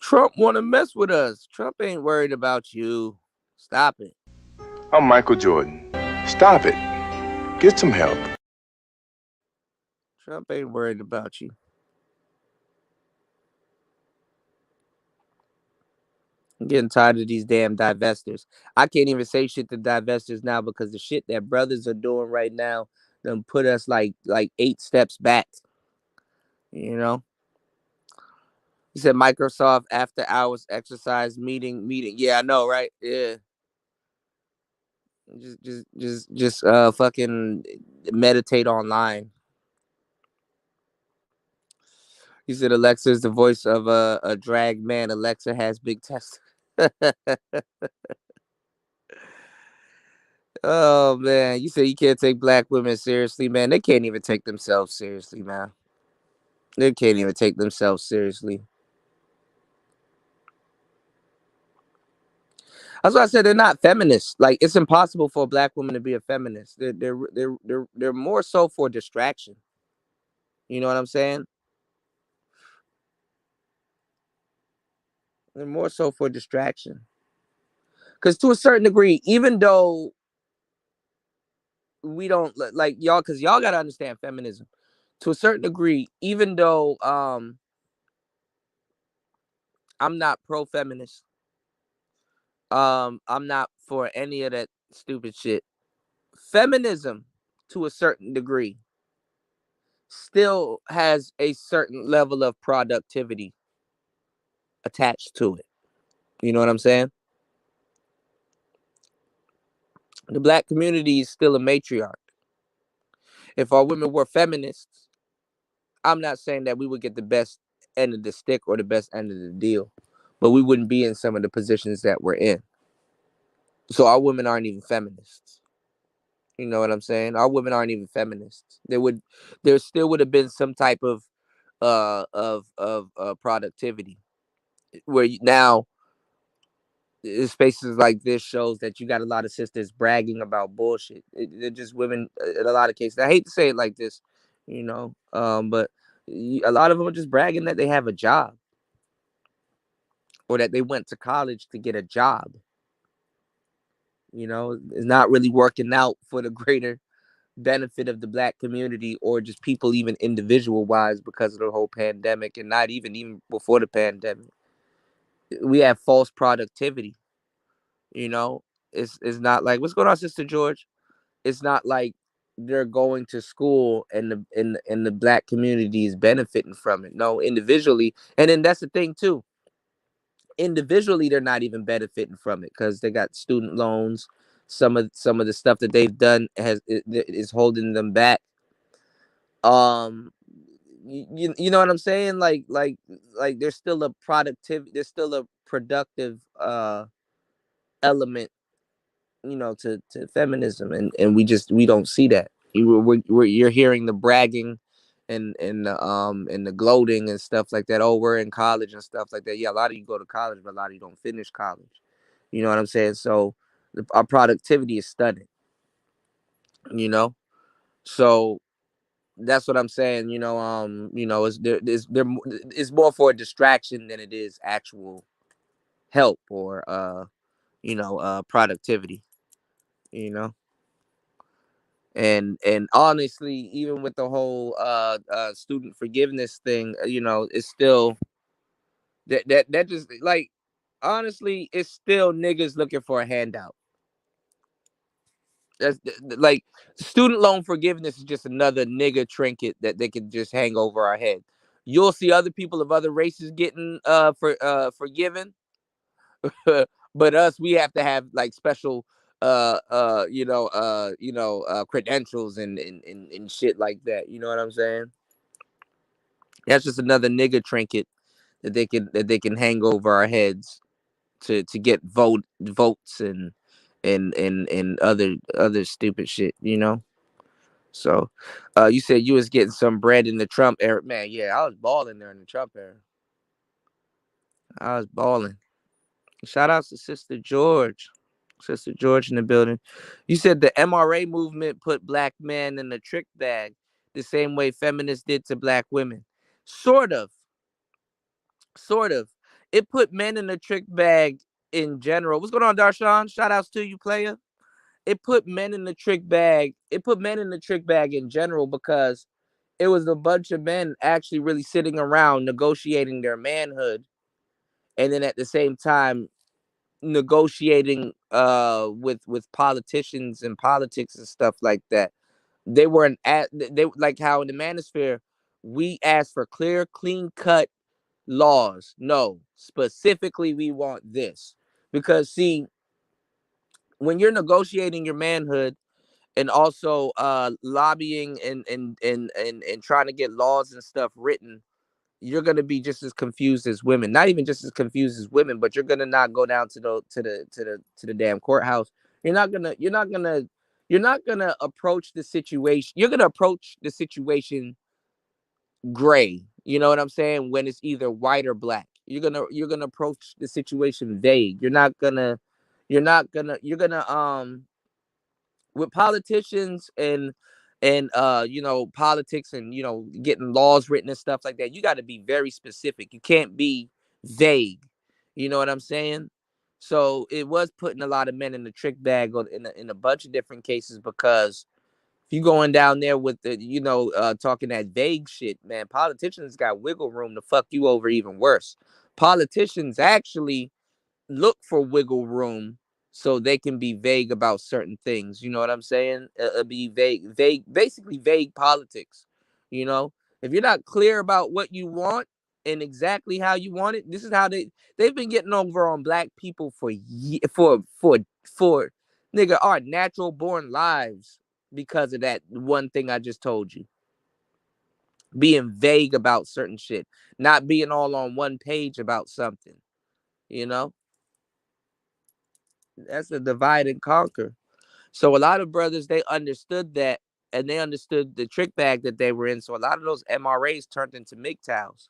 C: Trump want to mess with us. Trump ain't worried about you. Stop it.
D: I'm Michael Jordan. Stop it. Get some help.
C: Trump ain't worried about you. I'm getting tired of these damn divestors. I can't even say shit to divestors now because the shit that brothers are doing right now them put us like 8 steps back. You know? He said Microsoft after hours exercise meeting. Yeah, I know, right? Yeah. Just fucking meditate online. He said Alexa is the voice of a drag man. Alexa has big tests. Oh man, you say you can't take black women seriously, man. They can't even take themselves seriously, man. They can't even take themselves seriously. That's why I said they're not feminists. Like it's impossible for a black woman to be a feminist. They're more so for distraction. You know what I'm saying? They're more so for distraction. Because to a certain degree, even though we don't like y'all, because y'all gotta understand feminism. To a certain degree, even though I'm not pro-feminist, I'm not for any of that stupid shit. Feminism, to a certain degree, still has a certain level of productivity attached to it. You know what I'm saying? The black community is still a matriarch. If our women were feminists, I'm not saying that we would get the best end of the stick or the best end of the deal, but we wouldn't be in some of the positions that we're in. So our women aren't even feminists. You know what I'm saying? Our women aren't even feminists. There still would have been some type of productivity where now spaces like this shows that you got a lot of sisters bragging about bullshit. They're just women in a lot of cases. I hate to say it like this, but a lot of them are just bragging that they have a job or that they went to college to get a job. It's not really working out for the greater benefit of the black community or just people even individual wise because of the whole pandemic and not even before the pandemic. We have false productivity. You know, it's not like what's going on, Sister George. It's not like they're going to school and the black community is benefiting from it. No, individually, and then that's the thing too. Individually, they're not even benefiting from it because they got student loans. Some of the stuff that they've done is holding them back. Um, you know what I'm saying? Like there's still a there's still a productive element to feminism and we don't see that you're hearing the bragging and the gloating and stuff like that. Oh, we're in college and stuff like that. Yeah, a lot of you go to college, but a lot of you don't finish college. You know what I'm saying? So our productivity is stunted. So that's what I'm saying. It's more for a distraction than it is actual help or productivity. you know and honestly, even with the whole student forgiveness thing, it's still that just like honestly, it's still niggas looking for a handout. That's like student loan forgiveness is just another nigga trinket that they can just hang over our head. You'll see other people of other races getting forgiven. But us, we have to have like special credentials and shit like that. You know what I'm saying? That's just another nigga trinket that they can hang over our heads to get votes and other stupid shit, you know. So, you said you was getting some bread in the Trump era, man. Yeah, I was balling there in the Trump era. I was balling. Shout outs to Sister George in the building. You said the MRA movement put black men in the trick bag the same way feminists did to black women. Sort of, sort of. It put men in the trick bag in general. What's going on, Darshan? Shout outs to you, player. It put men in the trick bag. It put men in the trick bag in general because it was a bunch of men actually really sitting around negotiating their manhood, and then at the same time negotiating with politicians and politics and stuff like that. They weren't at they like how in the manosphere we asked for clear, clean cut laws. No, specifically we want this. Because see, when you're negotiating your manhood and also lobbying and trying to get laws and stuff written, you're gonna be just as confused as women. Not even just as confused as women, but you're gonna not go down to the damn courthouse. You're not gonna approach the situation. You're gonna approach the situation gray. You know what I'm saying? When it's either white or black. You're gonna approach the situation vague. You're gonna with politicians and politics and getting laws written and stuff like that. You got to be very specific. You can't be vague. You know what I'm saying? So it was putting a lot of men in the trick bag in a bunch of different cases, because if you going down there with talking that vague shit, man, politicians got wiggle room to fuck you over even worse. Politicians actually look for wiggle room so they can be vague about certain things. You know what I'm saying? Be basically vague politics. You know, if you're not clear about what you want and exactly how you want it, this is how they've been getting over on black people for nigga our natural born lives because of that one thing I just told you. Being vague about certain shit, not being all on one page about something. You know, that's a divide and conquer. So a lot of brothers, they understood that, and they understood the trick bag that they were in. So a lot of those MRAs turned into MGTOWs.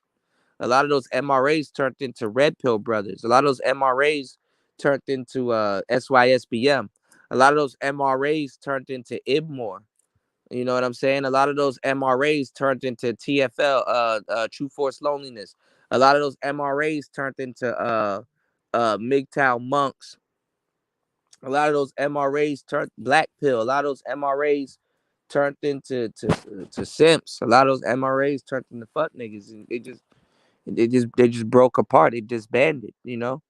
C: A lot of those MRAs turned into Red Pill Brothers. A lot of those MRAs turned into SYSBM. A lot of those MRAs turned into IBMOR. You know what I'm saying? A lot of those MRAs turned into TFL, True Force Loneliness. A lot of those MRAs turned into MGTOW monks. A lot of those MRAs turned black pill. A lot of those MRAs turned into to simps. A lot of those MRAs turned into fuck niggas. And they just broke apart. They disbanded. A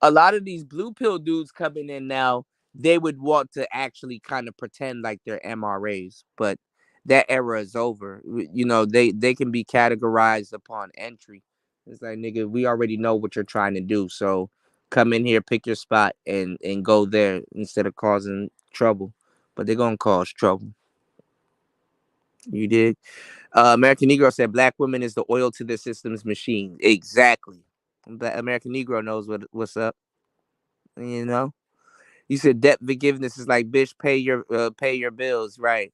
C: lot of these blue pill dudes coming in now, they would want to actually kind of pretend like they're MRAs, but that era is over. They can be categorized upon entry. It's like, nigga, we already know what you're trying to do, so come in here, pick your spot, and go there instead of causing trouble. But they're gonna cause trouble. You did. American Negro said black women is the oil to the system's machine. Exactly. The American Negro knows what's up. You know. You said debt forgiveness is like, bitch, pay your bills, right?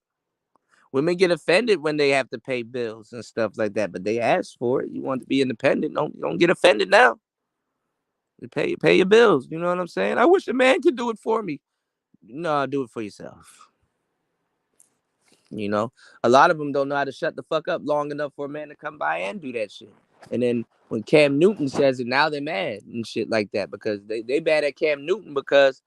C: Women get offended when they have to pay bills and stuff like that, but they ask for it. You want to be independent? Don't get offended now. You pay your bills. You know what I'm saying? I wish a man could do it for me. No, do it for yourself. You know, a lot of them don't know how to shut the fuck up long enough for a man to come by and do that shit. And then when Cam Newton says it, now they're mad and shit like that, because they bad at Cam Newton because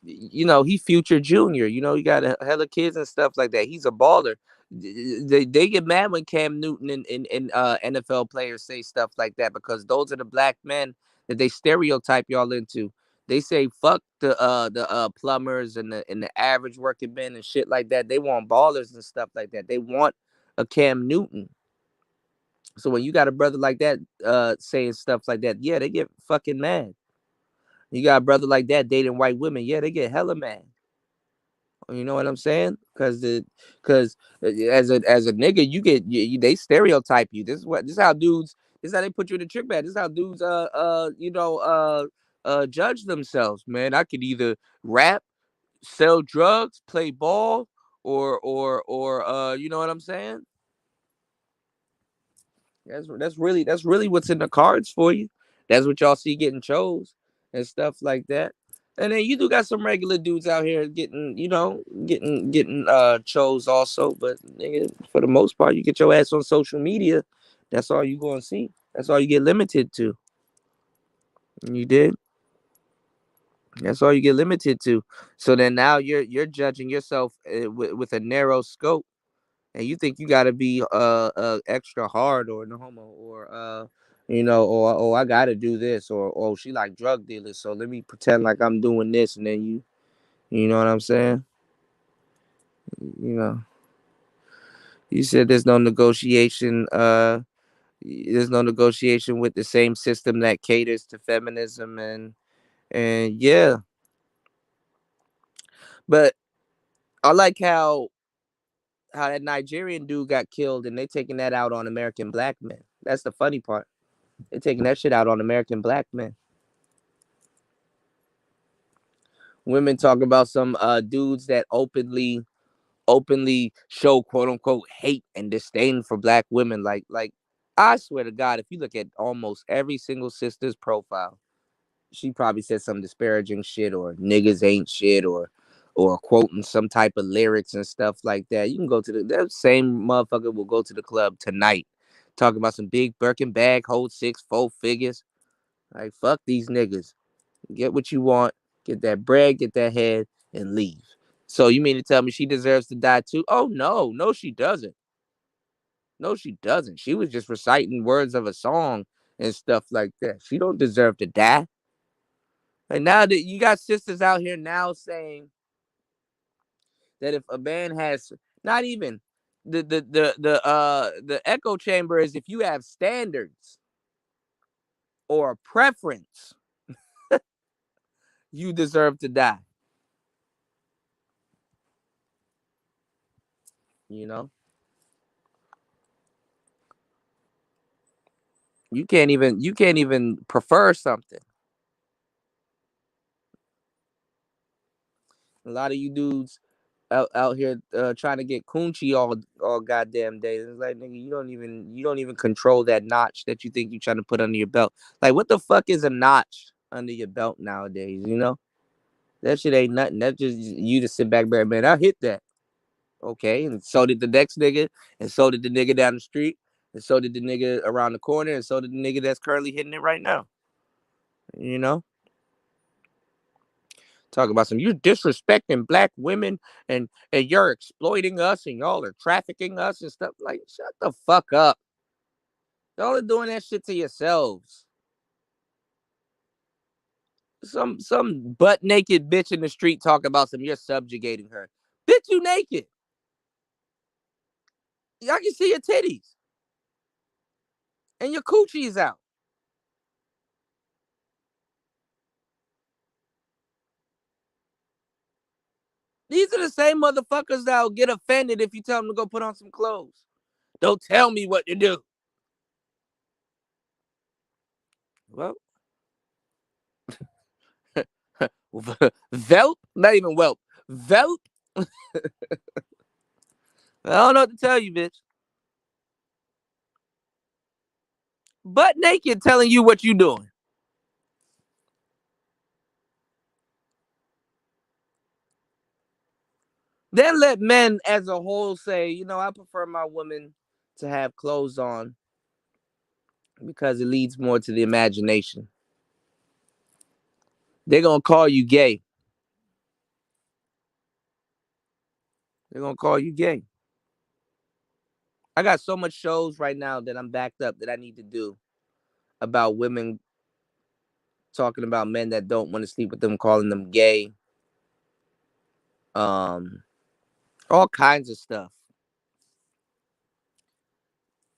C: he future junior. He got a hella kids and stuff like that. He's a baller. They get mad when Cam Newton and NFL players say stuff like that, because those are the black men that they stereotype y'all into. They say fuck the plumbers and the average working men and shit like that. They want ballers and stuff like that. They want a Cam Newton. So when you got a brother like that saying stuff like that, yeah, they get fucking mad. You got a brother like that dating white women, yeah, they get hella mad. You know what I'm saying? Because as a nigga, they stereotype you. This is how dudes. This is how they put you in the trick bag. This is how dudes judge themselves. Man, I could either rap, sell drugs, play ball, or you know what I'm saying? That's really what's in the cards for you. That's what y'all see getting chose and stuff like that. And then you do got some regular dudes out here getting chose also. But nigga, for the most part, you get your ass on social media. That's all you gonna see. That's all you get limited to. You did. That's all you get limited to. So then now you're judging yourself with a narrow scope, and you think you got to be extra hard or no homo or or I got to do this or oh she like drug dealers, so let me pretend like I'm doing this, and then you know what I'm saying. You know, you said there's no negotiation with the same system that caters to feminism, and yeah, but I like how that Nigerian dude got killed and they taking that out on American black men. That's the funny part. They taking that shit out on American black men. Women talk about some dudes that openly show quote unquote hate and disdain for black women. Like I swear to God, if you look at almost every single sister's profile, she probably said some disparaging shit or niggas ain't shit or quoting some type of lyrics and stuff like that. You can go to that same motherfucker will go to the club tonight, talking about some big Birkin bag, hold 6 4 figures. Like fuck these niggas. Get what you want, get that bread, get that head, and leave. So you mean to tell me she deserves to die too? Oh no, no she doesn't. No she doesn't. She was just reciting words of a song and stuff like that. She don't deserve to die. And now that you got sisters out here now saying that if a man has not even the echo chamber is if you have standards or a preference, you deserve to die. You know? You can't even prefer something. A lot of you dudes out here trying to get coochie all goddamn day. It's like nigga, you don't even control that notch that you think you're trying to put under your belt. Like what the fuck is a notch under your belt nowadays? You know that shit ain't nothing. That's just you to sit back there, man. I hit that. Okay, and so did the next nigga, and so did the nigga down the street, and so did the nigga around the corner, and so did the nigga that's currently hitting it right now. You know. Talk about some you're disrespecting black women and you're exploiting us and y'all are trafficking us and stuff. Like shut the fuck up. Y'all are doing that shit to yourselves. Some butt naked bitch in the street talk about some you're subjugating her. Bitch, you naked. Y'all can see your titties and your coochie's out. These are the same motherfuckers that'll get offended if you tell them to go put on some clothes. Don't tell me what to do. Well, Velp, not even whelp. Velp. I don't know what to tell you, bitch. Butt naked telling you what you doing. Then let men as a whole say, I prefer my woman to have clothes on because it leads more to the imagination. They're gonna call you gay. They're gonna call you gay. I got so much shows right now that I'm backed up that I need to do about women talking about men that don't want to sleep with them, calling them gay. Um, all kinds of stuff.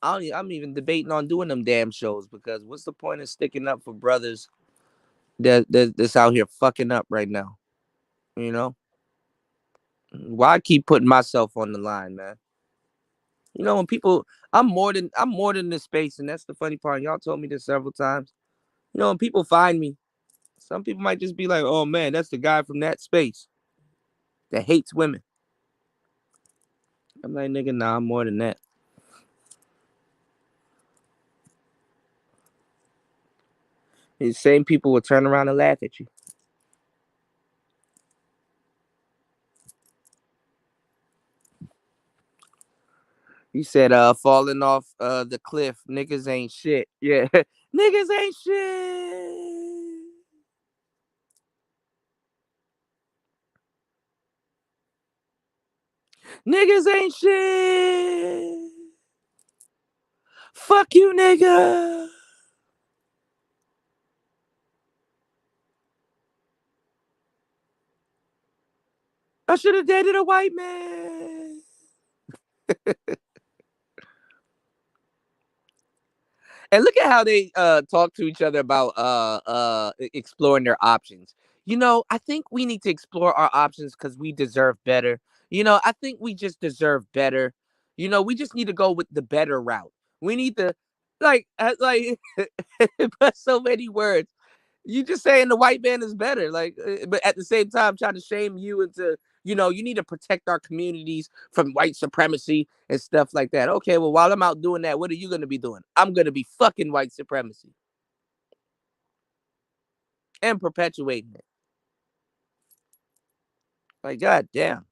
C: I'm even debating on doing them damn shows because what's the point of sticking up for brothers that's out here fucking up right now? You know, why keep putting myself on the line, man? You know, when people, I'm more than this space, and that's the funny part. Y'all told me this several times. You know, when people find me, some people might just be like, "Oh man, that's the guy from that space that hates women." I'm like, nigga, nah, I'm more than that. These same people will turn around and laugh at you. He said, falling off the cliff, niggas ain't shit. Yeah, niggas ain't shit. Niggas ain't shit. Fuck you, nigga. I should have dated a white man. And look at how they talk to each other about exploring their options. You know, I think we need to explore our options because we deserve better. You know, I think we just deserve better. You know, we just need to go with the better route. We need to like but so many words. You just saying the white man is better, like, but at the same time, trying to shame you into, you know, you need to protect our communities from white supremacy and stuff like that. Okay, well, while I'm out doing that, what are you gonna be doing? I'm gonna be fucking white supremacy and perpetuating it. Like, goddamn,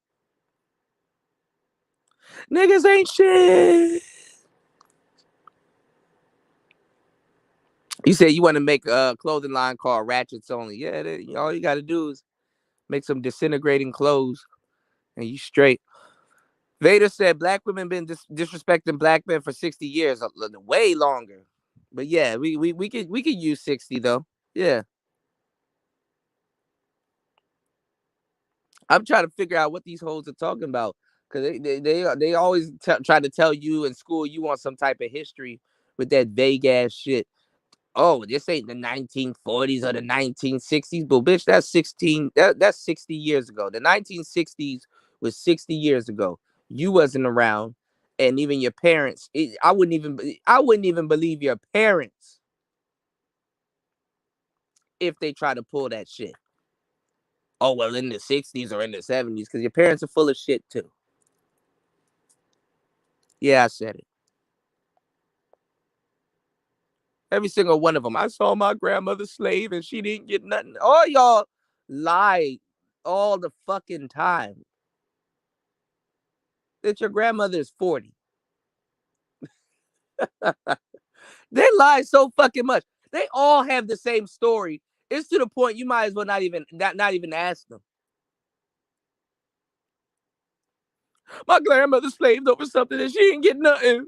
C: niggas ain't shit. You said you want to make a clothing line called Ratchets Only. Yeah, all you got to do is make some disintegrating clothes, and you straight. Vader said black women been disrespecting black men for 60 years, way longer. But yeah, we could use 60 though. Yeah, I'm trying to figure out what these hoes are talking about because they always try to tell you in school you want some type of history with that vague ass shit. Oh, this ain't the 1940s or the 1960s, but bitch, that's 60 years ago. The 1960s was 60 years ago. You wasn't around, and even your parents. I wouldn't even believe your parents if they try to pull that shit. Oh well, in the 60s or in the 70s, because your parents are full of shit too. Yeah, I said it. Every single one of them. I saw my grandmother slave and she didn't get nothing. All y'all lie all the fucking time. That your grandmother is 40. They lie so fucking much. They all have the same story. It's to the point you might as well not even ask them. My grandmother slaved over something and she didn't get nothing.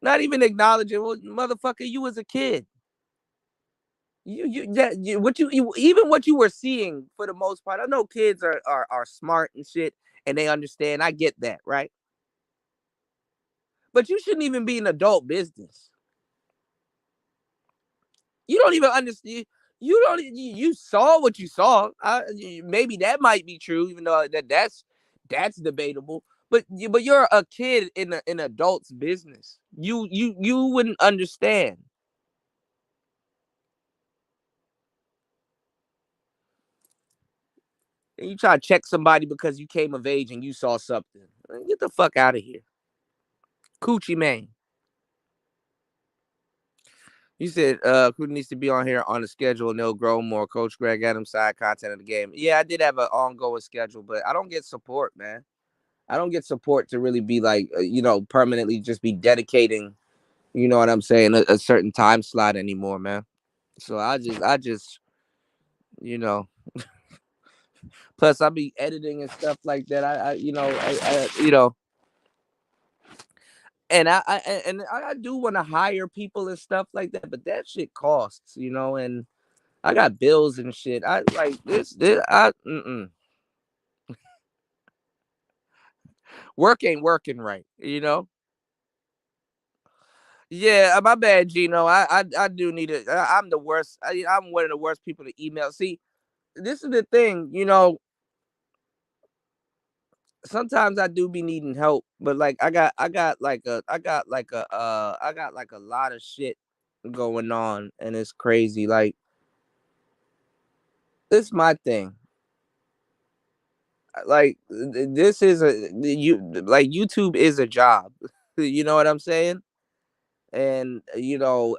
C: Not even acknowledging, well, motherfucker, you was a kid. Even what you were seeing for the most part. I know kids are smart and shit, and they understand. I get that, right? But you shouldn't even be an adult business. You don't even understand. You don't. You saw what you saw. Maybe that might be true, even though that's debatable. But you're a kid in an adult's business. You wouldn't understand. And you try to check somebody because you came of age and you saw something. Get the fuck out of here, Coochie man. You said who needs to be on here on the schedule and they'll grow more. Coach Greg Adams side content of the game. Yeah, I did have an ongoing schedule, but I don't get support, man. I don't get support to really be like, permanently just be dedicating, you know what I'm saying, a certain time slot anymore, man. So I just, you know, plus I be editing and stuff like that. And I do want to hire people and stuff like that, but that shit costs, and I got bills and shit. I like this. I Work ain't working right, you know. Yeah, my bad, Gino. I do need it. I'm the worst. I'm one of the worst people to email. See, this is the thing, you know. Sometimes I do be needing help, but like I got like a lot of shit going on, and it's crazy. Like it's my thing. Like this is YouTube is a job. You know what I'm saying? And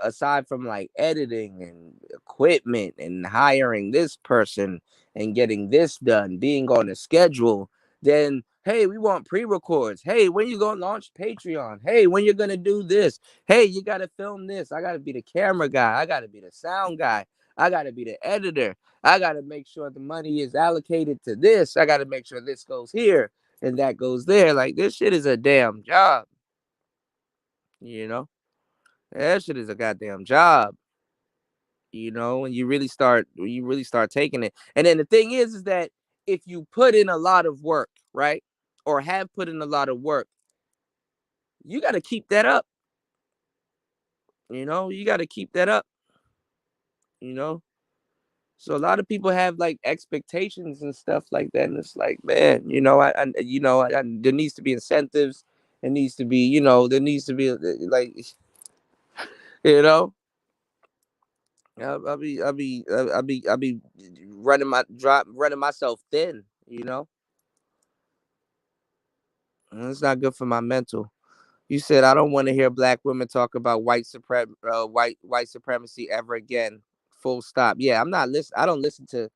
C: aside from like editing and equipment and hiring this person and getting this done, being on a schedule, then hey, we want pre-records. Hey, when you gonna launch Patreon? Hey, when you're gonna do this? Hey, you gotta film this. I gotta be the camera guy. I gotta be the sound guy. I gotta be the editor. I gotta make sure the money is allocated to this. I gotta make sure this goes here and that goes there. Like this shit is a damn job, you know. That shit is a goddamn job, when you really start taking it. And then the thing is that if you put in a lot of work, right? Or have put in a lot of work, you got to keep that up. You got to keep that up, you know? So a lot of people have like expectations and stuff like that. And it's like, man, there needs to be incentives. There needs to be, there needs to be like, you know, I'll be running myself thin. And it's not good for my mental. You said I don't want to hear black women talk about white supremacy ever again. Full stop. Yeah, I'm not listen. I don't listen to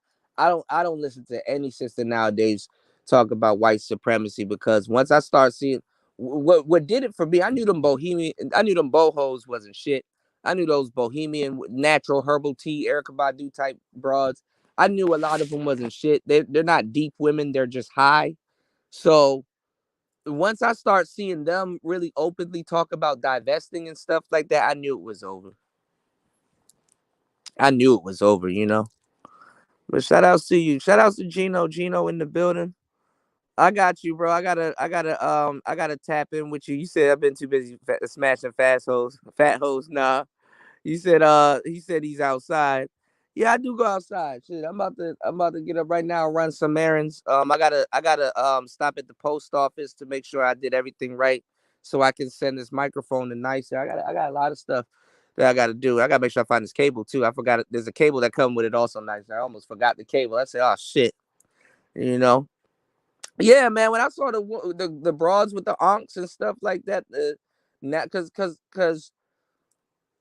C: any sister nowadays talk about white supremacy because once I start seeing what did it for me, I knew them bohos wasn't shit. I knew those bohemian natural herbal tea, Erica Badu type broads. I knew a lot of them wasn't shit. They're not deep women. They're just high. So once I start seeing them really openly talk about divesting and stuff like that, I knew it was over. I knew it was over. But shout outs to you. Shout outs to Gino. Gino in the building. I got you, bro. I gotta tap in with you. You said I've been too busy smashing fat hoes. Nah, he said he's outside. Yeah, I do go outside. Shit, I'm about to get up right now and run some errands. I gotta stop at the post office to make sure I did everything right so I can send this microphone to Nicer. I got a lot of stuff that I gotta do. I gotta make sure I find this cable too. I forgot there's a cable that come with it also Nicer. I almost forgot the cable. I said, oh shit, you know. Yeah, man. When I saw the broads with the onks and stuff like that, not because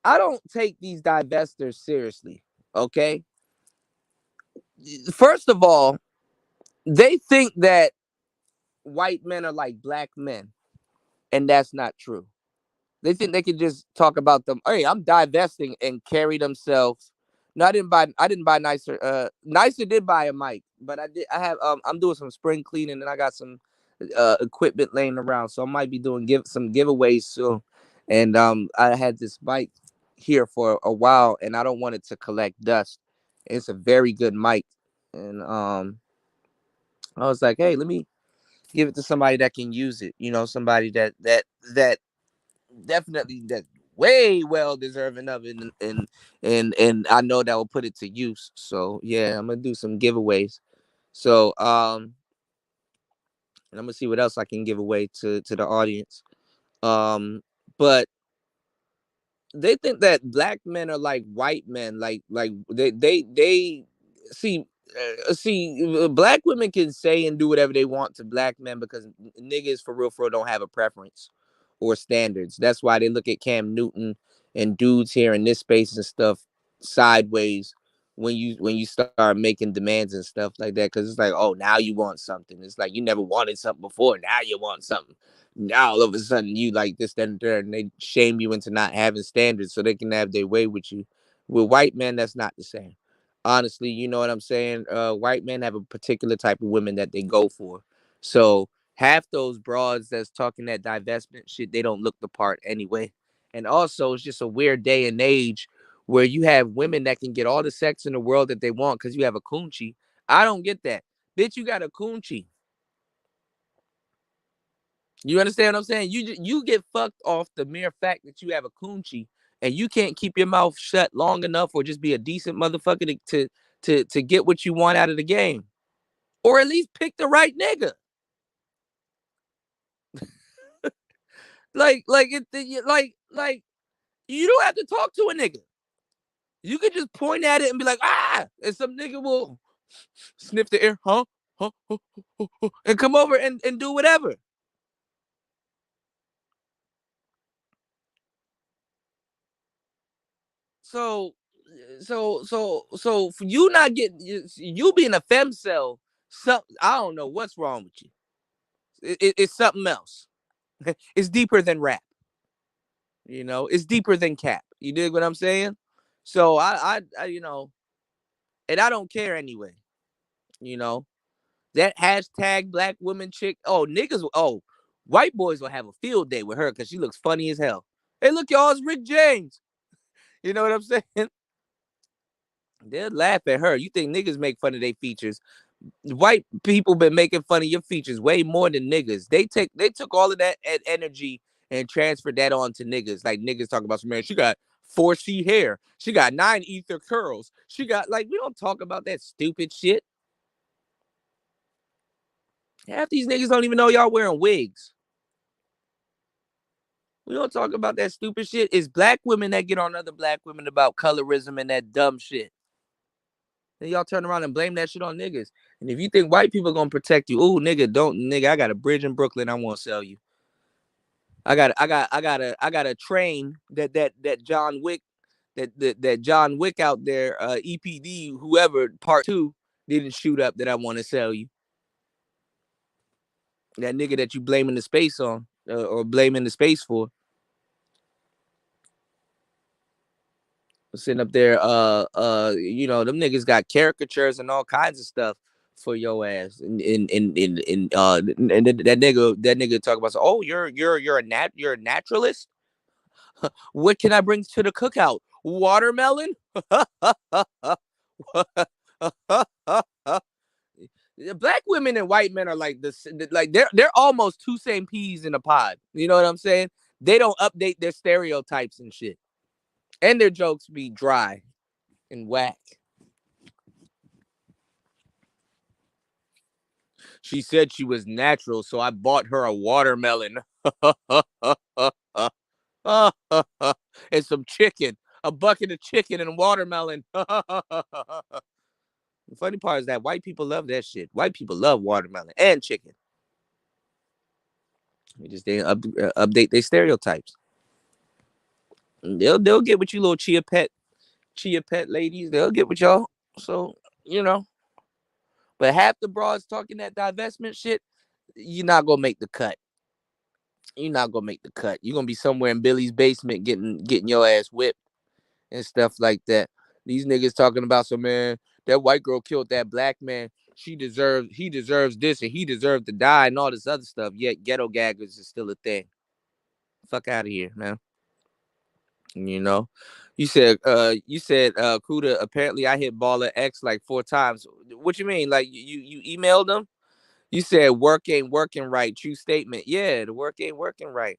C: I don't take these divestors seriously. Okay. First of all, they think that white men are like black men, and that's not true. They think they can just talk about them. Hey, I'm divesting and carry themselves. No, I didn't buy Nicer. Nicer did buy a mic, but I'm doing some spring cleaning and I got some equipment laying around, so I might be doing some giveaways soon. And I had this mic here for a while, and I don't want it to collect dust. It's a very good mic, and I was like, hey, let me give it to somebody that can use it. Somebody that definitely that way well deserving of it, and I know that will put it to use. So yeah, I'm gonna do some giveaways. So and I'm gonna see what else I can give away to the audience. Um, but they think that black men are like white men, like they see. Black women can say and do whatever they want to black men because niggas for real don't have a preference or standards. That's why they look at Cam Newton and dudes here in this space and stuff sideways when you start making demands and stuff like that. Because it's like, oh, now you want something. It's like you never wanted something before. Now you want something. Now all of a sudden you like this, that, and third, and they shame you into not having standards so they can have their way with you. With white men, that's not the same. Honestly, you know what I'm saying? White men have a particular type of women that they go for. So half those broads that's talking that divestment shit, they don't look the part anyway. And also, it's just a weird day and age where you have women that can get all the sex in the world that they want because you have a coochie. I don't get that. Bitch, you got a coochie. You understand what I'm saying? You get fucked off the mere fact that you have a coochie and you can't keep your mouth shut long enough or just be a decent motherfucker to get what you want out of the game, or at least pick the right nigga. Like you don't have to talk to a nigga. You could just point at it and be like, ah, and some nigga will sniff the air, huh? Huh? Huh? Huh? Huh? And come over and do whatever. So, so for you not getting you being a femcel, I don't know what's wrong with you. It's something else. It's deeper than rap. You know, it's deeper than cap. You dig what I'm saying? So I you know, and I don't care anyway. You know, that hashtag black woman chick. Oh, niggas. Oh, white boys will have a field day with her because she looks funny as hell. Hey, look, y'all, it's Rick James. You know what I'm saying? They'll laugh at her. You think niggas make fun of their features? White people been making fun of your features way more than niggas. They took all of that energy and transferred that on to niggas. Like niggas talk about some man, she got 4C hair. She got 9 ether curls. She got like we don't talk about that stupid shit. Half these niggas don't even know y'all wearing wigs. We don't talk about that stupid shit. It's black women that get on other black women about colorism and that dumb shit. Then y'all turn around and blame that shit on niggas. And if you think white people gonna protect you, ooh, nigga, I got a bridge in Brooklyn I want to sell you. I got a train that John Wick that John Wick out there, EPD, whoever, part 2, didn't shoot up that I want to sell you. That nigga that you blaming the space on, or blaming the space for. Sitting up there, you know, them niggas got caricatures and all kinds of stuff for your ass, and that nigga talk about, oh, you're a naturalist. What can I bring to the cookout? Watermelon. Black women and white men are like this, like they're almost two same peas in a pod. You know what I'm saying? They don't update their stereotypes and shit, and their jokes be dry and whack. She said she was natural, so I bought her a watermelon. And some chicken, a bucket of chicken and watermelon. The funny part is that white people love that shit. White people love watermelon and chicken. They just didn't update their stereotypes. They'll get with you, little chia pet ladies. They'll get with y'all. So you know, but half the broads talking that divestment shit, you're not gonna make the cut. You're not gonna make the cut. You're gonna be somewhere in Billy's basement getting your ass whipped and stuff like that. These niggas talking about some man, that white girl killed that black man. He deserves this and he deserves to die and all this other stuff. Yet ghetto gaggers is still a thing. Fuck out of here, man. You know, you said Kuda, apparently I hit Baller X like 4 times. What you mean? Like you emailed them? You said work ain't working right. True statement. Yeah, the work ain't working right.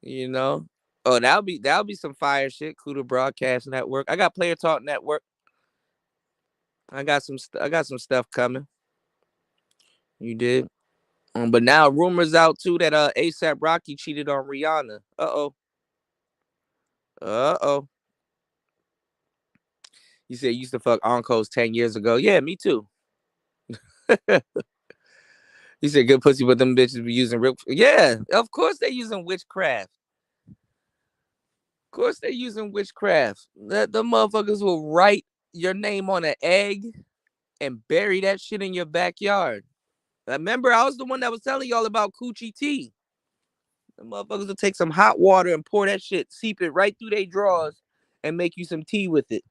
C: You know. Oh, that'll be some fire shit. Kuda Broadcast Network. I got Player Talk Network. I got some stuff coming. You did. But now rumors out too that ASAP Rocky cheated on Rihanna. Uh-oh. Uh-oh. You said you used to fuck Uncles 10 years ago. Yeah, me too. You said good pussy, but them bitches be using real. Yeah, of course they using witchcraft. Of course they using witchcraft. That the motherfuckers will write your name on an egg and bury that shit in your backyard. Remember, I was the one that was telling y'all about coochie tea. The motherfuckers will take some hot water and pour that shit, seep it right through their drawers, and make you some tea with it.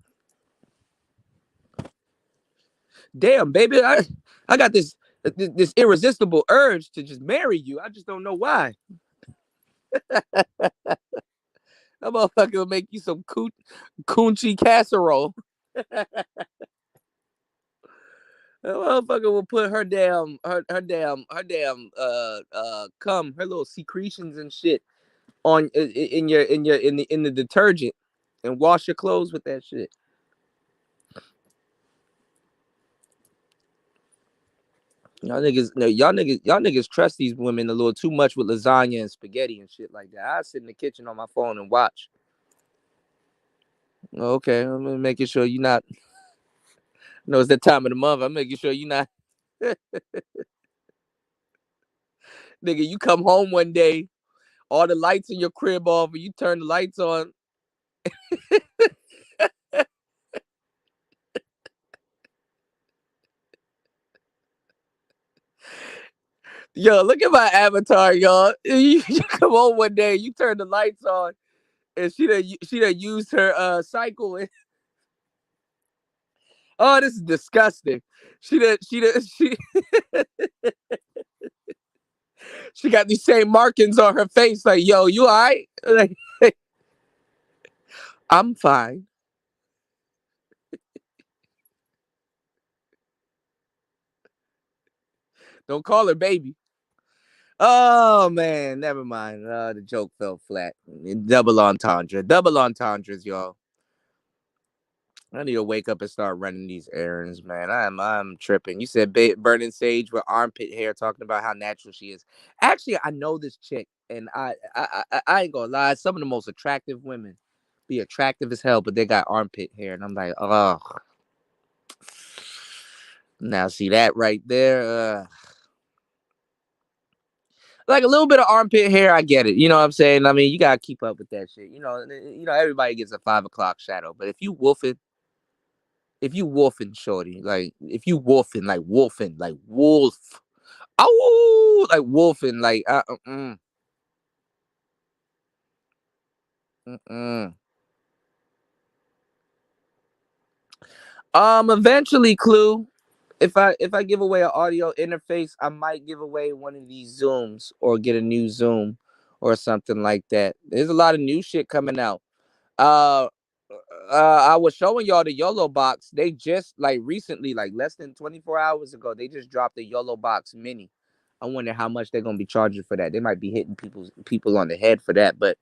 C: Damn, baby, I got this irresistible urge to just marry you. I just don't know why. That motherfucker will make you some coochie casserole. The motherfucker will put her little secretions and shit on in the detergent and wash your clothes with that shit. Y'all niggas trust these women a little too much with lasagna and spaghetti and shit like that. I sit in the kitchen on my phone and watch. Okay, I'm making sure you're not. No, it's that time of the month. I'm making sure you're not. Nigga, you come home one day, all the lights in your crib off, and you turn the lights on. Yo, look at my avatar, y'all. You come home one day, you turn the lights on, and she done used her cycle. Oh, this is disgusting. She got these same markings on her face. Like, yo, you all right? Like, I'm fine. Don't call her baby. Oh man, never mind. The joke fell flat. Double entendre. Double entendres, y'all. I need to wake up and start running these errands, man. I'm tripping. You said burning sage with armpit hair, talking about how natural she is. Actually, I know this chick, and I ain't gonna lie. Some of the most attractive women be attractive as hell, but they got armpit hair, and I'm like, oh, now see that right there. Like a little bit of armpit hair, I get it. You know what I'm saying? I mean, you gotta keep up with that shit. Everybody gets a 5 o'clock shadow, but if you wolfing, shorty, like if you wolfing, like wolf, oh, like wolfing, like mm. Eventually, Clue. If I give away an audio interface, I might give away one of these Zooms or get a new Zoom or something like that. There's a lot of new shit coming out. Uh, I was showing y'all the YOLO box. They just like recently, like less than 24 hours ago, they just dropped the YOLO box mini. I wonder how much they're gonna be charging for that. They might be hitting people on the head for that. But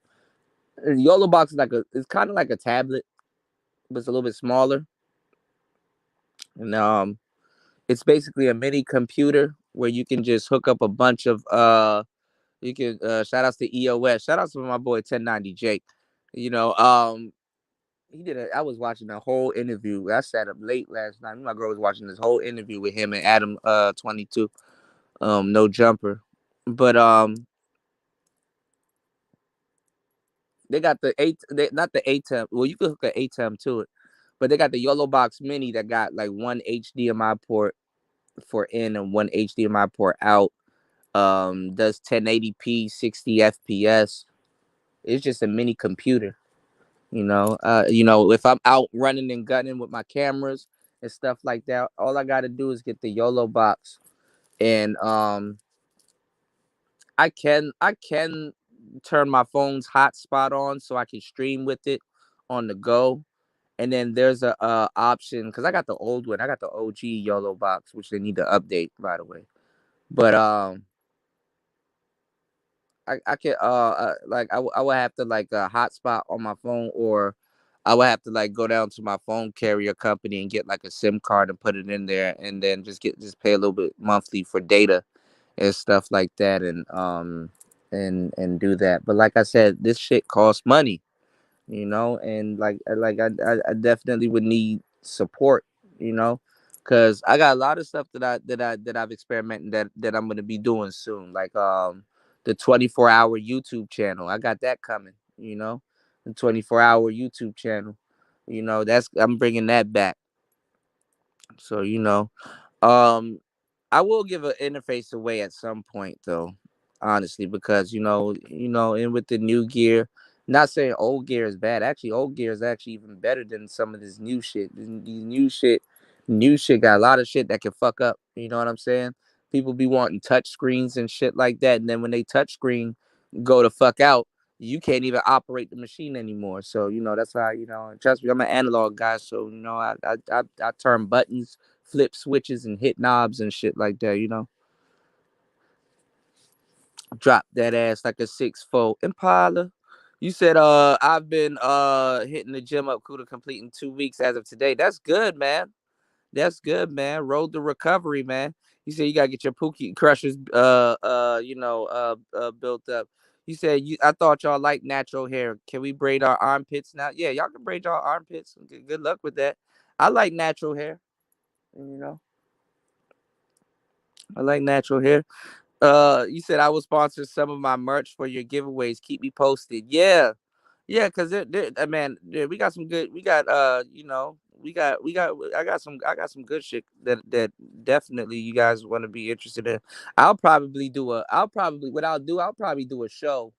C: the YOLO box is it's kind of like a tablet, but it's a little bit smaller. And it's basically a mini computer where you can just hook up a bunch of you can shout outs to EOS. Shout outs to my boy 1090 Jake. You know, I was watching the whole interview. I sat up late last night. My girl was watching this whole interview with him and Adam 22. No jumper. But they got not the ATEM. Well, you can hook an ATEM to it. But they got the YOLO Box Mini that got like one HDMI port for in and one HDMI port out. Does 1080p, 60 FPS. It's just a mini computer. If I'm out running and gunning with my cameras and stuff like that, all I got to do is get the YOLO box, and I can turn my phone's hotspot on so I can stream with it on the go. And then there's a option because I got the old one. I got the OG YOLO box, which they need to update, by the way. But I can I would have to like a hotspot on my phone, or I would have to like go down to my phone carrier company and get like a SIM card and put it in there, and then just pay a little bit monthly for data and stuff like that, and do that. But like I said, this shit costs money, and I definitely would need support, because I got a lot of stuff that I've experimented that I'm gonna be doing soon, like the 24-hour YouTube channel. I got that coming, the 24-hour YouTube channel. That's I'm bringing that back. So um, I will give an interface away at some point though, honestly, because and with the new gear, not saying old gear is bad. Actually, old gear is actually even better than some of this new shit. These new shit got a lot of shit that can fuck up. You know what I'm saying? People be wanting touch screens and shit like that, and then when they touch screen go to fuck out, you can't even operate the machine anymore. So that's how trust me, I'm an analog guy. So I turn buttons flip switches and hit knobs and shit like that, you know. Drop that ass like a 6'4" Impala. You said I've been hitting the gym up cool to complete in 2 weeks as of today. That's good, man. That's good, man. Road to recovery, man. You said you gotta get your Pookie Crushers built up. You said I thought y'all like natural hair. Can we braid our armpits now? Yeah, y'all can braid y'all armpits. Good luck with that. I like natural hair. You know, I like natural hair. You said I will sponsor some of my merch for your giveaways. Keep me posted. Yeah, yeah, because man, yeah, we got some good. We got I got some good shit that definitely you guys want to be interested in. I'll probably do a show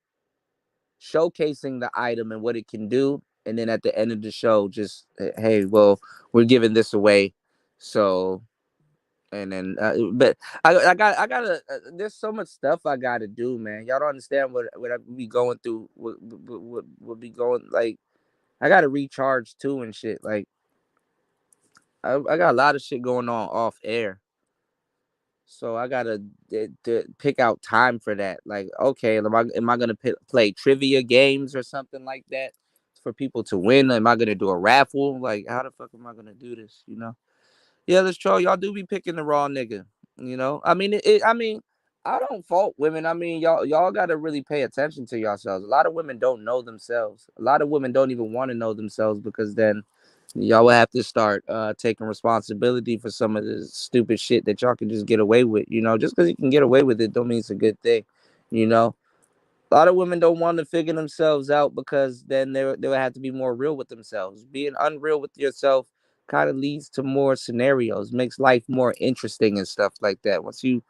C: showcasing the item and what it can do, and then at the end of the show, just hey, well, we're giving this away, so. And then, but I gotta. There's so much stuff I gotta do, man. Y'all don't understand what I be going through. What be going like. I gotta recharge too and shit. Like I got a lot of shit going on off air, so I gotta pick out time for that. Like, okay, am I gonna play trivia games or something like that for people to win? Am I gonna do a raffle? Like, how the fuck am I gonna do this? You know? Yeah, let's troll. Y'all do be picking the raw nigga. You know, I mean, I don't fault women. I mean, y'all got to really pay attention to yourselves. A lot of women don't know themselves. A lot of women don't even want to know themselves because then y'all will have to start taking responsibility for some of the stupid shit that y'all can just get away with. You know, just because you can get away with it don't mean it's a good thing. You know, a lot of women don't want to figure themselves out because then they will have to be more real with themselves. Being unreal with yourself kind of leads to more scenarios, makes life more interesting and stuff like that. Once you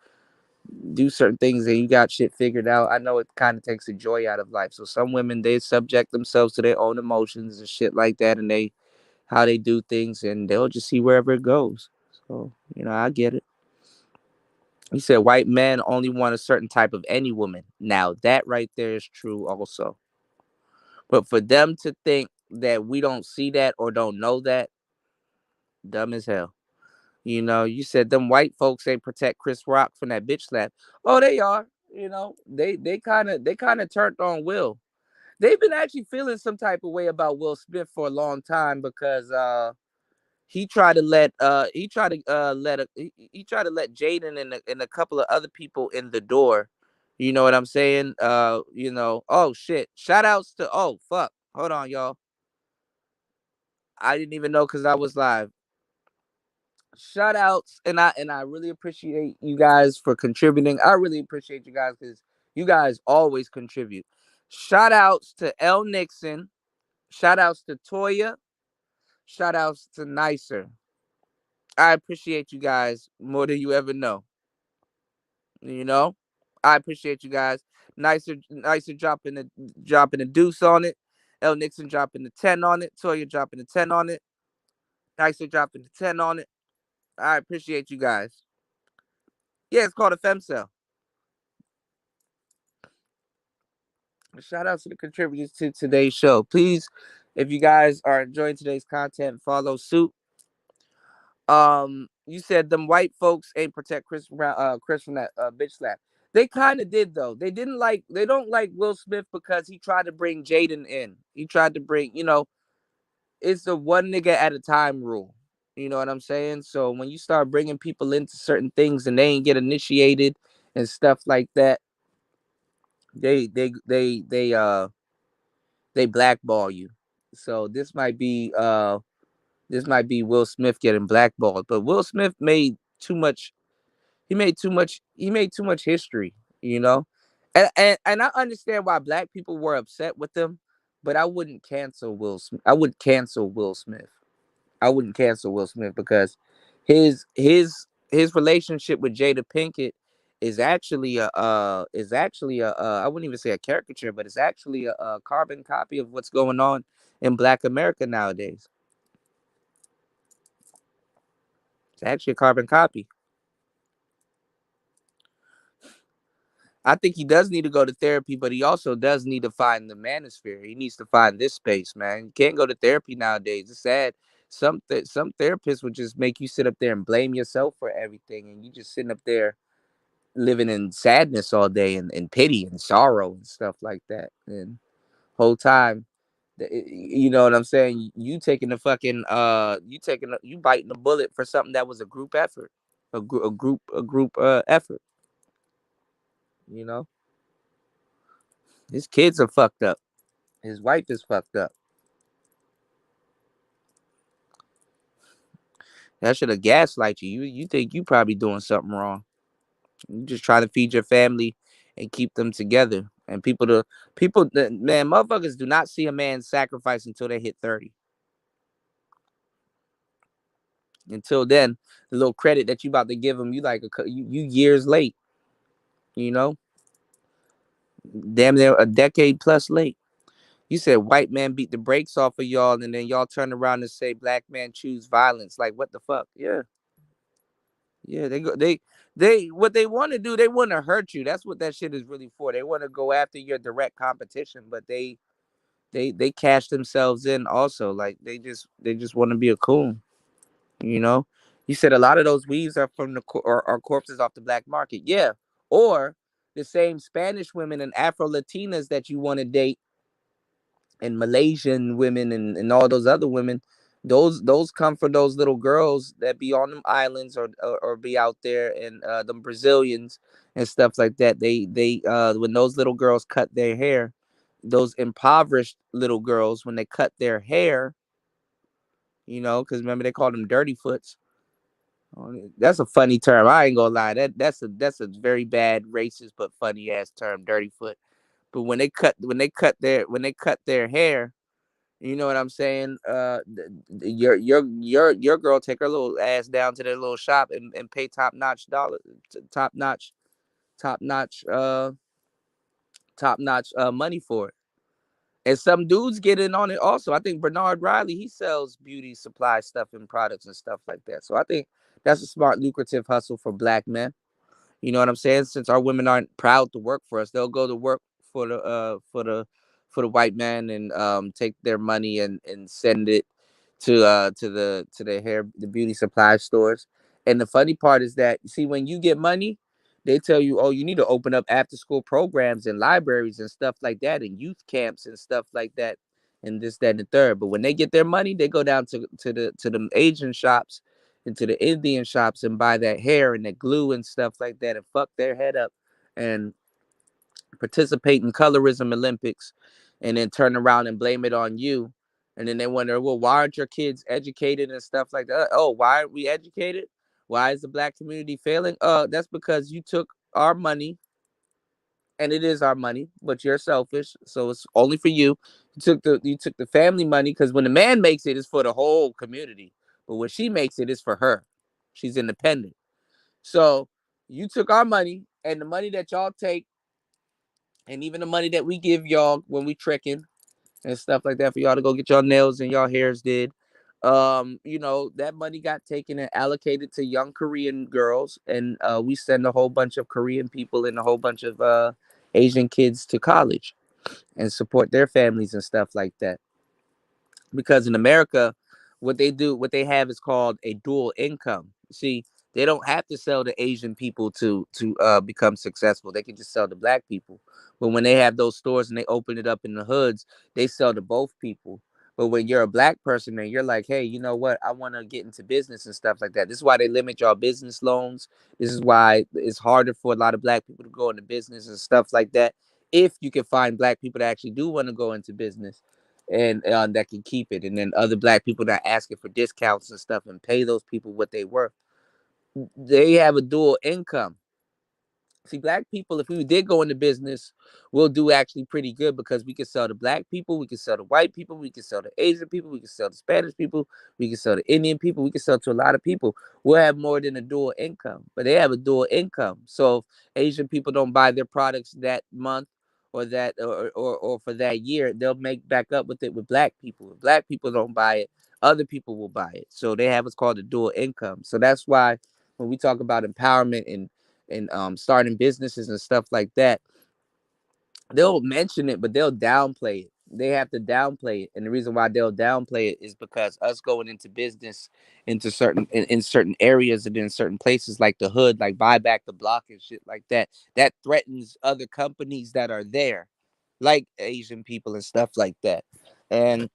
C: do certain things and you got shit figured out, I know it kind of takes the joy out of life. So some women they subject themselves to their own emotions and shit like that, and they how they do things, and they'll just see wherever it goes. So I get it. He said white men only want a certain type of any woman. Now that right there is true also. But for them to think that we don't see that or don't know that, dumb as hell. You said them white folks ain't protect Chris Rock from that bitch slap. Oh, they are. They kind of turned on Will. They've been actually feeling some type of way about Will Smith for a long time because he tried to let he tried to let Jaden and a couple of other people in the door. You know what I'm saying? Oh shit. Shout outs to oh fuck. Hold on, y'all. I didn't even know because I was live. Shout outs and I really appreciate you guys for contributing. I really appreciate you guys because you guys always contribute. Shout outs to L Nixon. Shout outs to Toya. Shout outs to Nicer. I appreciate you guys more than you ever know. You know, I appreciate you guys. Nicer dropping the deuce on it. L Nixon dropping the 10 on it. Toya dropping the 10 on it. Nicer dropping the 10 on it. I appreciate you guys. Yeah, it's called a femcell. Shout out to the contributors to today's show. Please, if you guys are enjoying today's content, follow suit. You said them white folks ain't protect Chris from that bitch slap. They kind of did though. They don't like Will Smith because he tried to bring Jaden in. He tried to bring, it's the one nigga at a time rule. You know what I'm saying? So when you start bringing people into certain things and they ain't get initiated and stuff like that, they blackball you. So this might be Will Smith getting blackballed, but Will Smith made too much. He made too much. He made too much history, you know. And I understand why black people were upset with him, but I wouldn't cancel Will Smith. I would cancel Will Smith. I wouldn't cancel Will Smith because his relationship with Jada Pinkett is actually a I wouldn't even say a caricature, but it's actually a carbon copy of what's going on in Black America nowadays. It's actually a carbon copy. I think he does need to go to therapy, but he also does need to find the manosphere. He needs to find this space, man. You can't go to therapy nowadays. It's sad. Some therapists would just make you sit up there and blame yourself for everything, and you just sitting up there living in sadness all day and pity and sorrow and stuff like that. And whole time, you know what I'm saying? You taking the fucking you biting the bullet for something that was a group effort, a group effort. You know, his kids are fucked up. His wife is fucked up. That should have gaslight you. You think you probably doing something wrong. You just trying to feed your family and keep them together. And man, motherfuckers do not see a man sacrifice until they hit 30. Until then, the little credit that you about to give them, you like you years late. You know, damn near a decade plus late. You said white man beat the brakes off of y'all, and then y'all turn around and say black man choose violence. Like what the fuck? Yeah, yeah. They what they want to do. They want to hurt you. That's what that shit is really for. They want to go after your direct competition, but they cash themselves in also. Like they just want to be a coon. You know, you said a lot of those weaves are from are corpses off the black market. Yeah, or the same Spanish women and Afro Latinas that you want to date, and Malaysian women and all those other women. Those come from those little girls that be on them islands or be out there, and them Brazilians and stuff like that. They when those little girls cut their hair, those impoverished little girls when they cut their hair, because remember they called them dirty foots. That's a funny term. I ain't gonna lie. That's a very bad racist but funny ass term, dirty foot. But when they cut their hair, you know what I'm saying? Your girl take her little ass down to their little shop and pay top notch, top notch, top notch money for it. And some dudes get in on it also. I think Bernard Riley, he sells beauty supply stuff and products and stuff like that. So I think that's a smart, lucrative hustle for black men. You know what I'm saying? Since our women aren't proud to work for us, they'll go to work for the white man and take their money and send it to the beauty supply stores. And the funny part is that, you see, when you get money, they tell you, oh, you need to open up after school programs and libraries and stuff like that, and youth camps and stuff like that, and this, that, and the third. But when they get their money, they go down to the Asian shops, into the Indian shops, and buy that hair and that glue and stuff like that, and fuck their head up and participate in colorism Olympics, and then turn around and blame it on you. And then they wonder, well, why aren't your kids educated and stuff like that? Oh, why aren't we educated? Why is the black community failing? That's because you took our money, and it is our money, but you're selfish, so it's only for you. You took the family money, because when the man makes it, it's for the whole community. But when she makes it, it's for her. She's independent. So you took our money, and the money that y'all take, and even the money that we give y'all when we trekking and stuff like that for y'all to go get your nails and your hairs did. That money got taken and allocated to young Korean girls, and we send a whole bunch of Korean people and a whole bunch of Asian kids to college and support their families and stuff like that. Because in America, what they have is called a dual income. See, they don't have to sell to Asian people to become successful. They can just sell to black people. But when they have those stores and they open it up in the hoods, they sell to both people. But when you're a black person and you're like, hey, you know what? I want to get into business and stuff like that. This is why they limit y'all business loans. This is why it's harder for a lot of black people to go into business and stuff like that. If you can find black people that actually do want to go into business, and that can keep it, and then other black people that are asking for discounts and stuff and pay those people what they worth, they have a dual income. See, black people, if we did go into business, we'll do actually pretty good, because we can sell to black people, we can sell to white people, we can sell to Asian people, we can sell to Spanish people, we can sell to Indian people, we can sell to a lot of people. We'll have more than a dual income, but they have a dual income. So if Asian people don't buy their products that month, or for that year, they'll make back up with it with black people. If black people don't buy it, other people will buy it. So they have what's called a dual income. So that's why when we talk about empowerment and starting businesses and stuff like that, they'll mention it, but they'll downplay it. They have to downplay it, and the reason why they'll downplay it is because us going into business into in certain areas and in certain places like the hood, like buy back the block and shit like that, that threatens other companies that are there, like Asian people and stuff like that. And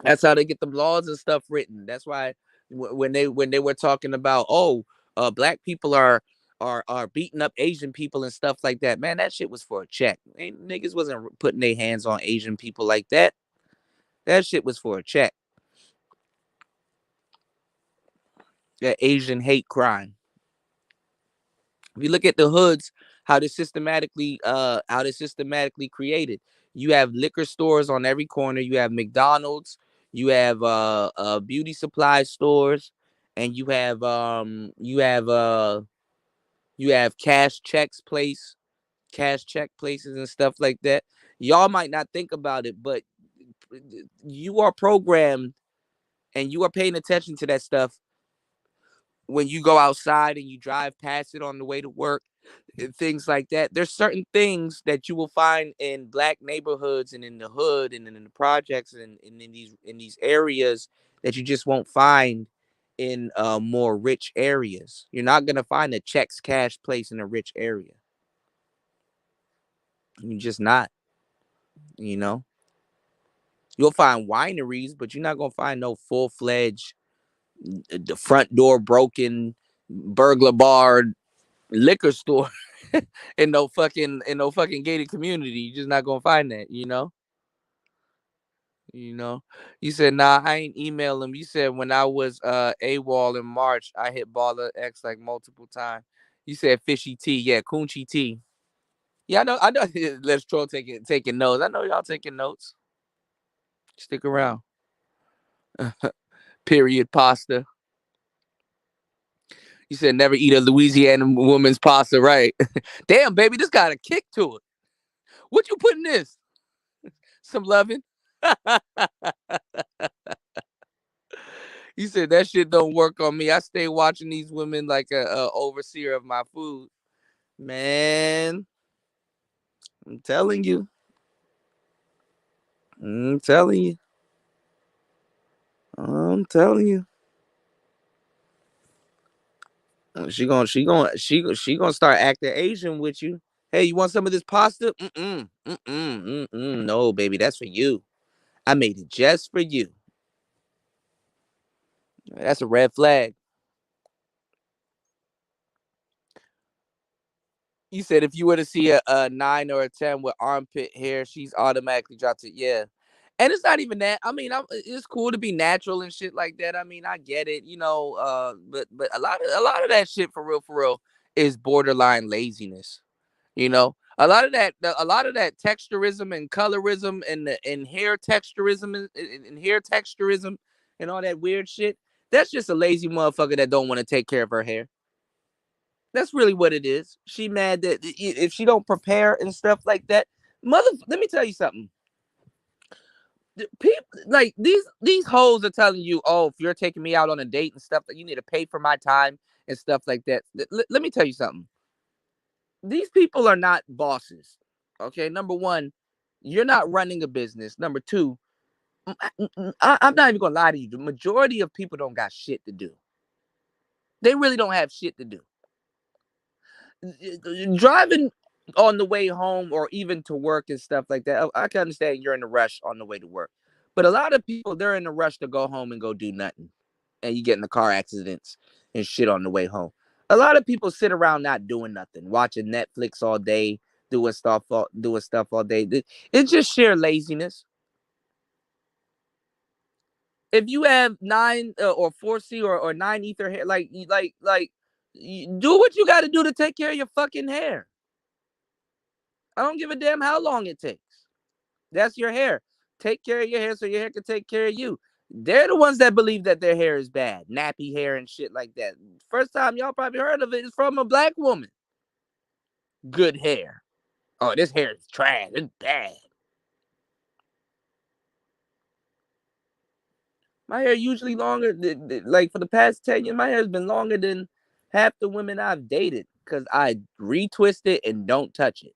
C: that's how they get the laws and stuff written. That's why when they were talking about, oh, black people are beating up Asian people and stuff like that, man, that shit was for a check. Ain't, niggas wasn't putting their hands on Asian people like that. That shit was for a check. That Asian hate crime. If you look at the hoods, how they systematically created. You have liquor stores on every corner. You have McDonald's. You have beauty supply stores, and you have cash check places and stuff like that. Y'all might not think about it, but you are programmed and you are paying attention to that stuff when you go outside and you drive past it on the way to work and things like that. There's certain things that you will find in black neighborhoods and in the hood and in the projects and in these areas that you just won't find in more rich areas. You're not gonna find a checks cash place in a rich area. You're just not. You know, you'll find wineries, but you're not gonna find no full fledged, the front door broken, burglar barred liquor store in no fucking gated community. You're just not gonna find that, you know. You know, you said, nah, I ain't email him. You said when I was AWOL in March, I hit Baller X like multiple times. You said fishy T, yeah, Coochie T. Yeah, I know. Let's troll taking notes. I know y'all taking notes. Stick around. Period pasta. You said never eat a Louisiana woman's pasta, right? Damn, baby, this got a kick to it. What you put in this? Some loving. You said that shit don't work on me. I stay watching these women like a overseer of my food. Man, I'm telling you. I'm telling you. I'm telling you. She gonna start acting Asian with you. Hey, you want some of this pasta? No, baby, that's for you. I made it just for you. That's a red flag. You said if you were to see a 9 or a 10 with armpit hair, she's automatically dropped it. Yeah. And it's not even that. I mean, it's cool to be natural and shit like that. I mean, I get it, you know. But a lot of that shit for real is borderline laziness. You know, a lot of that texturism and colorism and hair texturism and hair texturism and all that weird shit. That's just a lazy motherfucker that don't want to take care of her hair. That's really what it is. She mad that if she don't prepare and stuff like that, let me tell you something. People like these hoes are telling you, oh, if you're taking me out on a date and stuff, that you need to pay for my time and stuff like that. Let me tell you something. These people are not bosses. Okay, number one, you're not running a business. Number two, I'm not even gonna lie to you. The majority of people don't got shit to do. They really don't have shit to do. Driving on the way home or even to work and stuff like that, I can understand you're in a rush on the way to work. But a lot of people, they're in a rush to go home and go do nothing. And you get in the car accidents and shit on the way home. A lot of people sit around not doing nothing, watching Netflix all day, doing stuff all day. It's just sheer laziness. If you have 9 or 4C or 9 ether hair, do what you got to do to take care of your fucking hair. I don't give a damn how long it takes. That's your hair. Take care of your hair so your hair can take care of you. They're the ones that believe that their hair is bad, nappy hair and shit like that. First time y'all probably heard of it is from a black woman. Good hair. Oh, this hair is trash. It's bad. My hair usually longer. Like for the past 10 years, my hair has been longer than half the women I've dated because I retwist it and don't touch it.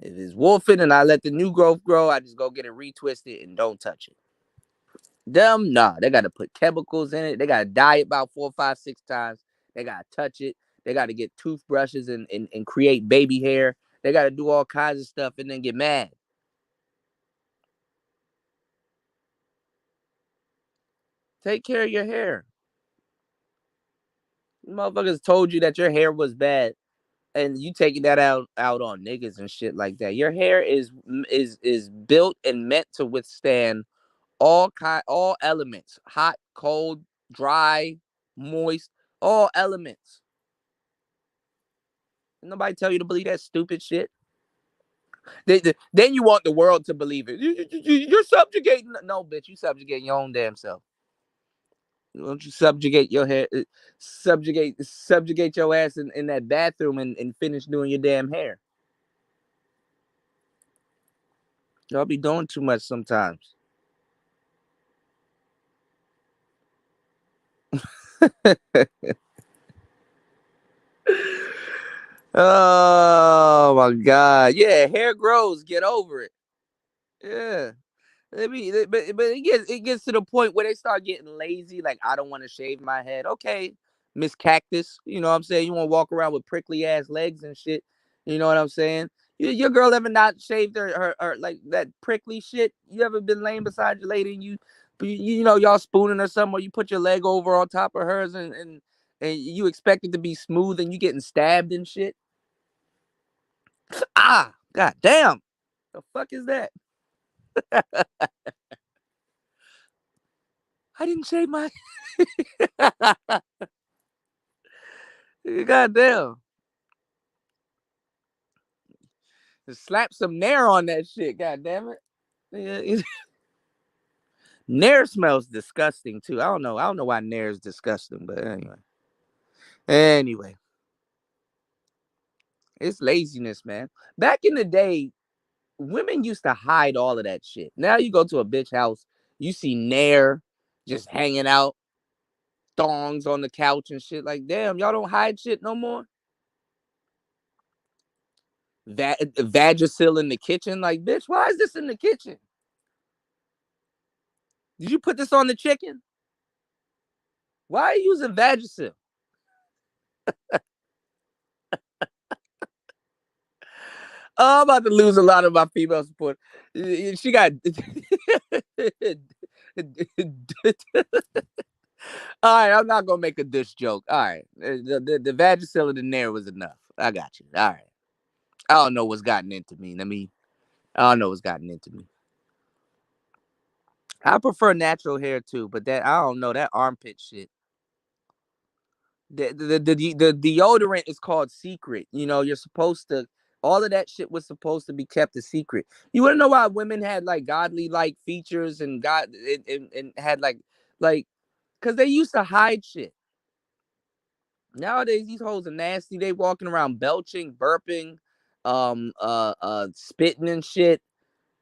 C: If it's wolfing and I let the new growth grow, I just go get it retwisted and don't touch it. Them, nah, they got to put chemicals in it. They got to dye it about 4, 5, 6 times. They got to touch it. They got to get toothbrushes and create baby hair. They got to do all kinds of stuff and then get mad. Take care of your hair. Motherfuckers told you that your hair was bad, and you taking that out on niggas and shit like that. Your hair is built and meant to withstand all elements, hot, cold, dry, moist, all elements. Nobody tell you to believe that stupid shit. Then you want the world to believe it. You're subjugating. No, bitch, you subjugating your own damn self. Don't you subjugate your hair, subjugate your ass in that bathroom and finish doing your damn hair. Y'all be doing too much sometimes. Oh my God. Yeah, hair grows. Get over it. Yeah. But it gets to the point where they start getting lazy. Like, I don't want to shave my head. Okay, Miss Cactus. You know what I'm saying? You want to walk around with prickly ass legs and shit. You know what I'm saying? Your girl ever not shaved her like that prickly shit? You ever been laying beside your lady and you know, y'all spooning or something, or you put your leg over on top of hers and you expect it to be smooth and you getting stabbed and shit? Ah, god damn. The fuck is that? I didn't shave my god damn. Just slap some Nair on that shit, god damn it. Yeah, Nair smells disgusting too. I don't know. I don't know why Nair is disgusting, but anyway. Anyway, it's laziness, man. Back in the day, women used to hide all of that shit. Now you go to a bitch house, you see Nair just hanging out, thongs on the couch and shit. Like, damn, y'all don't hide shit no more. Vagisil in the kitchen. Like, bitch, why is this in the kitchen? Did you put this on the chicken? Why are you using Vagisil? Oh, I'm about to lose a lot of my female support. She got. All right, I'm not gonna make a dish joke. All right, the Vagisil in the Nair was enough. I got you. All right. I don't know what's gotten into me. I don't know what's gotten into me. I prefer natural hair too, but that I don't know that armpit shit. The deodorant is called secret. You know, you're supposed to. All of that shit was supposed to be kept a secret. You want to know why women had like godly like features and and had like because they used to hide shit. Nowadays these hoes are nasty. They walking around belching, burping, spitting and shit.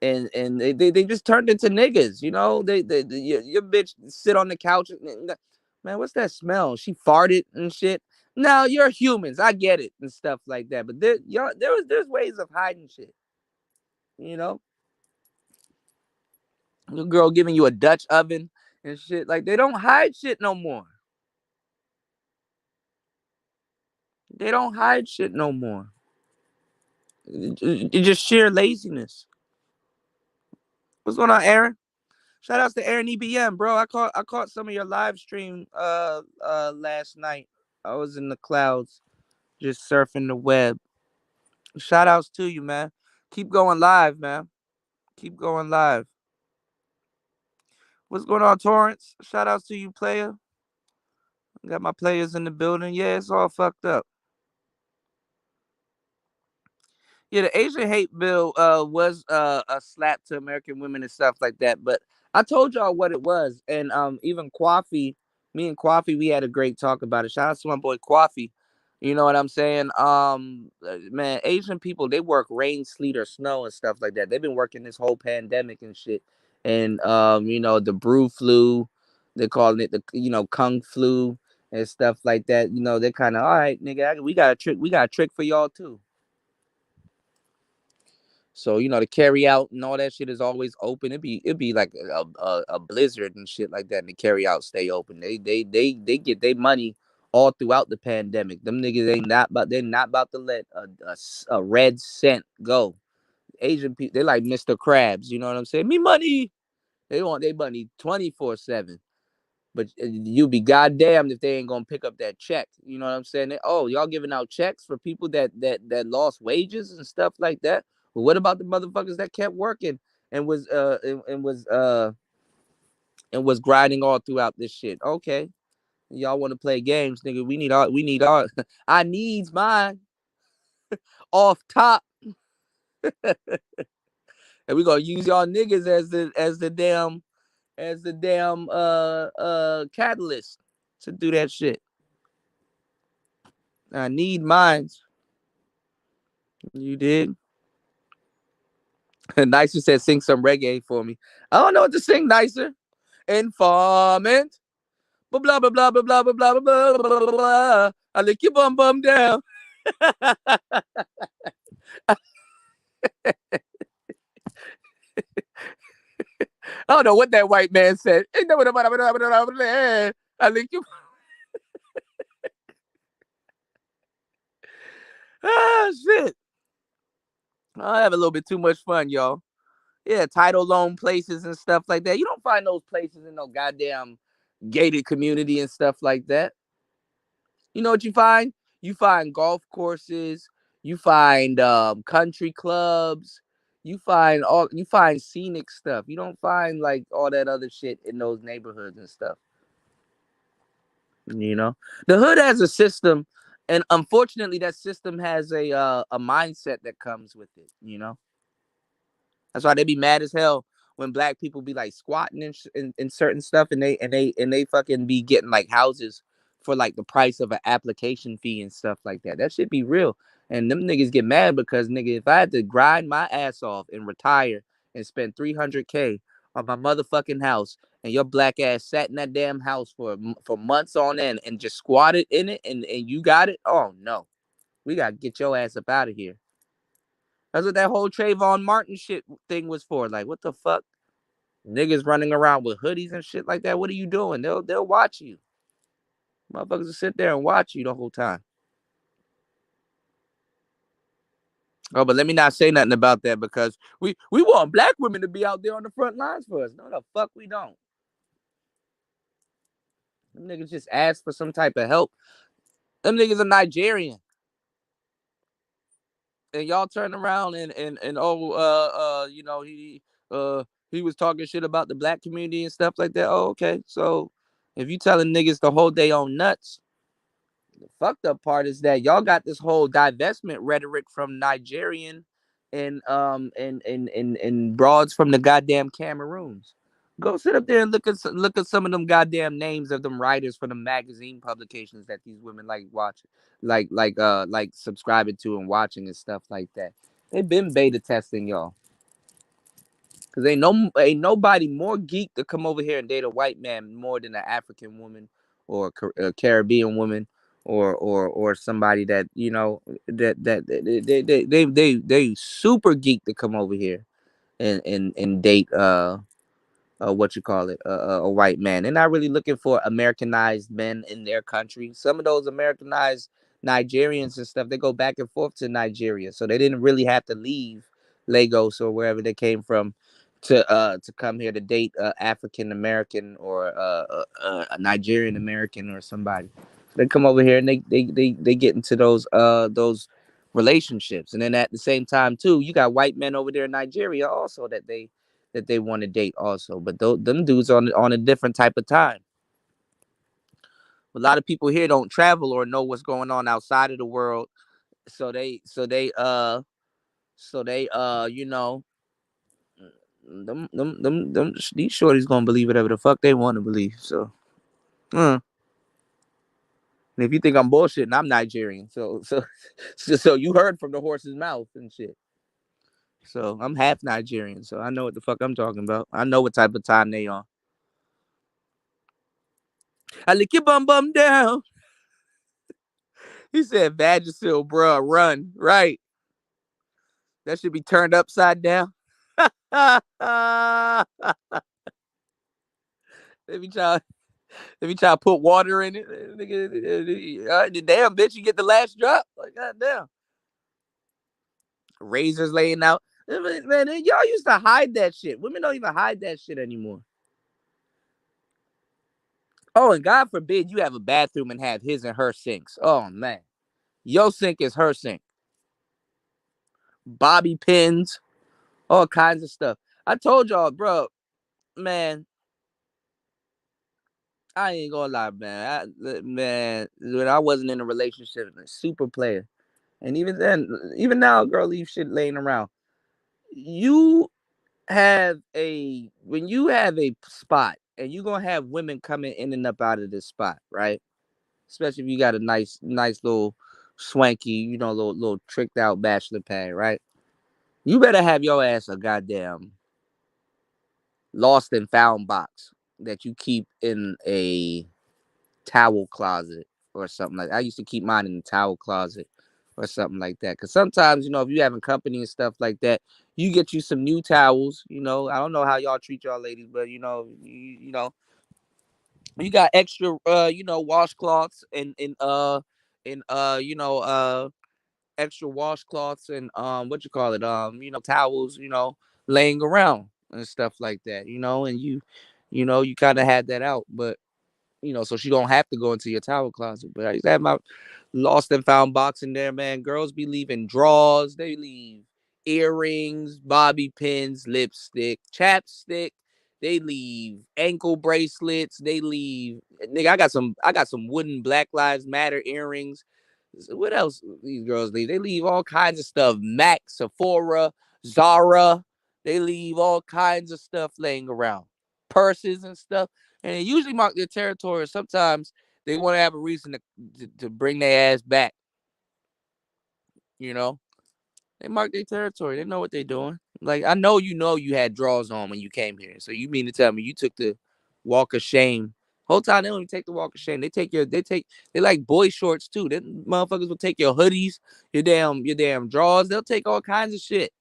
C: And they just turned into niggas, you know. Your bitch sit on the couch and, man, what's that smell? She farted and shit. Now you're humans, I get it and stuff like that, but there's ways of hiding shit, you know. Your girl giving you a Dutch oven and shit. Like, they don't hide shit no more. They don't hide shit no more. It's just sheer laziness. What's going on, Aaron? Shout outs to Aaron EBM, bro. I caught some of your live stream last night. I was in the clouds just surfing the web. Shout outs to you, man. Keep going live, man. Keep going live. What's going on, Torrance? Shout outs to you, player. Got my players in the building. Yeah, it's all fucked up. Yeah, the Asian hate bill was a slap to American women and stuff like that. But I told y'all what it was, and even Coffee, me and Coffee, we had a great talk about it. Shout out to my boy Coffee. You know what I'm saying? Man, Asian people, they work rain, sleet, or snow and stuff like that. They've been working this whole pandemic and shit. And you know, the brew flu, they're calling it the kung flu and stuff like that. You know, they're kind of all right, nigga. We got a trick for y'all too. So the carry out and all that shit is always open. It'd be like a blizzard and shit like that, and the carry out stay open. They get their money all throughout the pandemic. Them niggas ain't not about they're not about to let a red cent go. Asian people, they like Mr. Krabs. You know what I'm saying? Me money. They want their money 24/7. But you be goddamned if they ain't gonna pick up that check. You know what I'm saying? Oh, y'all giving out checks for people that lost wages and stuff like that. But what about the motherfuckers that kept working and was grinding all throughout this shit? Okay, y'all want to play games, nigga? We need our I needs mine off top, and we gonna use y'all niggas as the damn catalyst to do that shit. I need mines. You did. Nicer said, sing some reggae for me. I don't know what to sing, Nicer. Informant. Blah, blah, blah, blah, blah, blah, blah, blah, blah, blah, blah, blah. I lick your bum down. I don't know what that white man said. I lick you. Ah, shit. I have a little bit too much fun, y'all. Yeah, title loan places and stuff like that. You don't find those places in no goddamn gated community and stuff like that. You know what you find? You find golf courses. You find country clubs. You find scenic stuff. You don't find like all that other shit in those neighborhoods and stuff. The hood has a system, and unfortunately, that system has a mindset that comes with it. That's why they be mad as hell when black people be like squatting in certain stuff, and they fucking be getting like houses for like the price of an application fee and stuff like that. That should be real. And them niggas get mad because nigga, if I had to grind my ass off and retire and spend 300K on my motherfucking house, and your black ass sat in that damn house for months on end and just squatted in it, and you got it, oh no, we gotta get your ass up out of here. That's what that whole Trayvon Martin shit thing was for. Like, what the fuck? Niggas running around with hoodies and shit like that. What are you doing? They'll watch you. Motherfuckers will sit there and watch you the whole time. Oh, but let me not say nothing about that because we want black women to be out there on the front lines for us. No, the fuck we don't. Them niggas just ask for some type of help. Them niggas are Nigerian. And y'all turn around and he was talking shit about the black community and stuff like that. Oh, okay. So if you telling niggas to hold their own nuts, the fucked up part is that y'all got this whole divestment rhetoric from Nigerian and broads from the goddamn Cameroons. Go sit up there and look at some of them goddamn names of them writers for the magazine publications that these women like watching, like subscribing to and watching and stuff like that. They've been beta testing y'all. Cause ain't nobody more geek to come over here and date a white man more than an African woman or a Caribbean woman or somebody that they super geek to come over here and date what you call it, a white man. They're not really looking for Americanized men in their country. Some of those Americanized Nigerians and stuff, they go back and forth to Nigeria, so they didn't really have to leave Lagos or wherever they came from to come here to date African American or a Nigerian American or somebody. So they come over here and they get into those relationships, and then at the same time too, you got white men over there in Nigeria also that they want to date also, but them dudes on a different type of time. A lot of people here don't travel or know what's going on outside of the world, so they these shorties gonna believe whatever the fuck they want to believe. So, and if you think I'm bullshitting, I'm Nigerian. So you heard from the horse's mouth and shit. So I'm half Nigerian, so I know what the fuck I'm talking about. I know what type of time they on. I lick your bum down. He said, Vagisil, bruh, run. Right. That should be turned upside down. Let me try. Let me try to put water in it. Damn, bitch, you get the last drop. Like, goddamn. Razors laying out. Man, y'all used to hide that shit. Women don't even hide that shit anymore. Oh, and God forbid you have a bathroom and have his and her sinks. Oh, man. Your sink is her sink. Bobby pins, all kinds of stuff. I told y'all, bro, man, I ain't gonna lie, man. Man, when I wasn't in a relationship, a super player. And even then, even now, a girl leaves shit laying around. You when you have a spot and you're gonna have women coming in and up out of this spot, right? Especially if you got a nice little swanky, little tricked out bachelor pad, right? You better have your ass a goddamn lost and found box that you keep in a towel closet or something like that. I used to keep mine in the towel closet or something like that. Because sometimes, if you're having company and stuff like that, you get you some new towels. I don't know how y'all treat y'all ladies, but you got extra washcloths and extra washcloths and what you call it, towels, laying around and stuff like that, and you kind of had that out, but so she don't have to go into your towel closet. But I used to have my lost and found box in there, man. Girls be leaving drawers, they leave earrings, bobby pins, lipstick, chapstick. They leave ankle bracelets. They leave, nigga. I got some wooden Black Lives Matter earrings. What else these girls leave? They leave all kinds of stuff. Mac, Sephora, Zara. They leave all kinds of stuff laying around. Purses and stuff. And they usually mark their territory. Sometimes they want to have a reason to bring their ass back. You know, they mark their territory. They know what they're doing. Like, I know you had drawers on when you came here. So you mean to tell me you took the walk of shame? Whole time they don't even take the walk of shame. They like boy shorts too. Them motherfuckers will take your hoodies, your damn drawers. They'll take all kinds of shit.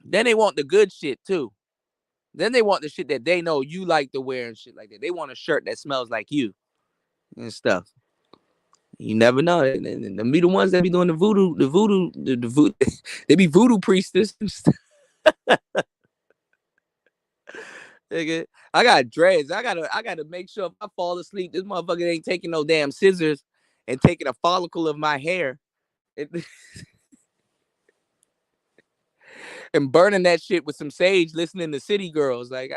C: Then they want the good shit too. Then they want the shit that they know you like to wear and shit like that. They want a shirt that smells like you and stuff. You never know. And them be the ones that be doing the voodoo. They be voodoo priestess. Nigga, I got dreads. I gotta make sure if I fall asleep, this motherfucker ain't taking no damn scissors and taking a follicle of my hair and, and burning that shit with some sage, listening to City Girls. Like,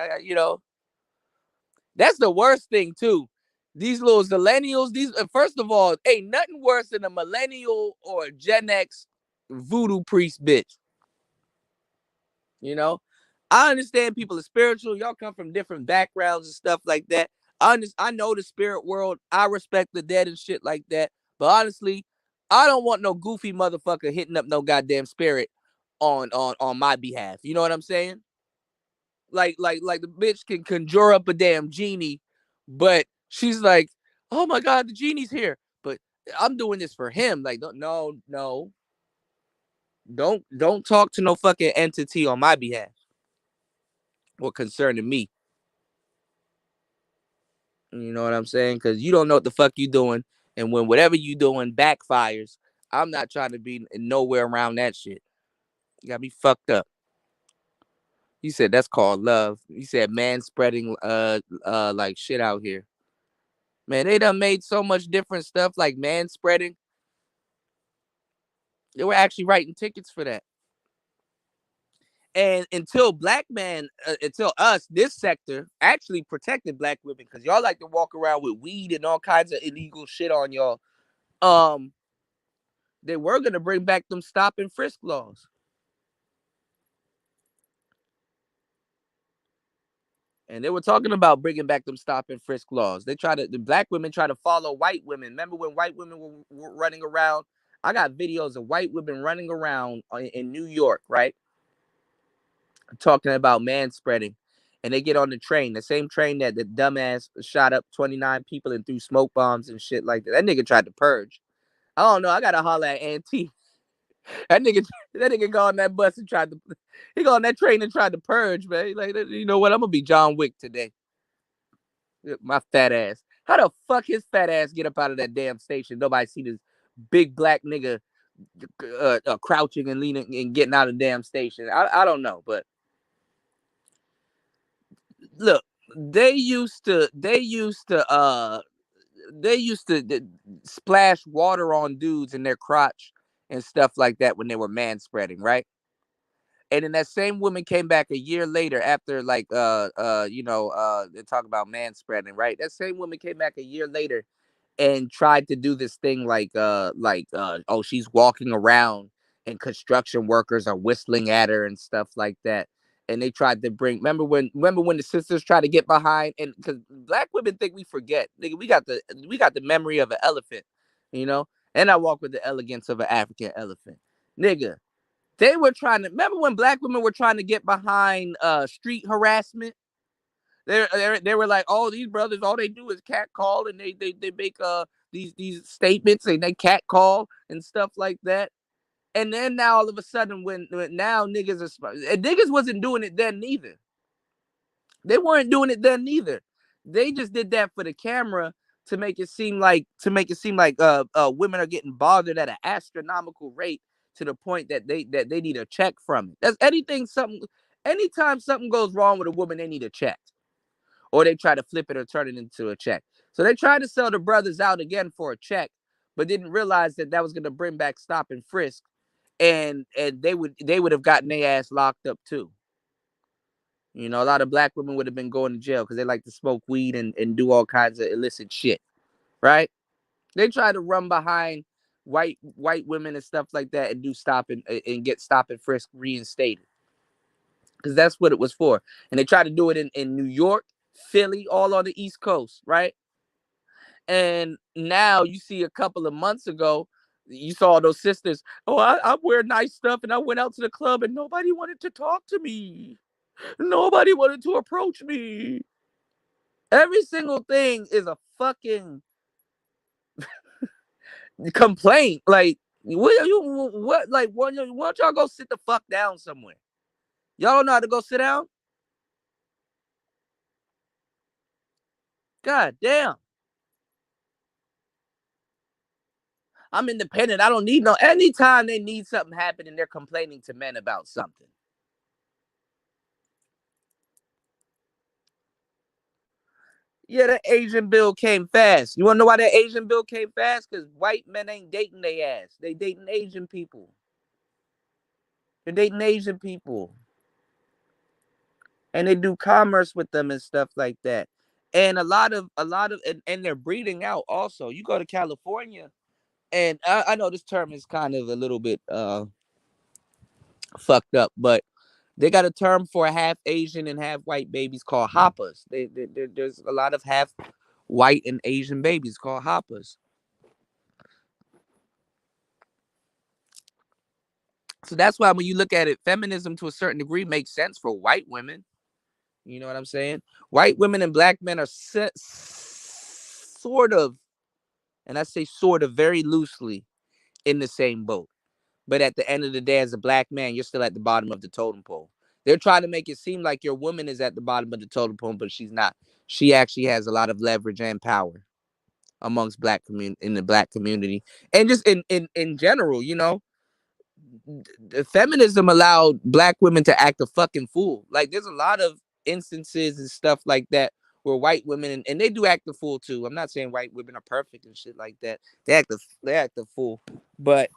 C: that's the worst thing too. These little millennials, first of all, ain't nothing worse than a millennial or a Gen X voodoo priest bitch. You know, I understand people are spiritual. Y'all come from different backgrounds and stuff like that. I know the spirit world. I respect the dead and shit like that. But honestly, I don't want no goofy motherfucker hitting up no goddamn spirit on my behalf. You know what I'm saying? Like the bitch can conjure up a damn genie, but she's like, oh my god, the genie's here. But I'm doing this for him. Like, no, don't talk to no fucking entity on my behalf or concerning me. You know what I'm saying? Because you don't know what the fuck you doing, and when whatever you doing backfires, I'm not trying to be nowhere around that shit. You got me fucked up. You said that's called love. You said man spreading like shit out here. Man, they done made so much different stuff like man spreading. They were actually writing tickets for that. And until us, this sector actually protected black women because y'all like to walk around with weed and all kinds of illegal shit on y'all. They were gonna bring back them stop and frisk laws. And they were talking about bringing back them stop and frisk laws. The black women try to follow white women. Remember when white women were running around? I got videos of white women running around in New York, right? Talking about man spreading. And they get on the train, the same train that the dumbass shot up 29 people and threw smoke bombs and shit like that. That nigga tried to purge. I don't know. I gotta holler at Auntie. That nigga got on that bus and he got on that train and tried to purge, man. Like, you know what? I'm gonna be John Wick today. My fat ass. How the fuck his fat ass get up out of that damn station? Nobody see this big black nigga crouching and leaning and getting out of the damn station. I don't know, but look, they used to splash water on dudes in their crotch and stuff like that when they were man spreading, right? And then that same woman came back a year later after they talk about man spreading, right? That same woman came back a year later and tried to do this thing oh, she's walking around and construction workers are whistling at her and stuff like that. And they tried to bring remember when the sisters tried to get behind, and because black women think we forget. Nigga, we got the memory of an elephant, you know? And I walk with the elegance of an African elephant. Nigga, they were trying to remember when black women were trying to get behind street harassment. They were like, oh, these brothers, all they do is cat call, and they make these statements, and they cat call and stuff like that. And then now all of a sudden, when now niggas wasn't doing it then neither. They weren't doing it then neither. They just did that for the camera to make it seem like women are getting bothered at an astronomical rate to the point that they need a check from it. That's anytime something goes wrong with a woman, they need a check. Or they try to flip it or turn it into a check. So they tried to sell the brothers out again for a check, but didn't realize that was going to bring back stop and frisk, and they would have gotten their ass locked up too. You know, a lot of black women would have been going to jail because they like to smoke weed and do all kinds of illicit shit, right? They try to run behind white women and stuff like that and do stop and get stop and frisk reinstated, because that's what it was for. And they tried to do it in New York, Philly, all on the East Coast, right? And now you see a couple of months ago, you saw those sisters. Oh, I wear nice stuff and I went out to the club and nobody wanted to talk to me. Nobody wanted to approach me. Every single thing is a fucking complaint. Like, why don't y'all go sit the fuck down somewhere? Y'all don't know how to go sit down? God damn. I'm independent. I don't need no. Anytime they need something happen and they're complaining to men about something. Yeah, that Asian bill came fast. You want to know why that Asian bill came fast? Because white men ain't dating their ass. They dating Asian people. They're dating Asian people. And they do commerce with them and stuff like that. And a lot of and they're breeding out also. You go to California, and I know this term is kind of a little bit fucked up, but they got a term for half Asian and half white babies called hoppers. There's a lot of half white and Asian babies called hoppers. So that's why when you look at it, feminism to a certain degree makes sense for white women. You know what I'm saying? White women and black men are sort of, and I say sort of very loosely, in the same boat. But at the end of the day, as a black man, you're still at the bottom of the totem pole. They're trying to make it seem like your woman is at the bottom of the totem pole, but she's not. She actually has a lot of leverage and power amongst in the black community, and just in general. You know, feminism allowed black women to act a fucking fool. Like, there's a lot of instances and stuff like that where white women and they do act a fool too. I'm not saying white women are perfect and shit like that. They act a fool, but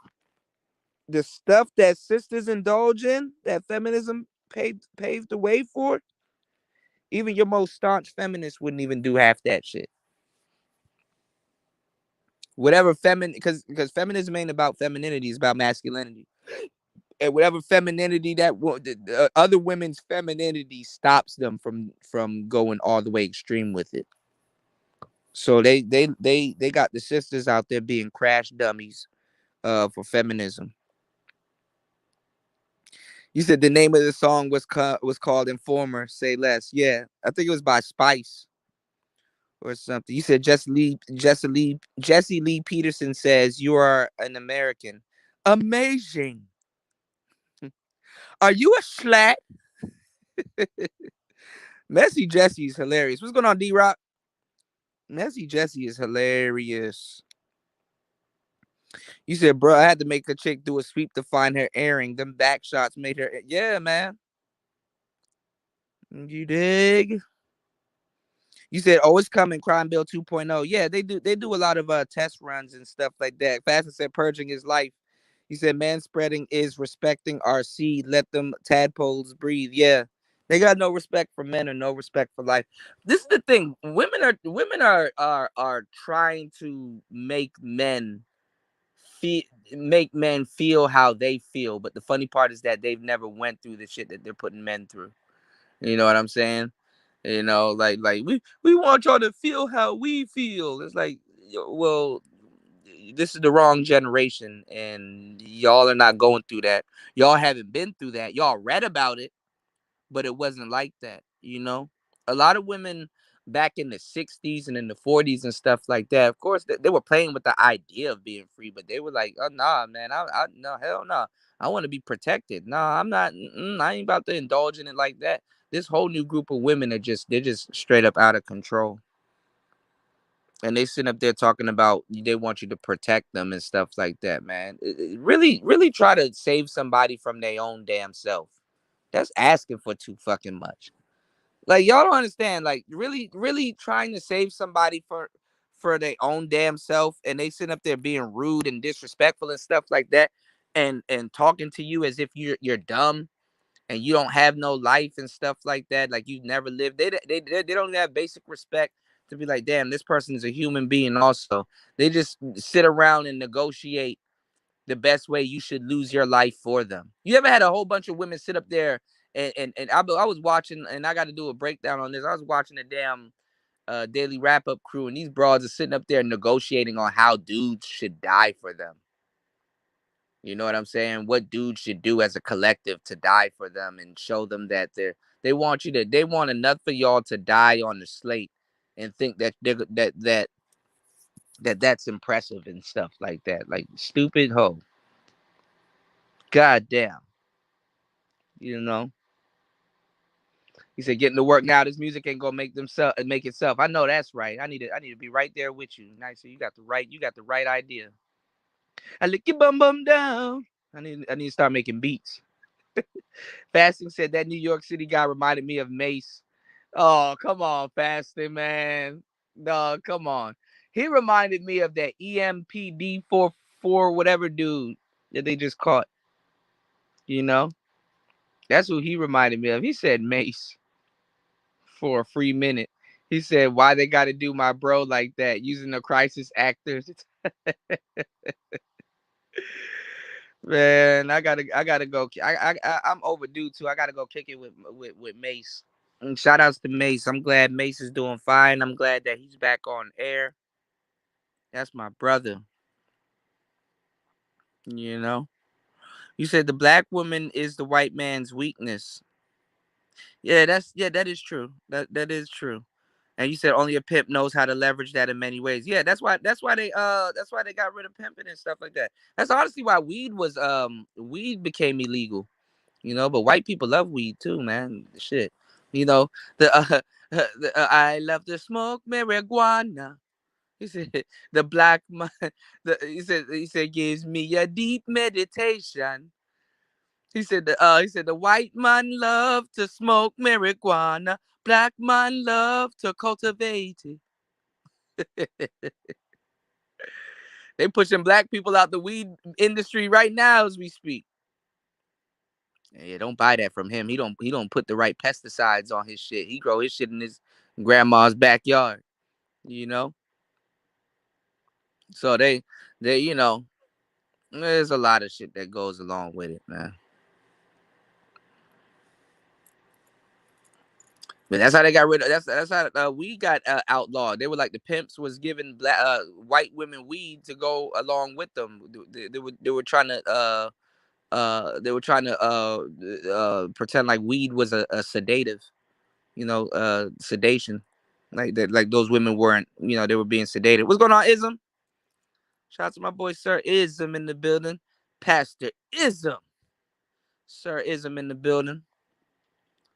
C: the stuff that sisters indulge in, that feminism paved the way for, even your most staunch feminists wouldn't even do half that shit. Whatever because feminism ain't about femininity, it's about masculinity. And whatever femininity that other women's femininity stops them from going all the way extreme with it. So they got the sisters out there being crash dummies for feminism. You said the name of the song was called Informer, Say Less. Yeah, I think it was by Spice. or something. You said Jesse Lee Peterson says you are an American. Amazing. Are you a slat? Messy Jesse is hilarious. What's going on, D Rock? Messy Jesse is hilarious. You said, bro, I had to make a chick do a sweep to find her airing. Them back shots made her. Yeah, man. You dig? You said, oh, it's coming, Crime Bill 2.0. Yeah, they do. They do a lot of test runs and stuff like that. Fashion said, purging his life. He said, man spreading is respecting our seed. Let them tadpoles breathe. Yeah, they got no respect for men or no respect for life. This is the thing. Women are trying to feel make men feel how they feel. But the funny part is that they've never went through the shit that they're putting men through. You know what I'm saying? Like we want y'all to feel how we feel. It's like, well, this is the wrong generation, and y'all are not going through that. Y'all haven't been through that. Y'all read about it, but it wasn't like that. A lot of women back in the 60s and in the 40s and stuff like that, of course they were playing with the idea of being free, but they were like, oh nah, man, I no, hell no, I want to be protected. Nah, I'm not. I ain't about to indulge in it like that. This whole new group of women they're just straight up out of control, and they sit up there talking about they want you to protect them and stuff like that, man. Really, really try to save somebody from their own damn self. That's asking for too fucking much. Like, y'all don't understand. Like, really, really trying to save somebody for their own damn self, and they sit up there being rude and disrespectful and stuff like that, and talking to you as if you're dumb and you don't have no life and stuff like that. Like, you've never lived. They don't have basic respect to be like, damn, this person is a human being. Also, they just sit around and negotiate the best way you should lose your life for them. You ever had a whole bunch of women sit up there and I was watching, and I got to do a breakdown on this. I was watching the damn daily wrap up crew, and these broads are sitting up there negotiating on how dudes should die for them. You know what I'm saying? What dudes should do as a collective to die for them and show them that they want enough for y'all to die on the slate and think that that's impressive and stuff like that. Like, stupid hoe. God damn. You know. He said, "Getting to work now. This music ain't gonna make itself." I know that's right. I need to be right there with you. Nice. So you got the right idea. I lick your bum bum down. I need to start making beats. Fasting said that New York City guy reminded me of Mace. Oh, come on, Fasting, man. No, come on. He reminded me of that EMPD 44 whatever dude that they just caught. You know, that's who he reminded me of. He said Mace for a free minute. He said, "Why they got to do my bro like that? Using the crisis actors." Man, I gotta go. I'm overdue too. I gotta go kick it with Mace. And shout outs to Mace. I'm glad Mace is doing fine. I'm glad that he's back on air. That's my brother. You know. You said the black woman is the white man's weakness. Yeah, that is true. That is true. And you said only a pimp knows how to leverage that in many ways. Yeah, that's why they got rid of pimping and stuff like that. That's honestly why weed became illegal. But white people love weed too, man. Shit. The I love to smoke marijuana. He said the black man he said gives me a deep meditation. He said the white man love to smoke marijuana. Black man love to cultivate it. They pushing black people out the weed industry right now as we speak. Yeah, don't buy that from him. He don't put the right pesticides on his shit. He grow his shit in his grandma's backyard. You know? So there's a lot of shit that goes along with it, man. But that's how they got rid of. That's how weed got outlawed. They were like the pimps was giving white women weed to go along with them. They were trying to pretend like weed was a sedative, sedation. Like that, like those women weren't, they were being sedated. What's going on, Ism? Shout out to my boy Sir Ism in the building. Pastor Ism. Sir Ism in the building.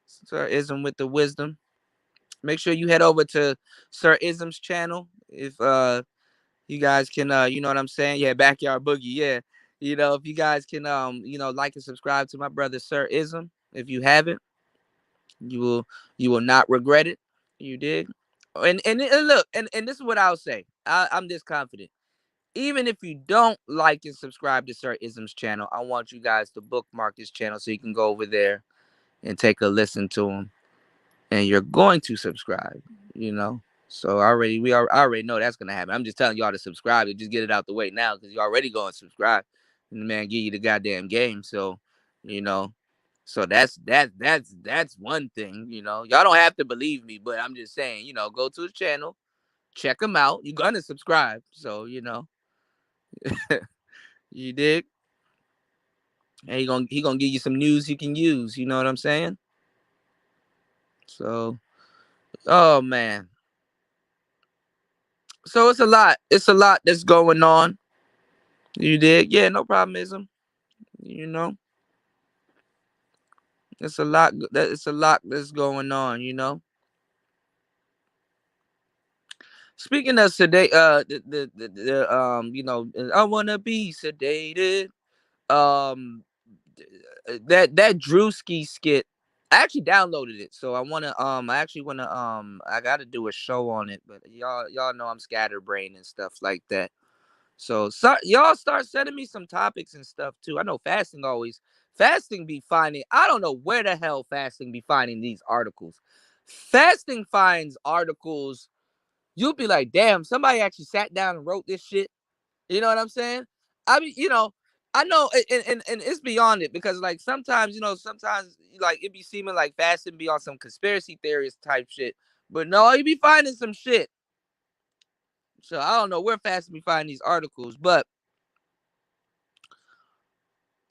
C: Sir Ism with the wisdom. Make sure you head over to Sir Ism's channel. If you guys can you know what I'm saying? Yeah, Backyard Boogie, yeah. If you guys can like and subscribe to my brother Sir Ism. If you haven't, you will not regret it. You dig? And look, and this is what I'll say. I'm this confident. Even if you don't like and subscribe to Sir Ism's channel, I want you guys to bookmark his channel so you can go over there and take a listen to him. And you're going to subscribe, you know. So I already know that's gonna happen. I'm just telling y'all to subscribe and just get it out the way now because you're already going to subscribe. And the man give you the goddamn game. So, you know, so that's one thing, Y'all don't have to believe me, but I'm just saying, go to his channel, check him out. You're gonna subscribe. So, you dig? And he gonna give you some news you can use. You know what I'm saying? So, oh man. So it's a lot. It's a lot that's going on. You dig? Yeah, no problem, Ism. You know, it's a lot. It's a lot that's going on. Speaking of sedate, I wanna be sedated. Um, that Drewski skit. I actually downloaded it, so I gotta do a show on it, but y'all know I'm scatterbrained and stuff like that. So y'all start sending me some topics and stuff too. I know fasting be finding. I don't know where the hell fasting be finding these articles. Fasting finds articles. You'll be like, damn, somebody actually sat down and wrote this shit. You know what I'm saying? I mean, I know, and it's beyond it because like sometimes like it be seeming like fasting be on some conspiracy theorist type shit, but no, you be finding some shit. So I don't know where fasting be finding these articles, but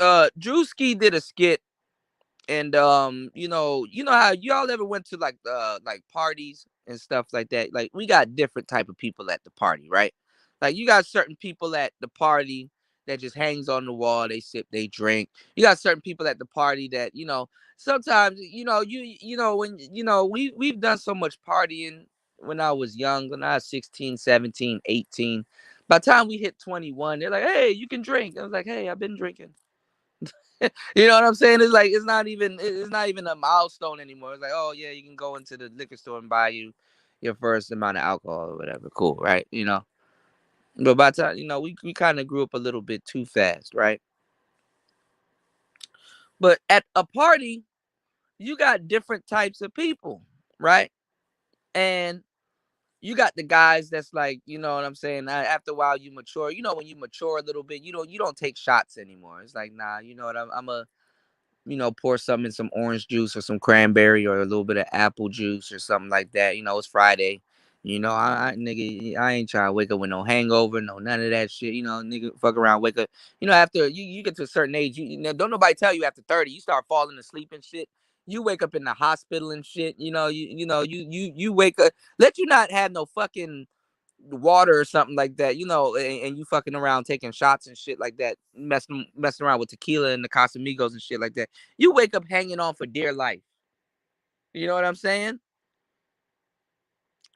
C: Drewski did a skit, and how y'all ever went to like parties and stuff like that. Like we got different type of people at the party, right? Like you got certain people at the party that just hangs on the wall, they sip, they drink. You got certain people at the party that sometimes when we've done so much partying when I was young, when I was 16, 17, 18. By the time we hit 21, they're like, hey, you can drink. I was like, hey, I've been drinking. You know what I'm saying? It's like it's not even a milestone anymore. It's like, oh yeah, you can go into the liquor store and buy you your first amount of alcohol or whatever. Cool, right? But by the time we kind of grew up a little bit too fast, right? But at a party, you got different types of people, right? And you got the guys that's like, you know what I'm saying? After a while, you mature. When you mature a little bit, you don't take shots anymore. It's like, nah, you know what? I'm a pour some in some orange juice or some cranberry or a little bit of apple juice or something like that. It's Friday. Nigga, I ain't trying to wake up with no hangover, no none of that shit. Nigga, fuck around, wake up. After you get to a certain age, don't nobody tell you after 30, you start falling asleep and shit. You wake up in the hospital and shit. You wake up. Let you not have no fucking water or something like that, and you fucking around taking shots and shit like that, messing around with tequila and the Casamigos and shit like that. You wake up hanging on for dear life. You know what I'm saying?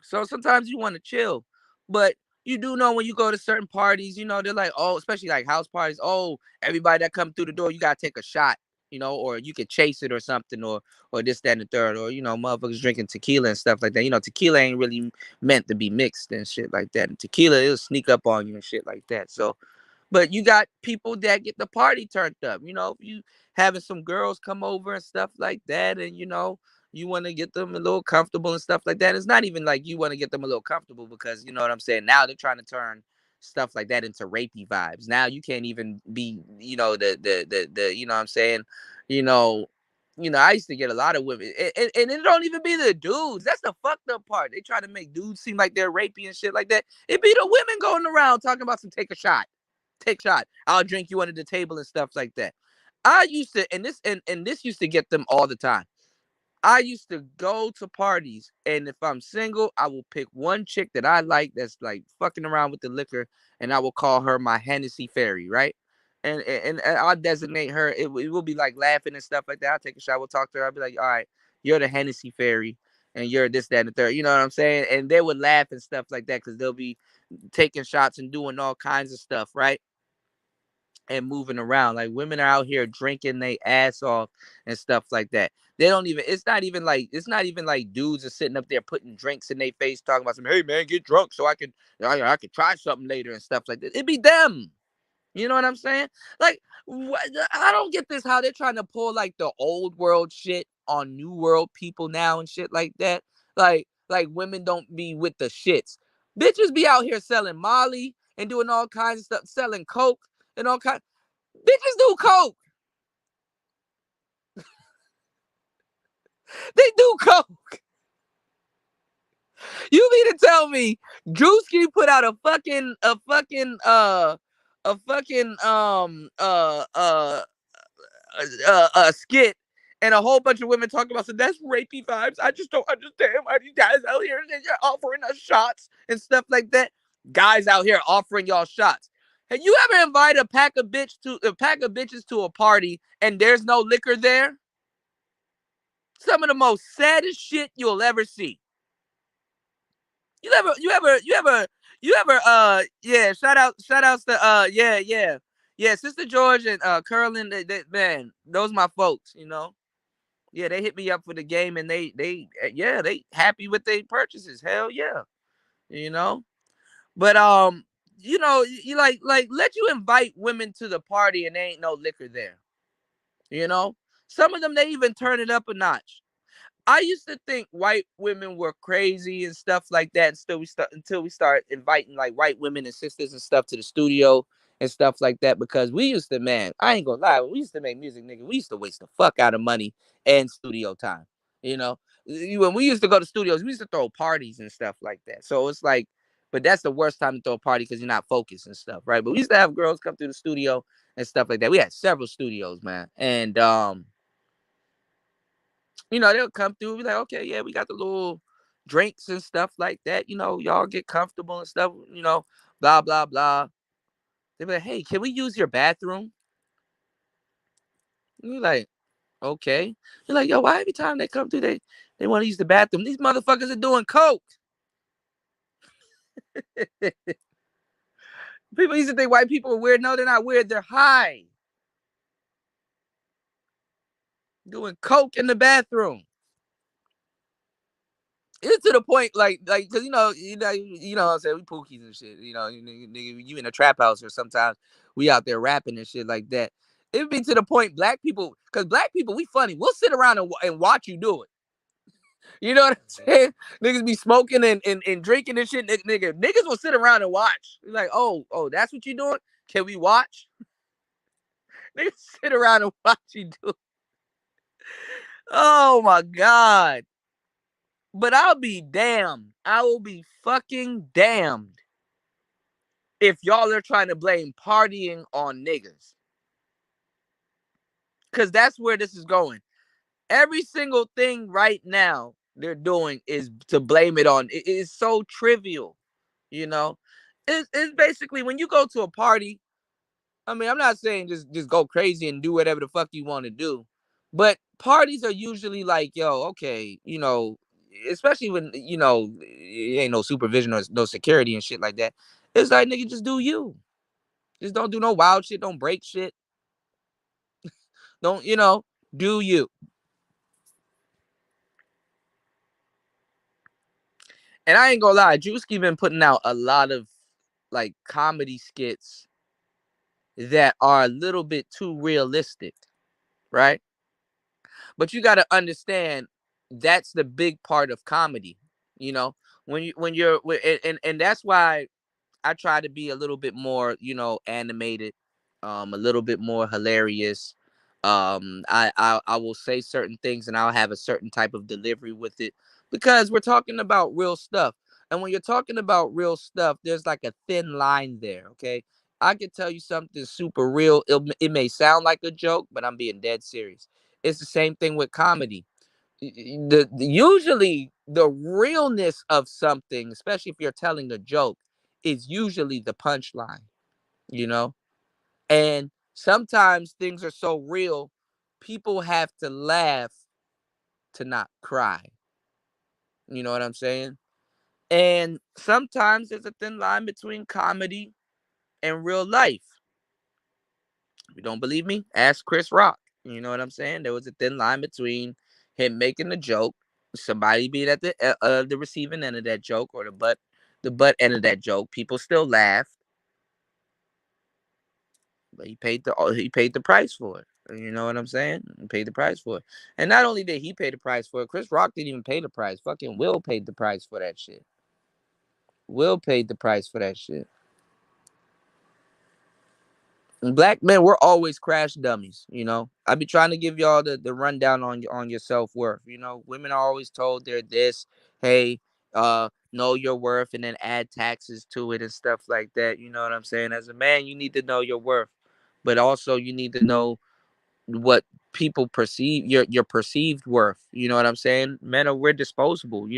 C: So sometimes you want to chill, but you do know when you go to certain parties, they're like, oh, especially like house parties. Oh, everybody that come through the door, you gotta take a shot, or you could chase it or something, or this, that, and the third, or motherfuckers drinking tequila and stuff like that. Tequila ain't really meant to be mixed and shit like that. And tequila, it'll sneak up on you and shit like that. So, but you got people that get the party turned up. If you having some girls come over and stuff like that, and you want to get them a little comfortable and stuff like that. It's not even like you want to get them a little comfortable because you know what I'm saying. Now they're trying to turn stuff like that into rapey vibes. Now you can't even be, the you know what I'm saying. You know, I used to get a lot of women, and it don't even be the dudes. That's the fucked up part. They try to make dudes seem like they're rapey and shit like that. It be the women going around talking about some take a shot. Take a shot. I'll drink you under the table and stuff like that. I used to, and this used to get them all the time. I used to go to parties, and if I'm single, I will pick one chick that I like that's like fucking around with the liquor, and I will call her my Hennessy fairy, right? And I'll designate her. It will be like laughing and stuff like that. I'll take a shot, we'll talk to her. I'll be like, all right, you're the Hennessy fairy, and you're this, that, and the third. You know what I'm saying? And they would laugh and stuff like that because they'll be taking shots and doing all kinds of stuff, right? And moving around. Like women are out here drinking their ass off and stuff like that. They don't even, it's not even like dudes are sitting up there putting drinks in their face, talking about some, hey man, get drunk so I could try something later and stuff like that. It'd be them. You know what I'm saying? Like, I don't get this how they're trying to pull like the old world shit on new world people now and shit like that. Like women don't be with the shits. Bitches be out here selling Molly and doing all kinds of stuff, selling coke and all kinds. Bitches do coke. They do coke. You mean to tell me Drewski put out a skit and a whole bunch of women talking about, so that's rapey vibes. I just don't understand why you guys out here offering us shots and stuff like that. Guys out here offering y'all shots. Have you ever invited a pack of bitches to a party and there's no liquor there? Some of the most saddest shit you'll ever see. Yeah, shout outs to yeah, Sister George and Curlin, man, those my folks, you know. Yeah, they hit me up for the game and they happy with their purchases. Hell yeah. You know? But you like let you invite women to the party and there ain't no liquor there. You know? Some of them they even turn it up a notch. I used to think white women were crazy and stuff like that. Until we start inviting like white women and sisters and stuff to the studio and stuff like that. Because we used to, man, I ain't gonna lie, we used to make music, nigga. We used to waste the fuck out of money and studio time. You know, when we used to go to studios, we used to throw parties and stuff like that. So it's like, but that's the worst time to throw a party because you're not focused and stuff, right? But we used to have girls come through the studio and stuff like that. We had several studios, man, and they'll come through, be like, okay, yeah, we got the little drinks and stuff like that. Y'all get comfortable and stuff, blah, blah, blah. They be like, hey, can we use your bathroom? You're like, okay. You're like, yo, why every time they come through, they want to use the bathroom? These motherfuckers are doing coke. People used to think white people are weird. No, they're not weird. They're high. Doing coke in the bathroom. It's to the point, because what I'm saying, we pookies and shit. You in a trap house or sometimes we out there rapping and shit like that. It'd be to the point because black people, we funny. We'll sit around and watch you do it. You know what I'm saying? Niggas be smoking and drinking and shit. Niggas will sit around and watch. Like, oh, that's what you doing? Can we watch? Niggas sit around and watch you do it. Oh my God. But I'll be damned. I will be fucking damned if y'all are trying to blame partying on niggas. Because that's where this is going. Every single thing right now they're doing is to blame it on. It is so trivial, you know? It's basically when you go to a party, I mean, I'm not saying just go crazy and do whatever the fuck you want to do. But parties are usually like, yo, okay, especially when, it ain't no supervision or no security and shit like that. It's like, nigga, just do you. Just don't do no wild shit. Don't break shit. Don't, do you. And I ain't gonna lie, Drewski been putting out a lot of like comedy skits that are a little bit too realistic, right? But you got to understand that's the big part of comedy, you know. And that's why I try to be a little bit more, animated, a little bit more hilarious. I will say certain things and I'll have a certain type of delivery with it because we're talking about real stuff. And when you're talking about real stuff, there's like a thin line there. Okay. I can tell you something super real. It may sound like a joke, but I'm being dead serious. It's the same thing with comedy. Usually the realness of something, especially if you're telling a joke, is usually the punchline, you know? And sometimes things are so real, people have to laugh to not cry. You know what I'm saying? And sometimes there's a thin line between comedy and real life. If you don't believe me, ask Chris Rock. You know what I'm saying? There was a thin line between him making a joke, somebody being at the receiving end of that joke, or the butt end of that joke. People still laugh, but he paid the price for it. You know what I'm saying? He paid the price for it. And not only did he pay the price for it, Chris Rock didn't even pay the price. Fucking Will paid the price for that shit. Will paid the price for that shit. Black men, we're always crash dummies. I be trying to give y'all the rundown on your self-worth. Women are always told they're this. Hey, know your worth, and then add taxes to it and stuff like that. You know what I'm saying? As a man, you need to know your worth, but also you need to know what people perceive your perceived worth. You know what I'm saying? Men we're disposable.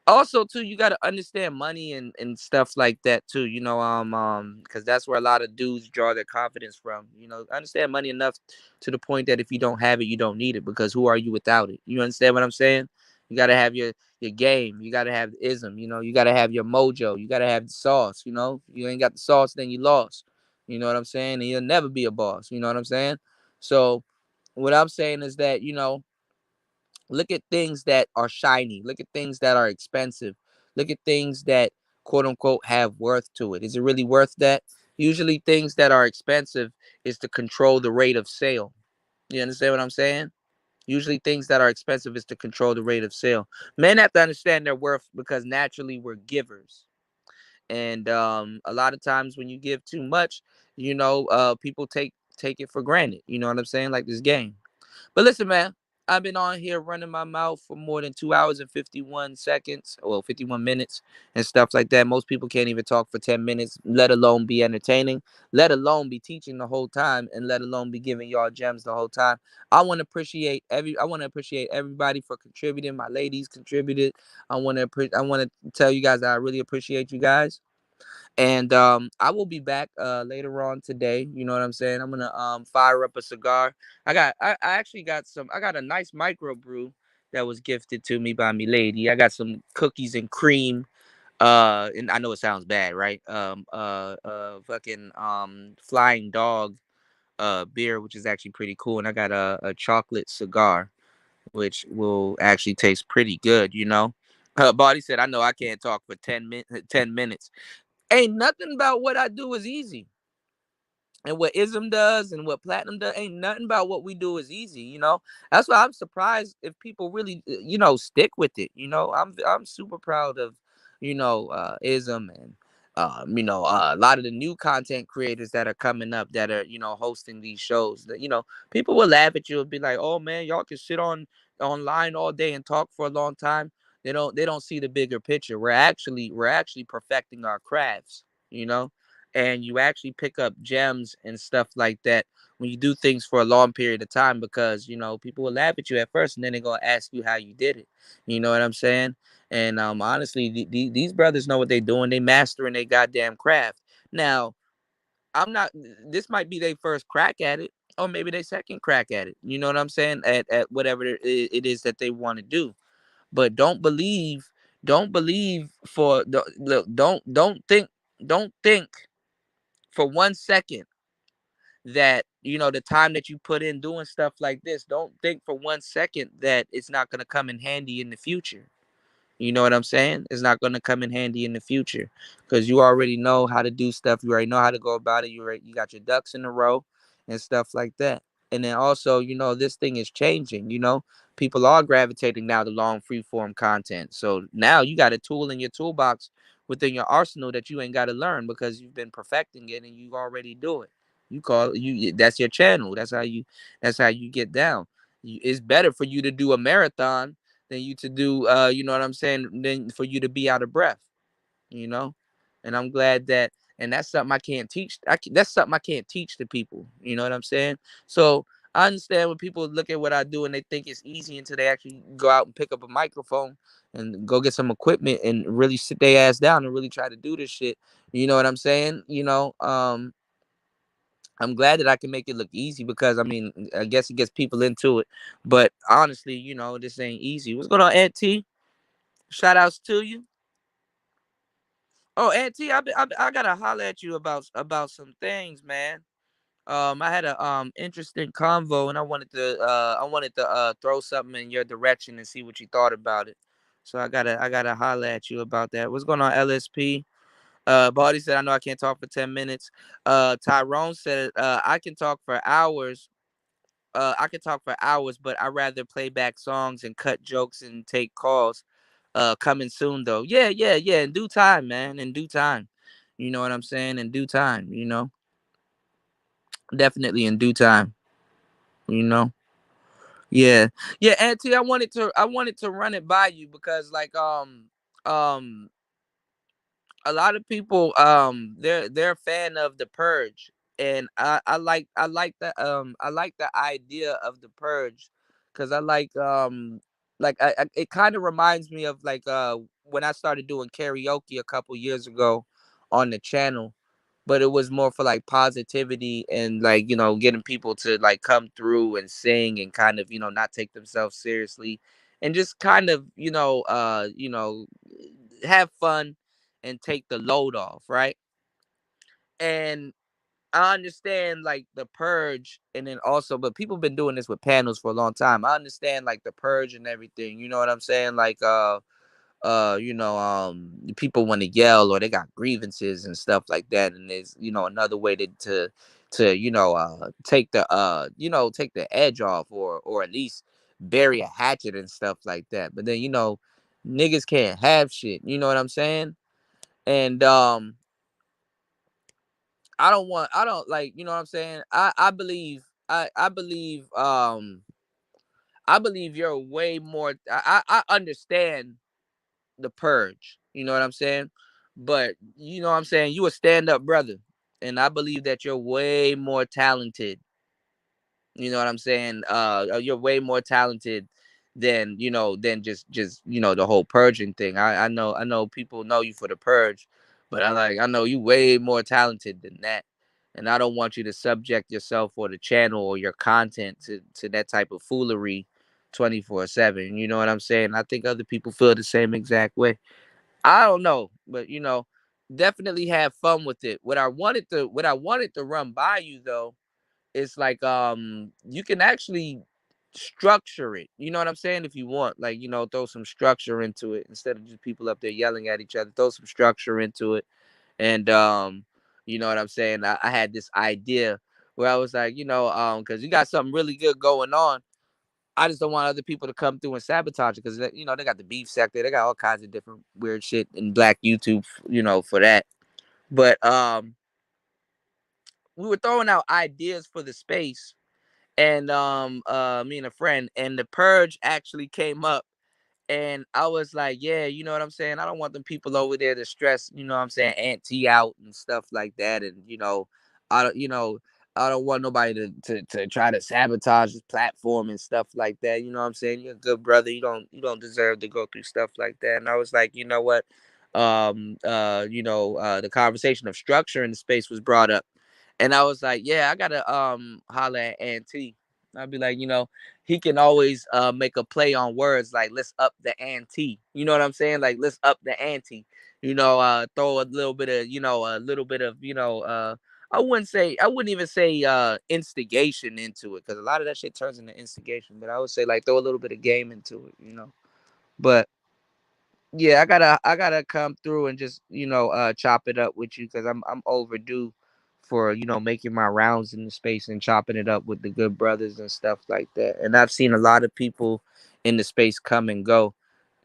C: Also too, you got to understand money and stuff like that too, because that's where a lot of dudes draw their confidence from. Understand money enough to the point that if you don't have it, you don't need it, because who are you without it? You understand what I'm saying? You got to have your game. You got to have the ism. You got to have your mojo. You got to have the sauce. You ain't got the sauce, then you lost. You know what I'm saying? And you'll never be a boss. You know what I'm saying? So what I'm saying is that, look at things that are shiny. Look at things that are expensive. Look at things that quote unquote have worth to it. Is it really worth that? Usually things that are expensive is to control the rate of sale. You understand what I'm saying? Usually things that are expensive is to control the rate of sale. Men have to understand their worth because naturally we're givers. And a lot of times when you give too much, people take it for granted. You know what I'm saying? Like this game. But listen, man, I've been on here running my mouth for more than 2 hours and 51 seconds, well, 51 minutes and stuff like that. Most people can't even talk for 10 minutes, let alone be entertaining, let alone be teaching the whole time, and let alone be giving y'all gems the whole time. I want to appreciate everybody for contributing. My ladies contributed. I want to tell you guys that I really appreciate you guys. And I will be back later on today. You know what I'm saying? I'm gonna fire up a cigar. I actually got a nice micro brew that was gifted to me by me lady. I got some cookies and cream. And I know it sounds bad, right? Fucking flying dog beer, which is actually pretty cool. And I got a chocolate cigar, which will actually taste pretty good, Body said, I know I can't talk for 10 minutes. Ain't nothing about what I do is easy. And what Ism does and what Platinum does, ain't nothing about what we do is easy. That's why I'm surprised if people really, stick with it. I'm super proud of, Ism and, a lot of the new content creators that are coming up that are, hosting these shows. That people will laugh at you and be like, "Oh man, y'all can sit online all day and talk for a long time." They don't see the bigger picture. We're actually perfecting our crafts. You know and you actually pick up gems and stuff like that when you do things for a long period of time, because people will laugh at you at first and then they're going to ask you how you did it. You know what I'm saying? And honestly, these brothers know what they're doing. They mastering their goddamn craft. Now, I'm not this might be their first crack at it, or maybe their second crack at it. You know what I'm saying? At whatever it is that they want to do. But don't believe for the look, don't think for 1 second that the time that you put in doing stuff like this, don't think for 1 second that it's not going to come in handy in the future. You know what I'm saying? It's not going to come in handy in the future, because you already know how to do stuff. You already know how to go about it. You got your ducks in a row and stuff like that. And then also, this thing is changing. People are gravitating now to long free form content. So now you got a tool in your toolbox within your arsenal that you ain't got to learn, because you've been perfecting it and you already do it. You call you That's your channel. That's how you get down. It's better for you to do a marathon than you to do you know what I'm saying, than for you to be out of breath, you know and I'm glad and that's something I can't teach. That's something I can't teach to people, you know what I'm saying? So I understand when people look at what I do and they think it's easy until they actually go out and pick up a microphone and go get some equipment and really sit their ass down and really try to do this shit. You know what I'm saying? I'm glad that I can make it look easy because I mean, I guess it gets people into it. But honestly, this ain't easy. What's going on, Aunt T? Shout outs to you. Oh, Aunt T, I gotta holler at you about some things, man. I had a interesting convo, and I wanted to throw something in your direction and see what you thought about it. So I gotta holler at you about that. What's going on, LSP? Baldy said, I know I can't talk for 10 minutes. Tyrone said, I can talk for hours. I can talk for hours, but I'd rather play back songs and cut jokes and take calls. Coming soon though. Yeah, yeah, yeah. In due time, man. In due time. You know what I'm saying? In due time, definitely in due time, you know. Yeah. Yeah, Auntie, I wanted to run it by you because um a lot of people they're a fan of the purge, and I like the idea of the purge because I it kind of reminds me of when I started doing karaoke a couple years ago on the channel, but it was more for like positivity and getting people to like come through and sing and kind of not take themselves seriously and just kind of have fun and take the load off, right? And I understand like the purge, and then also, but people been doing this with panels for a long time. I understand like the purge and everything. You know what I'm saying? People want to yell or they got grievances and stuff like that, and there's another way to take the edge off, or at least bury a hatchet and stuff like that. But then niggas can't have shit. You know what I'm saying? And I don't like, you know what I'm saying? I believe you're way more. I understand the purge. You know what I'm saying? But you know what I'm saying? You a stand up brother. And I believe that you're way more talented. You know what I'm saying? You're way more talented than just the whole purging thing. I know people know you for the purge, but I know you way more talented than that. And I don't want you to subject yourself or the channel or your content to that type of foolery 24/7. You know what I'm saying? I think other people feel the same exact way. I don't know, but definitely have fun with it. What I wanted to run by you though, it's like you can actually structure it. You know what I'm saying? If you want, like, throw some structure into it instead of just people up there yelling at each other. Throw some structure into it. And you know what I'm saying? I had this idea where I was like, because you got something really good going on. I just don't want other people to come through and sabotage it because they got the beef sector, they got all kinds of different weird shit in Black YouTube, for that. But we were throwing out ideas for the space, and me and a friend, and the purge actually came up, and I was like, yeah, you know what I'm saying? I don't want them people over there to stress, you know what I'm saying, Auntie out and stuff like that. And I don't, I don't want nobody to try to sabotage this platform and stuff like that. You know what I'm saying? You're a good brother. You don't deserve to go through stuff like that. And I was like, you know what? The conversation of structure in the space was brought up. And I was like, yeah, I gotta holler at Auntie. I'd be like, he can always make a play on words like let's up the ante. You know what I'm saying? Like let's up the ante. Throw a little bit of, I wouldn't even say instigation into it, because a lot of that shit turns into instigation. But I would say like throw a little bit of game into it. But yeah, I gotta come through and just chop it up with you because I'm overdue for making my rounds in the space and chopping it up with the good brothers and stuff like that. And I've seen a lot of people in the space come and go,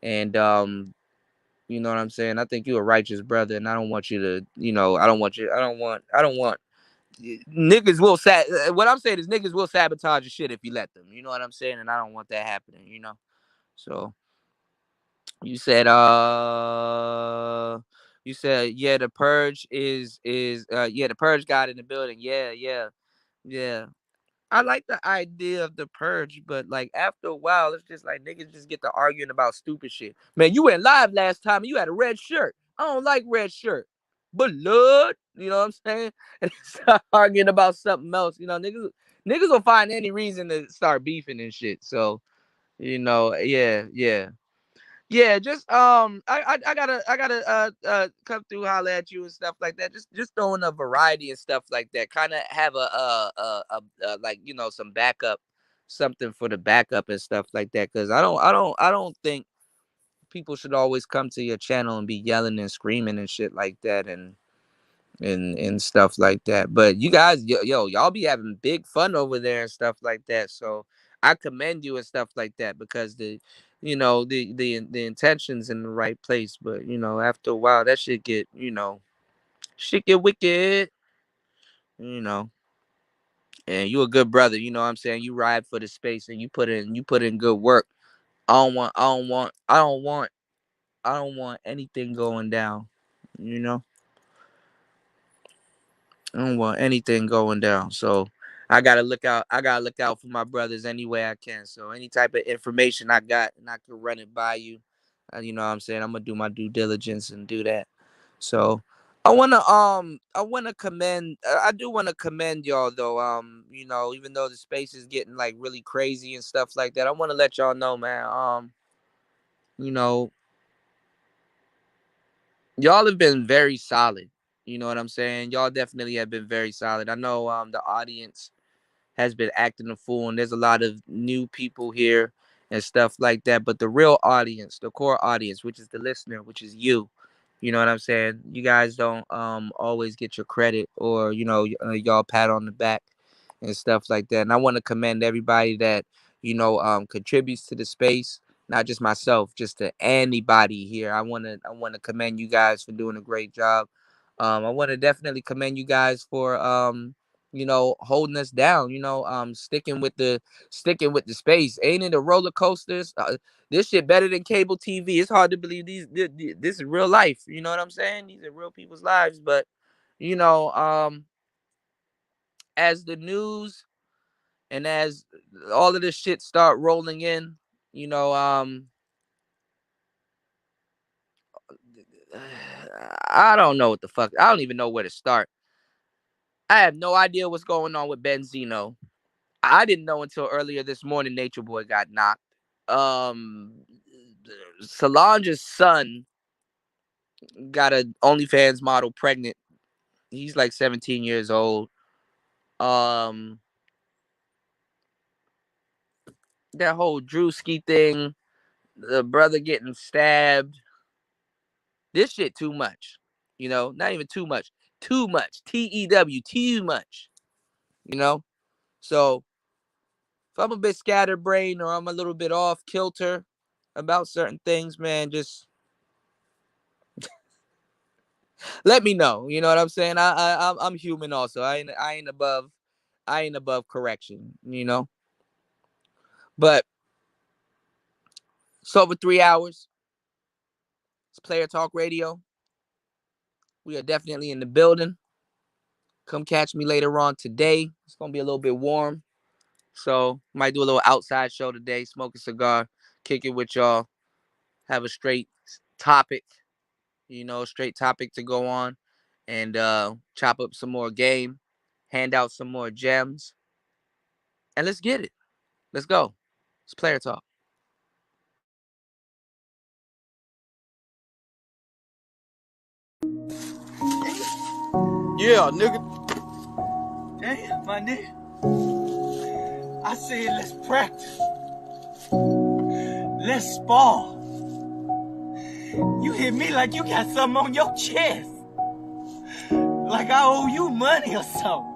C: and you know what I'm saying. I think you're a righteous brother, and I don't want you to, I don't want you, I don't want niggas will what I'm saying is niggas will sabotage your shit if you let them. You know what I'm saying, and I don't want that happening. So. You said yeah, the purge is yeah, the purge got in the building. Yeah, yeah, yeah. I like the idea of the purge, but like after a while, it's just like niggas just get to arguing about stupid shit. Man, you went live last time and you had a red shirt. I don't like red shirt. Blood, you know what I'm saying? And start arguing about something else. You know, niggas will find any reason to start beefing and shit. So, yeah. Yeah, just I gotta come through holler at you and stuff like that. Just throwing a variety and stuff like that. Kind of have a like some backup, something for the backup and stuff like that. Because I don't think people should always come to your channel and be yelling and screaming and shit like that and stuff like that. But you guys, y'all be having big fun over there and stuff like that. So I commend you and stuff like that because the intentions in the right place. But after a while, that shit get shit get wicked. You know, and you a good brother. You know what I'm saying? You ride for the space and you put in good work. I don't want anything going down. You know. I don't want anything going down. So I gotta look out. I gotta look out for my brothers any way I can. So any type of information I got and I can run it by you, you know what I'm saying? I'm gonna do my due diligence and do that. So I wanna commend I do wanna commend y'all though. Even though the space is getting like really crazy and stuff like that, I wanna let y'all know, man. You know, y'all have been very solid. You know what I'm saying? Y'all definitely have been very solid. I know the audience has been acting a fool, and there's a lot of new people here and stuff like that. But the real audience, the core audience, which is the listener, which is you know what I'm saying? You guys don't always get your credit or y'all pat on the back and stuff like that. And I want to commend everybody that contributes to the space, not just myself, just to anybody here. I want to commend you guys for doing a great job. I want to definitely commend you guys for holding us down, sticking with the space. Ain't it a roller coasters? This shit better than cable TV. It's hard to believe this is real life. You know what I'm saying? These are real people's lives. But you know, as the news and as all of this shit start rolling in, you know, I don't know what the fuck. I don't even know where to start. I have no idea what's going on with Benzino. I didn't know until earlier this morning Nature Boy got knocked. Um, Solange's son got a OnlyFans model pregnant. He's like 17 years old. Um, that whole Drewski thing, the brother getting stabbed. This shit too much. Not even too much. Too much. TEW, too much. You know? So if I'm a bit scatterbrained or I'm a little bit off kilter about certain things, man, just let me know. You know what I'm saying? I'm human also. I ain't above correction, But it's over 3 hours. It's Player Talk Radio. We are definitely in the building. Come catch me later on today. It's gonna be a little bit warm. So might do a little outside show today, smoke a cigar, kick it with y'all, have a straight topic, straight topic to go on, and chop up some more game, hand out some more gems, and let's get it. Let's go. It's Player Talk.
E: Yeah, nigga. Damn, my nigga. I said let's practice. Let's spar. You hit me like you got something on your chest. Like I owe you money or something.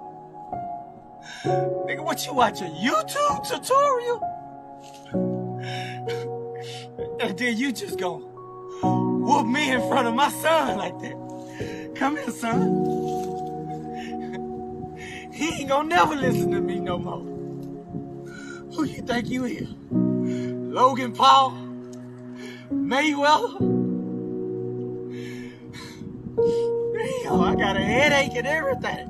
E: Nigga, what you watch, a YouTube tutorial? And then you just go whoop me in front of my son like that. Come here, son. He ain't gonna never listen to me no more. Who you think you is? Logan Paul? Mayweather? Damn, I got a headache and everything.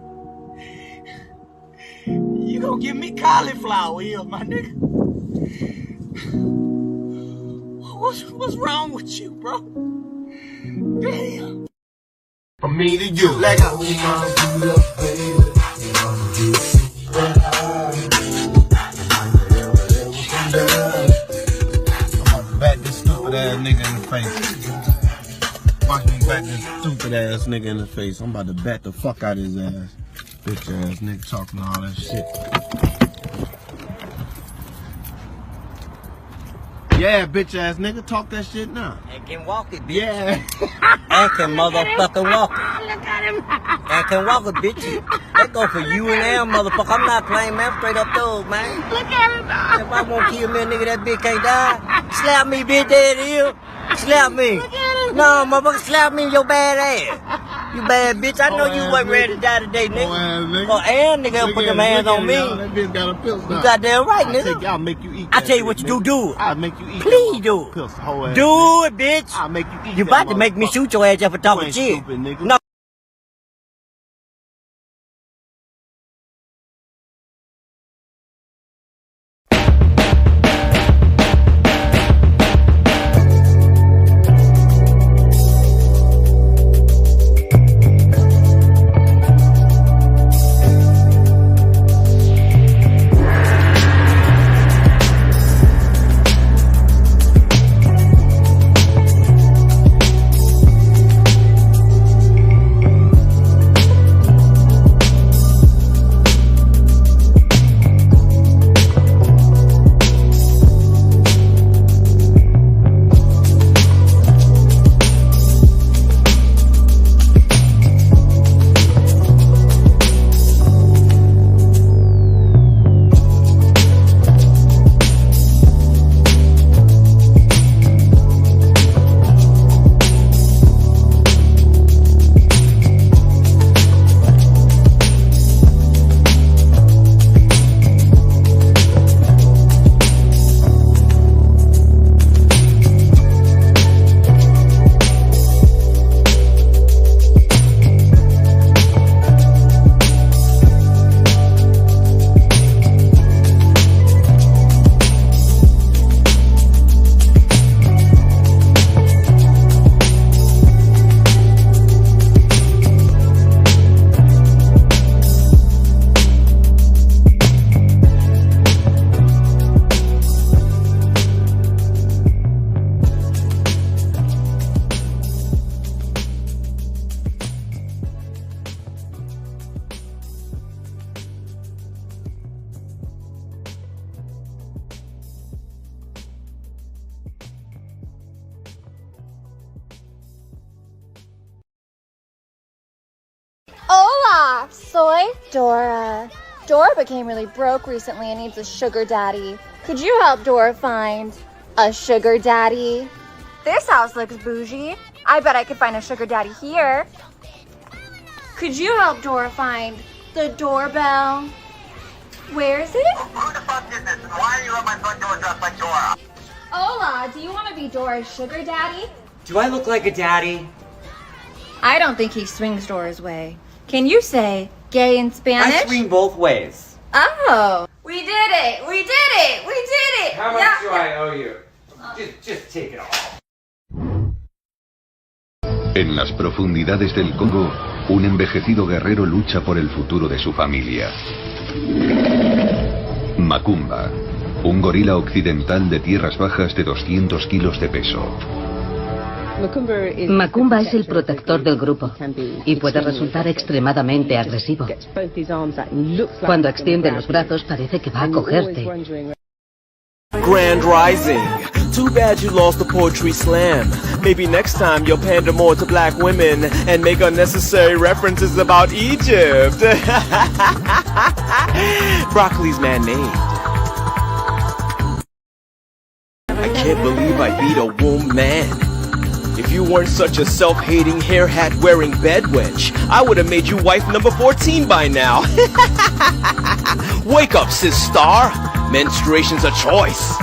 E: You You gonna give me cauliflower ears, my nigga? What's wrong with you, bro? Damn.
F: From me to you. Let go. Back this stupid ass nigga in the face. Watch me back this stupid ass nigga in the face. I'm about to bat the fuck out of his ass. Bitch ass nigga talking all that shit. Yeah, bitch ass nigga, talk that shit now.
E: And can walk it, bitch.
F: Yeah.
E: And can motherfucking walk it.
F: Look at him.
E: And can walk it, bitch. That go for you and them, motherfucker. I'm not playing, man. I'm straight up thug, man.
F: Look at him.
E: If I won't kill me, a nigga, that bitch can't die. Slap me, bitch, there it is. Slap me. No, motherfucker, slap me in your bad ass. You bad bitch. I know you wasn't ready to die today, nigga. Oh, and nigga, put them hands on me.
F: That bitch got a pistol.
E: You goddamn right, nigga.
F: I'll make you eat.
E: I tell you what you do it.
F: I'll make you eat.
E: Please do it.
F: Pistol, whole ass
E: Do it, bitch.
F: I'll make you eat.
E: You about to make me shoot your ass just for talking shit.
F: Stupid, nigga.
E: No.
G: Hola, soy Dora. Dora became really broke recently and needs a sugar daddy. Could you help Dora find a sugar daddy? This house looks bougie. I bet I could find a sugar daddy here. Could you help Dora find the doorbell? Where is it?
H: Who the fuck is this? Why are you at my front door dressed like Dora?
G: Hola, do you want to be Dora's sugar daddy?
E: Do I look like a daddy?
G: I don't think he swings Dora's way. Can you say gay in Spanish?
E: I swing both ways.
G: Oh. We did it! We did it! We did it!
E: How much do I owe you? Just take it all.
I: En las profundidades del Congo, un envejecido guerrero lucha por el futuro de su familia. Macumba, un gorila occidental de tierras bajas de 200 kilos de peso.
B: Macumba es el protector del grupo y puede resultar extremadamente agresivo. Cuando extiende los brazos parece que va a cogerte.
J: Grand Rising. Too bad you lost the poetry slam. Maybe next time you'll pander more to black women and make unnecessary references about Egypt. Broccoli's man-made. I can't believe I beat a woman. If you weren't such a self-hating, hair hat-wearing bedwench, I would have made you wife number 14 by now. Wake up, sis star. Menstruation's a choice.